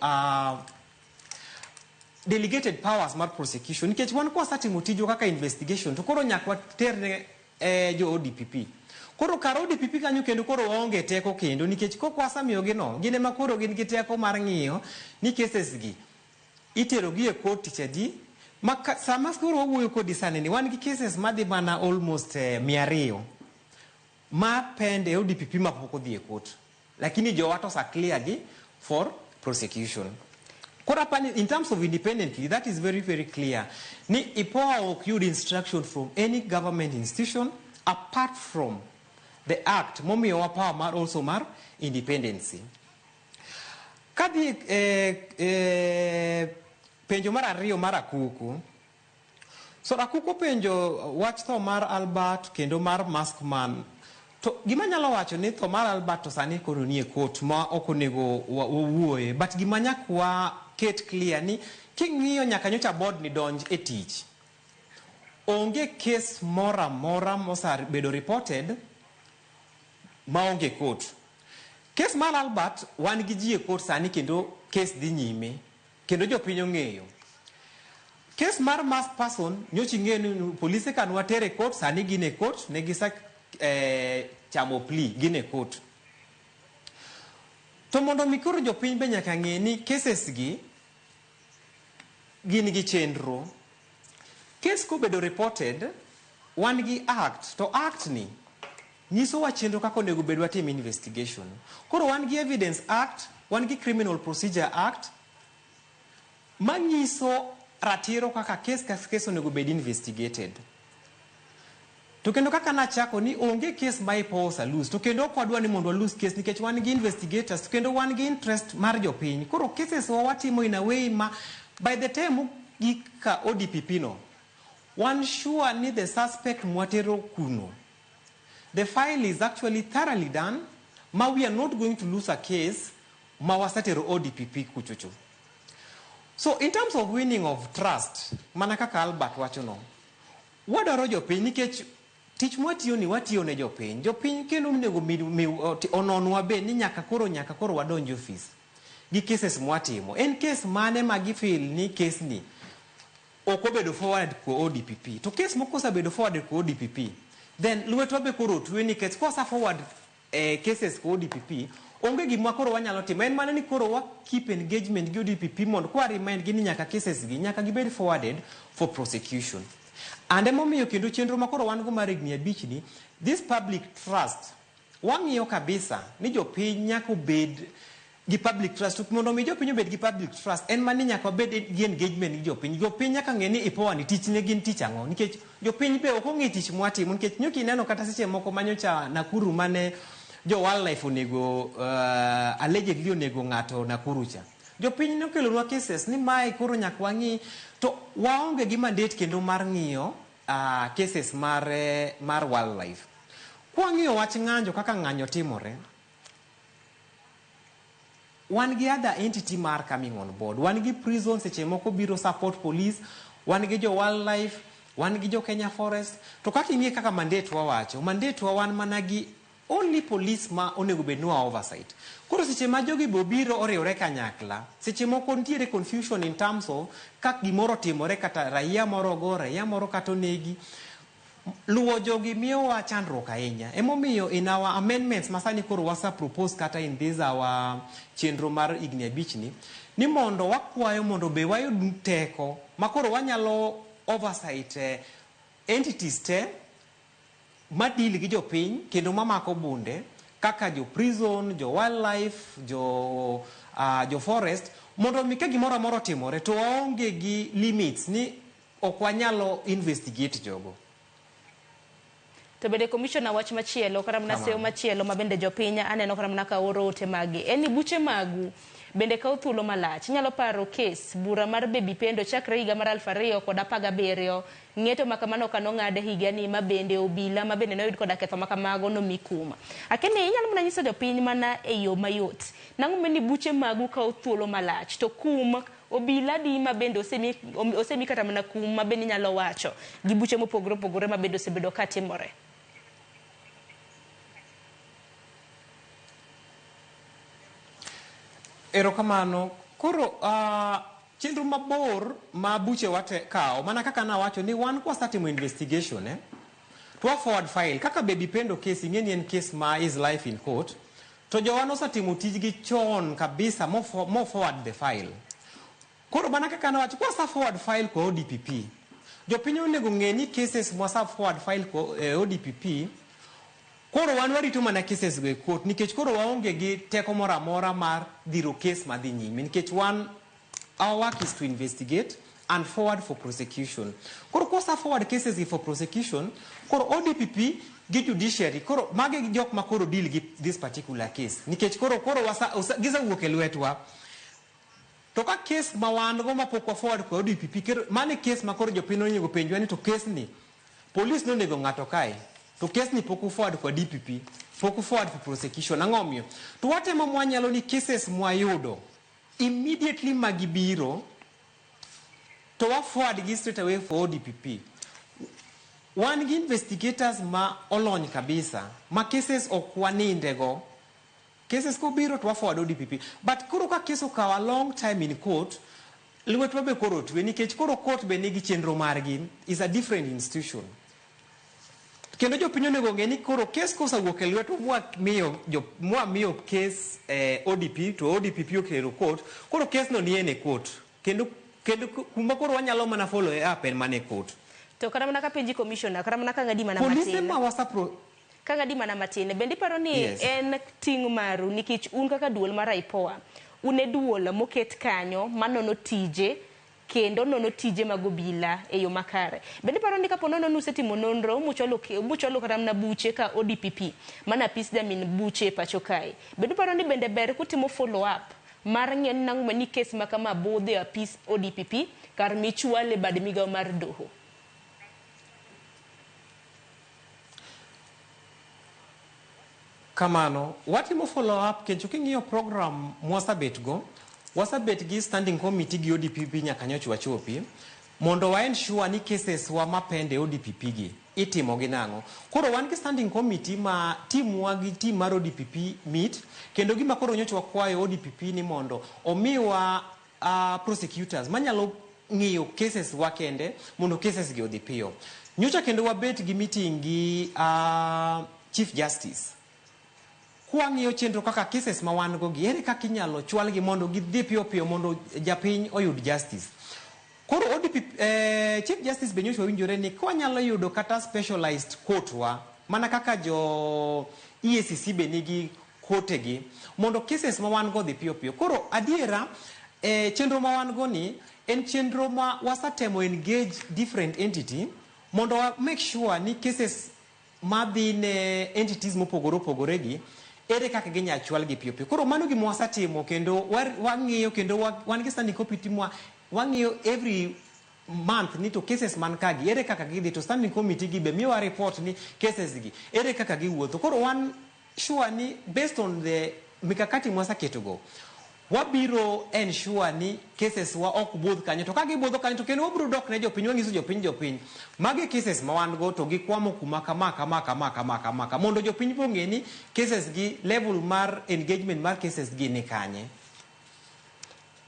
delegated powers mar prosecution nikech wan kwa satimo tijo kaka investigation to koro nyaka waterne jo ODPP. Koro kar ODPP kanyo kendo koro waonge teko kendo nikech kokwasa miyogi no gine ma koro gin gi teko mar ng'iyo ni cases gi itero gi e court tich adi sama koro wawuoyo kodi sani ni wan gi cases madhi mana almost 200 ma pende ODPP ma pok odhi e court lakini jowato sa clear gi for prosecution. Kora in terms of independently, that is very, very clear. Ni IPOA ok yud instruction from any government institution apart from the act momiyo wa power mar also mar independency. Kadhi penjo mar ariyo mar Akuku. So Akuku penjo wach tho mar Albert kendo mar Maskman. To gima nyalo wacho ni tho mar Albert to sani koro nie court ma ok onego wuoye but gima nyakwa ket clear ni king'iyo nyaka nyocha board ni donj e tich. Onge case mora mosar bedo reported maonge court. Case mar Albert wan gi ji e court sani kendo case dhi nyime kendo jopiny ong'eyo. Case mar mass person nyocha ing'eyo ni polise kan watere court sani gin e court ne gisa chamo plea gin e court. To mondo mikoro jopiny be nyaka ng'e ni cases gi gin gi chenro. Case ko bedo reported wan gi act to act ni nyiso wa chenro kaka onego bed watim investigation. Koro wan gi Evidence Act, wan gi Criminal Procedure Act, manyiso ratiro kaka kes ka kes onego bed investigated. To kendo kaka nachako ni onge kes ma iposa lose. To kendo kwadwa ni mondo lose case nikech wan gi investigators. To kendo wan gi interest mar jopiny. Koro cases wa watimo in a way ma by the time gika ODPP no, one sure ni the suspect mwatero kuno. The file is actually thoroughly done. Ma we are not going to lose a case ma wasatero ODPP kuchuchu. So in terms of winning of trust, manakaka Albert wacho no, wadaro jopiny nikech tich mwatiyo ni watiyo ne jopiny. Jopiny kendo mnego ononwa be ni nyaka koro wadonjo office. Gi cases mwatimo. En case mane magifil ni case ni okobedo forward ko ODPP. To case moko osabedo forward ko ODPP. Then lwetwa be koro otwe nikech kosa forward cases ko ODPP. Onge gima koro wanyalo timo. En mana ni koro wa keep engagement gi ODPP mondo kwa remind gi ni nyaka cases gi nyaka gibed forwarded for prosecution. Ande momiyo kendo chenro makoro wan go mar higni 5 ni, this public trust wang'iyo kabisa ni jopiny nyaka bed gi public trust. Mondo mi jopiny obed gi public trust en mani nyaka bed gi engagement gi jopiny. Jopiny nyaka ng'e ni IPOA ni tich ne gin tich ang'o nikech jopiny be ok ong'e tich mwatimo nikech nyoki neno kata seche moko manyocha Nakuru mane jo wildlife onego allegedly onego ng'ato Nakuru cha. Jopiny nokelonwa cases ni mae koro nyaka wang'i to waonge gi mandate kendo mar ng'iyo cases mar wildlife. Kwang'iyo wach ng'anjo kaka ng'anyo timore, wan gi other entity mar coming on board. Wan gi prison seche moko biro support police, wan gi jo wildlife, wan gi jo Kenya Forest. To kaka ing'e kaka mandate wawacho, mandate wa wan mana gi only police ma onego bed nwa oversight. Koro seche ma jogi bobiro oriwre kanyakla, seche moko ntiere confusion in terms of kak gimoro timore kata raia moro go, raia moro kata onegi. Luwo jogi miyo wa chandruok ahinya. Emomiyo in our amendments masani koro wasa propose kata in this our chenro mar higni 5 ni mondo wakwayo mondo be wayud teko makoro wanyalo oversight entities te madili gi jopiny kendo mamako bunde kaka jo prison, jo wildlife, jo forest mondo mi ka gimoro amoro timore to waonge gi limits ni ok wanyalo investigate jogo. To bende commissioner wach machielo kata mana seyo machielo ma bende jopiny aneno kata mana ka oro ote magi eni buche magu bende kawo thuolo malach. Nyalo paro case bura mar Baby Pendo chakre higa mar 2017 ng'eto makamano kano ng'ade higa ni ma bende obila ma bende noyud koda ketho makamago no mikuma. Akeni inyalo mana nyiso jopiny mana e yo mayot nang'o meni buche magu kawo thuolo malach to kum obila di ma bende osemi kata mana kum ma bende nyalo wacho gi buche mopogore ma bende osebedo ka timore. Erokamano. Koro chenro mabor ma buche wate kao mana kaka na wacho ni wan kwa statimo investigation to forward file kaka Baby Pendo case ingeni en case ma is life in court to jowano satimo tijgi chon kabisa mo forward the file. Koro mana kaka na wacho kwa sa forward file ko ODPP jopiny onego ng'e ni cases mo sa forward file ko ODPP koro wan warito mana cases go court nikech koro waonge gi teko moro amora mar dhiro case madhi nyime nikech our work is to investigate and forward for prosecution. Koro kosa forward cases for prosecution koro ODPP gi judiciary koro mage gi jok ma koro deal gi this particular case nikech koro gisa wuok e lwetwa to ka case ma wan go mapok wa forward ko ODPP mane case ma koro jopiny onego penjwa ni to case ni police nonego ng'ato kae to case ni poku forward kwa DPP, poku forward for prosecution. Ang'omiyo, to watemo mwanyalo ni cases mwayudo, immediately magibiro, to wa forward gi straight away for DPP. One gi investigators ma olony kabisa, ma cases okwaninde go, cases ko biro to wa forward DPP. But kuro ka case okawa a long time in court, lwetwa be koro twe nikech koro court be nigi chenro margi is a different institution. Kendo jopiny onego ng'e ni koro case kosawuok e lweto mwa miyo case ODP to ODPP okelo court koro case no nie ne court kendo kuma koro wanyalo mana follow up en mane court to kata mana ka penji commissioner kata mana ka ng'adi mana matin police ma wasa kanga di mana matine bendi paro ni en ting maru nikech un kaka duol mar IPOA une duol moket kanyo manono tije kendo nono tije magobila e yo makare bendi paro ni kapo nono nusetimo nonro mucholo karamna buche ka ODPP mana pis da min buche pachokai bendi paro ni bende ber kutimo follow up mar ng'en nang mani kes makama bodhe apis ODPP kar michwale bad migaw mar doho. Kamano, watimo follow up kencho king'iyo program mwasabet go, wasabet gi standing committee gi ODPP nyaka nyoch wachopi, mondo wa ensure ni cases wa mapende ODPP gi itimo gi nango. Koro wan gi standing committee ma team wa gi team mar ODPP meet, kendo gima koro nyoch wakwayo ODPP ni mondo omiwa prosecutors manyalo ng'iyo cases wa kende mondo cases gi odhi piyo. Nyocha kendo wabet gi meeting gi Chief Justice. Kuang'iyo chenro kaka cases ma wan go gi ere kaka inyalo chwal gi mondo gidhi piyo piyo mondo japiny oyud justice. Koro ODPP Chief Justice be nyocha winjore ni kwanyalo yudo kata specialized court wa mana kaka jo EACC be nigi kote gi mondo cases ma wan go dhi piyo piyo. Koro adiera chenro ma wan go ni en chenro ma wasatemo engage different entity mondo make sure ni cases ma dhi ne entities mopogore opogore gi ere kaka ginya chwal gi piyo piyo. Koro mano gima wasatimo kendo wang'iyo kendo wan gi standing committee wang'iyo every month ni to cases man kagi ere kaka gidhi to standing committee gi be miwa report ni cases gi ere kaka giwuotho. Koro wan sure ni based on the mikakati mwasaketo go wabiro ensure ni cases wa ok budh kanyo to kagi budho kanyo to kendo wabiro dok ne jopiny wangiso jopiny magi cases ma wan go to gikwamo kuma kama mondo jopiny bong'e ni cases gi level mar engagement mar cases gi ni kanye.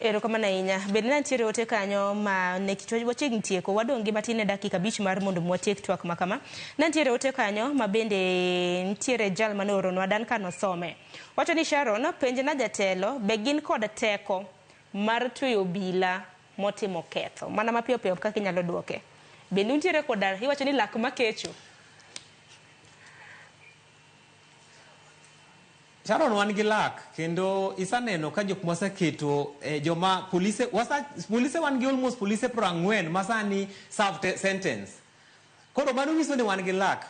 Ero kama nainya bende nantiere ote kanyo ma ne kitwa wachiegni tieko wadong gi matin e dakika 5 mar mondo mwatiek twak makama nantiere ote kanyo ma bende ntiere jal mane oronwa dan kano some wacho ni Sharon penje na jatelo be gin kod teko mar tweyo bila motimo ketho mana mapiyo piyo kaka inyalo duoke bende ntiere kod iwacho ni lak makecho. Sharon wan gi lak kendo isaneno ka jok mwasaketo joma police wan gi almost police 40 masani serve sentence. Koro mano nyiso ni wan gi lak.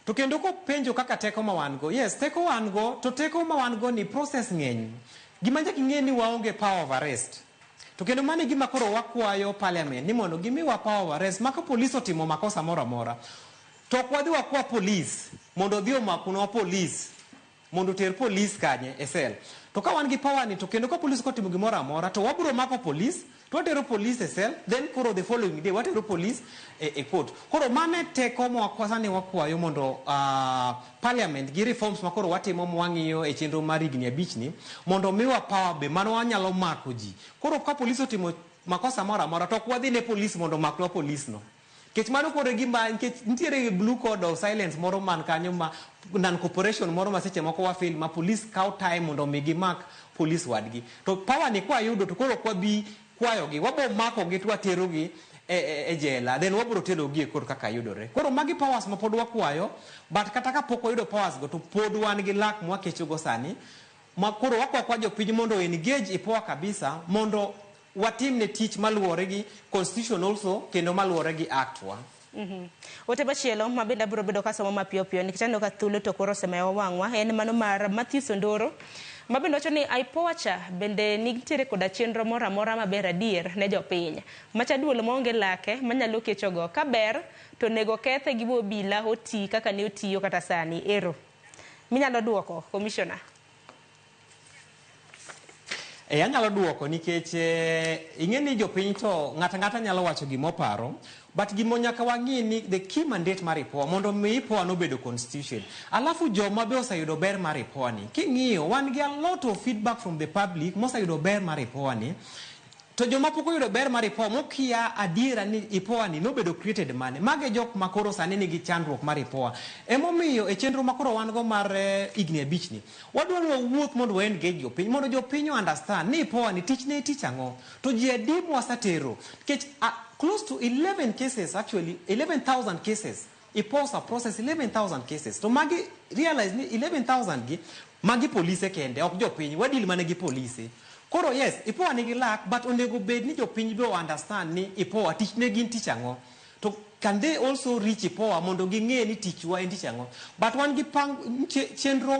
To kendo ko penjo kaka teko ma wan go, yes teko wan go to teko ma wan go ni process ng'eny. Gima njaki ng'e ni waonge power of arrest. To kendo mani gima koro wakwayo parliament ni mondo gimiwa power of arrest maka police otimo makosa mora mora. To kwadhi wakwa police mondo dhi omakunwa police mondo ter police kanye e cell. To ka wan gi power ni to kendo ka police kotimo gimoro amora to wabiro mako police to watero police e cell then koro the following day watero police e court. Koro mane teko mo akwasani wakwayo mondo parliament gi reforms makoro watimo mwang'iyo e chenro mar higni 5 ni mondo miwa power be mano wanyalo mako ji. Koro ka police otimo makosa mora mora to kwadhi ne police mondo makwa police no. Kech mano kore gimba ntiere blue code of silence moro man kanyo ma non corporation moro ma seche moko wa fail ma police cow time mondo migi mark police wadgi to power ni kwa yudo to koro kwa bi kwayo gi wabo mako gi twa tero gi e jela then wabro telo gi koro kaka yudore. Koro magi powers ma pod wakwayo but kata ka poko yudo powers go to pod wan gi lak mwa kecho go sani ma koro wakwa jopiny mondo engage ipoa kabisa mondo watim ne tich maluwore gi constitution also kendo maluwore gi act wa. Ote bachielo mabenda biro bedo kasomo mapiyo piyo nikitano ka thulo to koro sema wangwa en mano mar Matthew Sondoro mabendo wacho ni IPOA cha bende nitiere koda chenro mora mora maber adier ne jopiny macha duol maonge lake manyalo kechogo ka ber to nego kethe gi bobila oti kaka ne otiyo kata sani ero minyalo duoko commissioner. Anyalo duoko nikech ing'eni jopiny to ng'ata nyalo wacho gimoparo but gimo nyaka wang'i ni the key mandate mar IPOA mondo mi IPOA no bedo constitution alafu joma be osayudo ber mar IPOA ni king'iyo wan gi a lot of feedback from the public mosayudo ber mar IPOA ni to joma pok oyudo ber mar IPOA mokia adiera ni IPOA ni nobedo created mane mage jok makoro sani nigi chandruok mar IPOA emomiyo e chenro makoro wan go mar higni 5 ni wadwaro wuoth mondo wa engage jopiny mondo jopiny understand ni IPOA ni tich ne tich ang'o to ji adi mwasatero nikech close to 11 cases actually 11,000 cases IPOA process 11,000 cases. To magi realize ni 11,000 gi magi police kende ok jopiny wadil mane gi police. Koro yes, IPOA nigi lak but onego bed ni jopiny be understand ni IPOA tich ne gin tich ang'o. To can they also reach IPOA mondo ging'e ni tich wa en tich ang'o. But wan gi chenro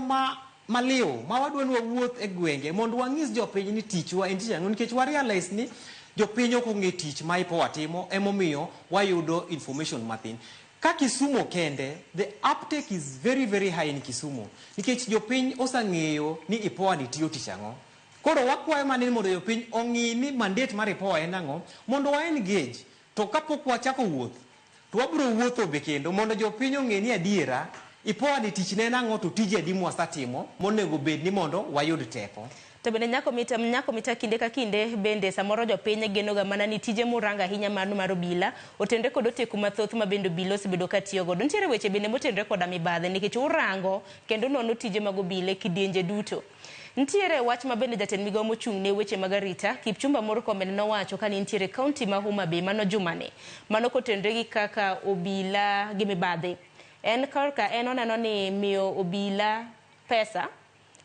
maliw ma wadwa ni wawuoth e gwenge mondo wang'is jopiny ni tich wa en tich ang'o nikech wa realize ni jopiny ok ong'e tich ma IPOA timo emomiyo wayudo information mathin. Ka Kisumu kende, the uptake is very very high in Kisumu nikech jopiny osang'eyo ni IPOA ni tiyo tich ang'o. Koro wakwayo mane mondo jopiny ong'i ni mandate mar IPOA en ang'o mondo wa engage. To kapok wachako wuoth to wabiro wuotho be kendo mondo jopiny ong'e ni adiera IPOA ni tich ne ang'o to tije adi mwasatimo monego bed ni mondo wayud teko. To bende nyako mita kinde ka kinde bende samoro jopiny genoga mana ni tije muranga ahinya mano mar obila otendre kod oteku mathoth ma bende obila osebedo ka tiyo godo. Nitiere weche bende motendre koda mibadhi nikech urango kendo nono tije mag obila kidienje duto. Nitiere wach ma bende jatend migao mochung' ne weche mag arita Kipchumba Murkomen nowacho ka nitiere kaunti ma Homa Bay mano jumane mano kotendre gi kaka obila gi mibadhi. En korka en oneno ni miyo obila pesa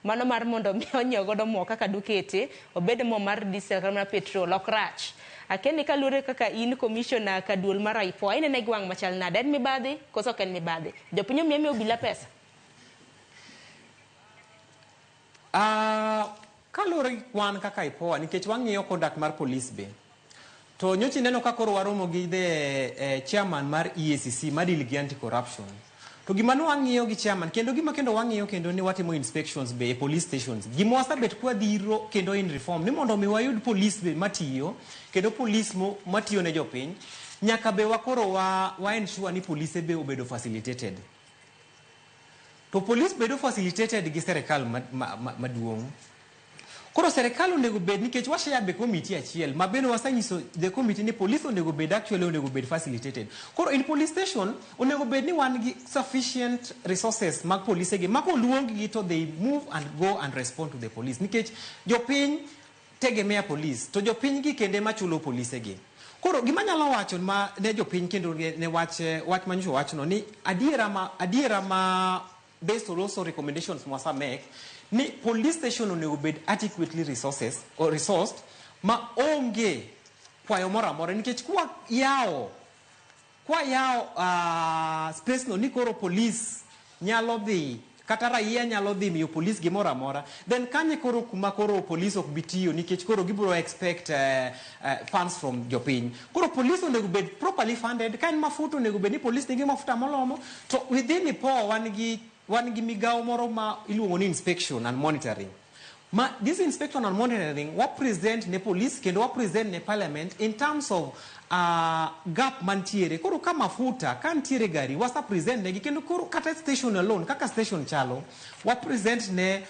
mano mar mondo onyiew godo mo kaka dukete obed mo mar diesel kata petrol ok rach. Akeni kalure kaka in commissioner ka duol mar IPOA inene gwang' machal nade en mibadhi koso ken mibadhi jopiny miyo obila pesa. Kalure gi kwan kaka IPOA nikech wang'iyo conduct mar police be to nyochi neno ka koro waromo gi the chairman mar EACC madil gi anti corruption. To gima no wang'iyo gi chairman kendo gima kendo wang'iyo kendo ni watimo inspections be police stations. Gima wasabet kwa dhiro kendo in reform ni mondo mi wayud police be matiyo kendo police matiyo ne jopiny nyaka be wakoro wa ensure ni police be obedo facilitated. To police bedo facilitated gi serikal maduong'. Koro serikal onego bed nikech washare be committee achiel ma bende wasanyiso the committee ni police onego bed actually onego bed facilitated. Koro in police station onego bed ni wan gi sufficient resources mag police gi mako luong gi to they move and go and respond to the police nikech jopiny tegemea police to jopiny gi kende machulo police gi. Koro gima nyalo wacho ma ne jopiny kendo ne wach manyiso wachno ni adiera ma based on also recommendations mwasa make ni police station onego bed adequately resourced ma onge kwayo mora mora nikech kwa yao space no ni koro police nyalo dhi kata raia nyalo dhi miyo police gimora mora then kanye koro kuma koro police ok bitiyo nikech koro gibiro expect funds from jopiny. Koro police onego bed properly funded kan mafuta onego bed ni police nigi mafuta molomo to within IPOA wan gi migao moro ma iluongo ni inspection and monitoring. This inspection and monitoring wa present ne police kendo wa present ne parliament in terms of gap mantiere. Koro ka mafuta kan tiere gari wasa present ne kendo koro kata station alone kaka station chalo wa present ne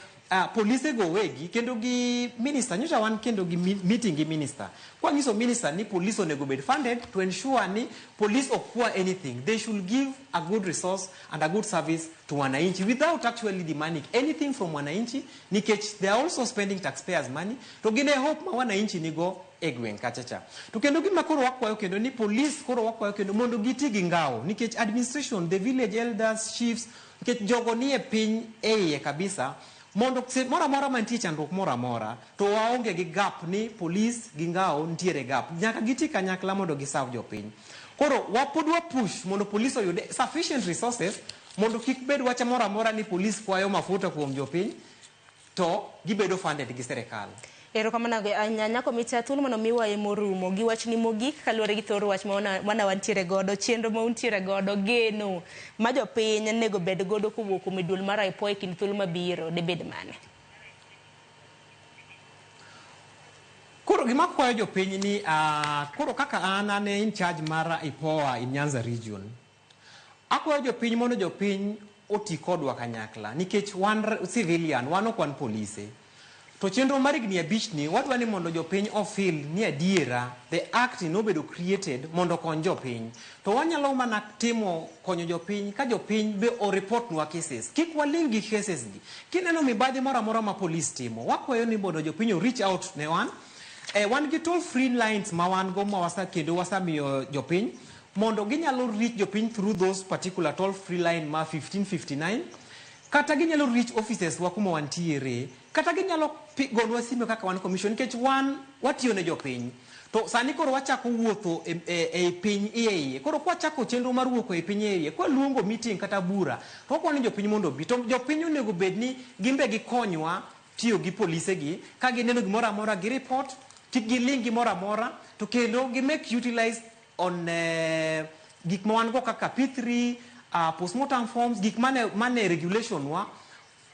police go wegi kendo gi minister nyocha wan kendo gi meeting gi minister kwa ngiso minister ni police onego bed funded to ensure ni police okwa anything. They should give a good resource and a good service to wananchi without actually demanding anything from wananchi nikech they are also spending taxpayers money to gine hope ma wananchi nigo egwen kachacha. To kendo gima koro wakwayo kendo ni police koro wakwayo kendo mondo giti gi ngao nikech administration the village elders chiefs nikech jogo ni e piny eye kabisa mondo mora mantie chandruok mora to waonge gi gap ni police gi ngao ntiere gap nyaka giti kanyakla mondo giserve jopiny. Koro wapodwa push mondo police oyude sufficient resources mondo kik bed wacha mora ni police kwayo mafuta kuom jopiny to gibedo funded gi serikal. Erokamano nyako mita thuolo mano miwaye morumo gi wach ni mogik kaluwore gi thoro wach mana wantiere godo chenro ma untiere godo geno ma jopiny nego bed godo kowuok kuom duol mar IPOA kind thuolo mabiro de bed mane. Koro gima kwayo jopiny ni koro kaka an in charge mar IPOA in Nyanza region akwayo jopiny mondo jopiny oti kodwa kanyakla nikech wan civilian wan ok wan police. To chenro mar higni 5 ni wadwa ni mondo jopiny ofil ni adiera the act no bedo created mondo kony jopiny. To wanyalo mana timo konyo jopiny ka jopiny be o report nwa cases. Kik waling gi cases gi. Kineno mibadhi mora ma police timo wakwayo ni mondo jopiny reach out ne wan. Wan gi toll free lines ma wan go ma wasa kendo wasa miyo jopiny mondo ginyalo reach jopiny through those particular toll free line ma 1559 kata ginyalo reach offices wa kuma wantiere kata ginyalo gonwa sime kaka wan commission nikech wan watiyo ne jopiny to sani koro wachako wuotho e piny iye koro kwachako chenro mar wuotho e piny iye kwa luongo meeting kata bura to kwani jopiny mondo bi to jopiny onego bedni gimbe gikonywa tiyo gi polise gi ka gineno gimoro amora gi report gi link gimoro amora to kendo gi make utilize on gik ma wan go kaka P3 postmortem forms gik mane regulation wa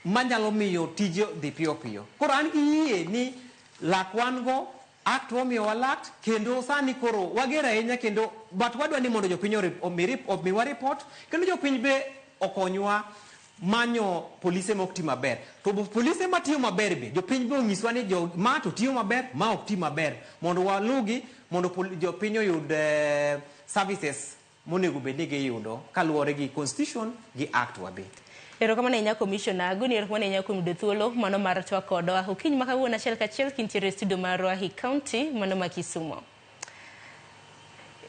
manyalo miyo tije dhi piyo piyo koro an gi yie ni lak wan go act omiyo walak kendo sani koro wagera ahinya kendo but wadwa ni mondo jopiny omiwa report kendo jopiny be okonywa manyo polise mok ti maber to polise matiyo maber be jopiny be onyiswa ni ma to tiyo maber ma ok ti maber mondo walugi mondo jopiny oyud services monego bed ni giyudo kaluwore gi constitution gi act wa be. Erokamano ahinya Commissioner Aguni, erokamano ahinya kuom yudo thuolo mano mar twak kodwa. Okinyi ma kawuono achiel kachiel kintiere e studio marwa hi county mano ma Kisumu.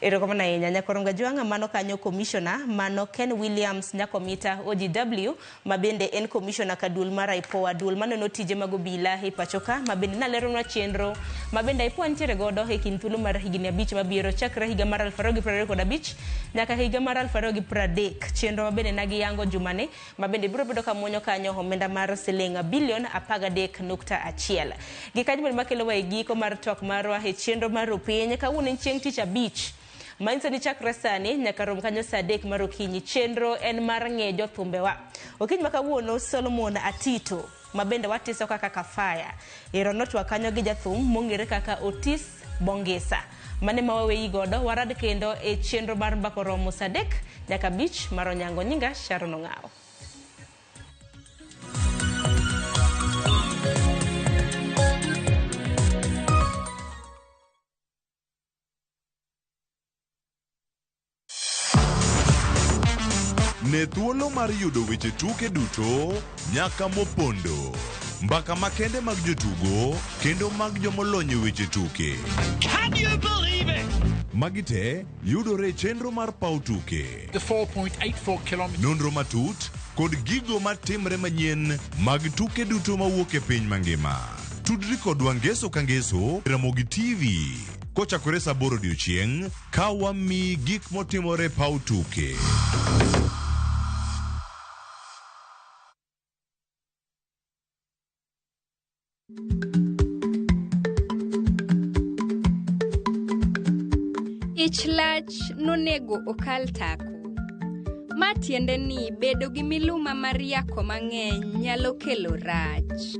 Erokamano ahinya nyakoro Gajwanga mano kanyo Commissioner mano Ken Williams nyakomita OGW mabende en Commissioner kadul mar IPOA dul mano tije mag obila e pachoka mabende nalero na chenro mabende IPOA ntiere godo e kin thuolo mar higni 5 mabiro chakre higa mar 2025 nyaka higa mar 2030 chenro mabende nagi yango jumane mabende biro bedo kamuonyo kanyo omenda mar siling bilion 13.1 gikanyo makelo wa giko mar twak marwa e chenro mar piny kawuono chieng' tich abich Mainsa ni chakra sani nyaka rom kanyo saa 3 mar okinyi chenro en mar ng'e jothumbewa. Okinyi ma kawuono Solomon Atito mabende watiso kaka Kafaya erono twa kanyo gi jathum mong'ere kaka Otis Bongesa mane mawawe godo warad kendo e chenro mar mbako romo saa 3 nyaka 5 mar onyango nyinga Sharon Ong'ao. Ne thuolo mar yudo weche tuke duto nyaka mopondo. Mbaka makende mag jotugo kendo mag jomolonyo weche tuke. Can you believe it? Magite yudore chenro mar pau tuke. The 4.84 kilometers. Nonro matut kod gigo matimre manyien mag tuke duto mawuok e piny mangima. Tudri kod Wangeso Kangeso Ramogi TV. Kochakore saa 8 odiechieng' ka wami gik motimore pau tuke. Ich lach nonego okal tako. Matiende ni bedo gi miluma mar yako mang'eny nyalo kelo rach.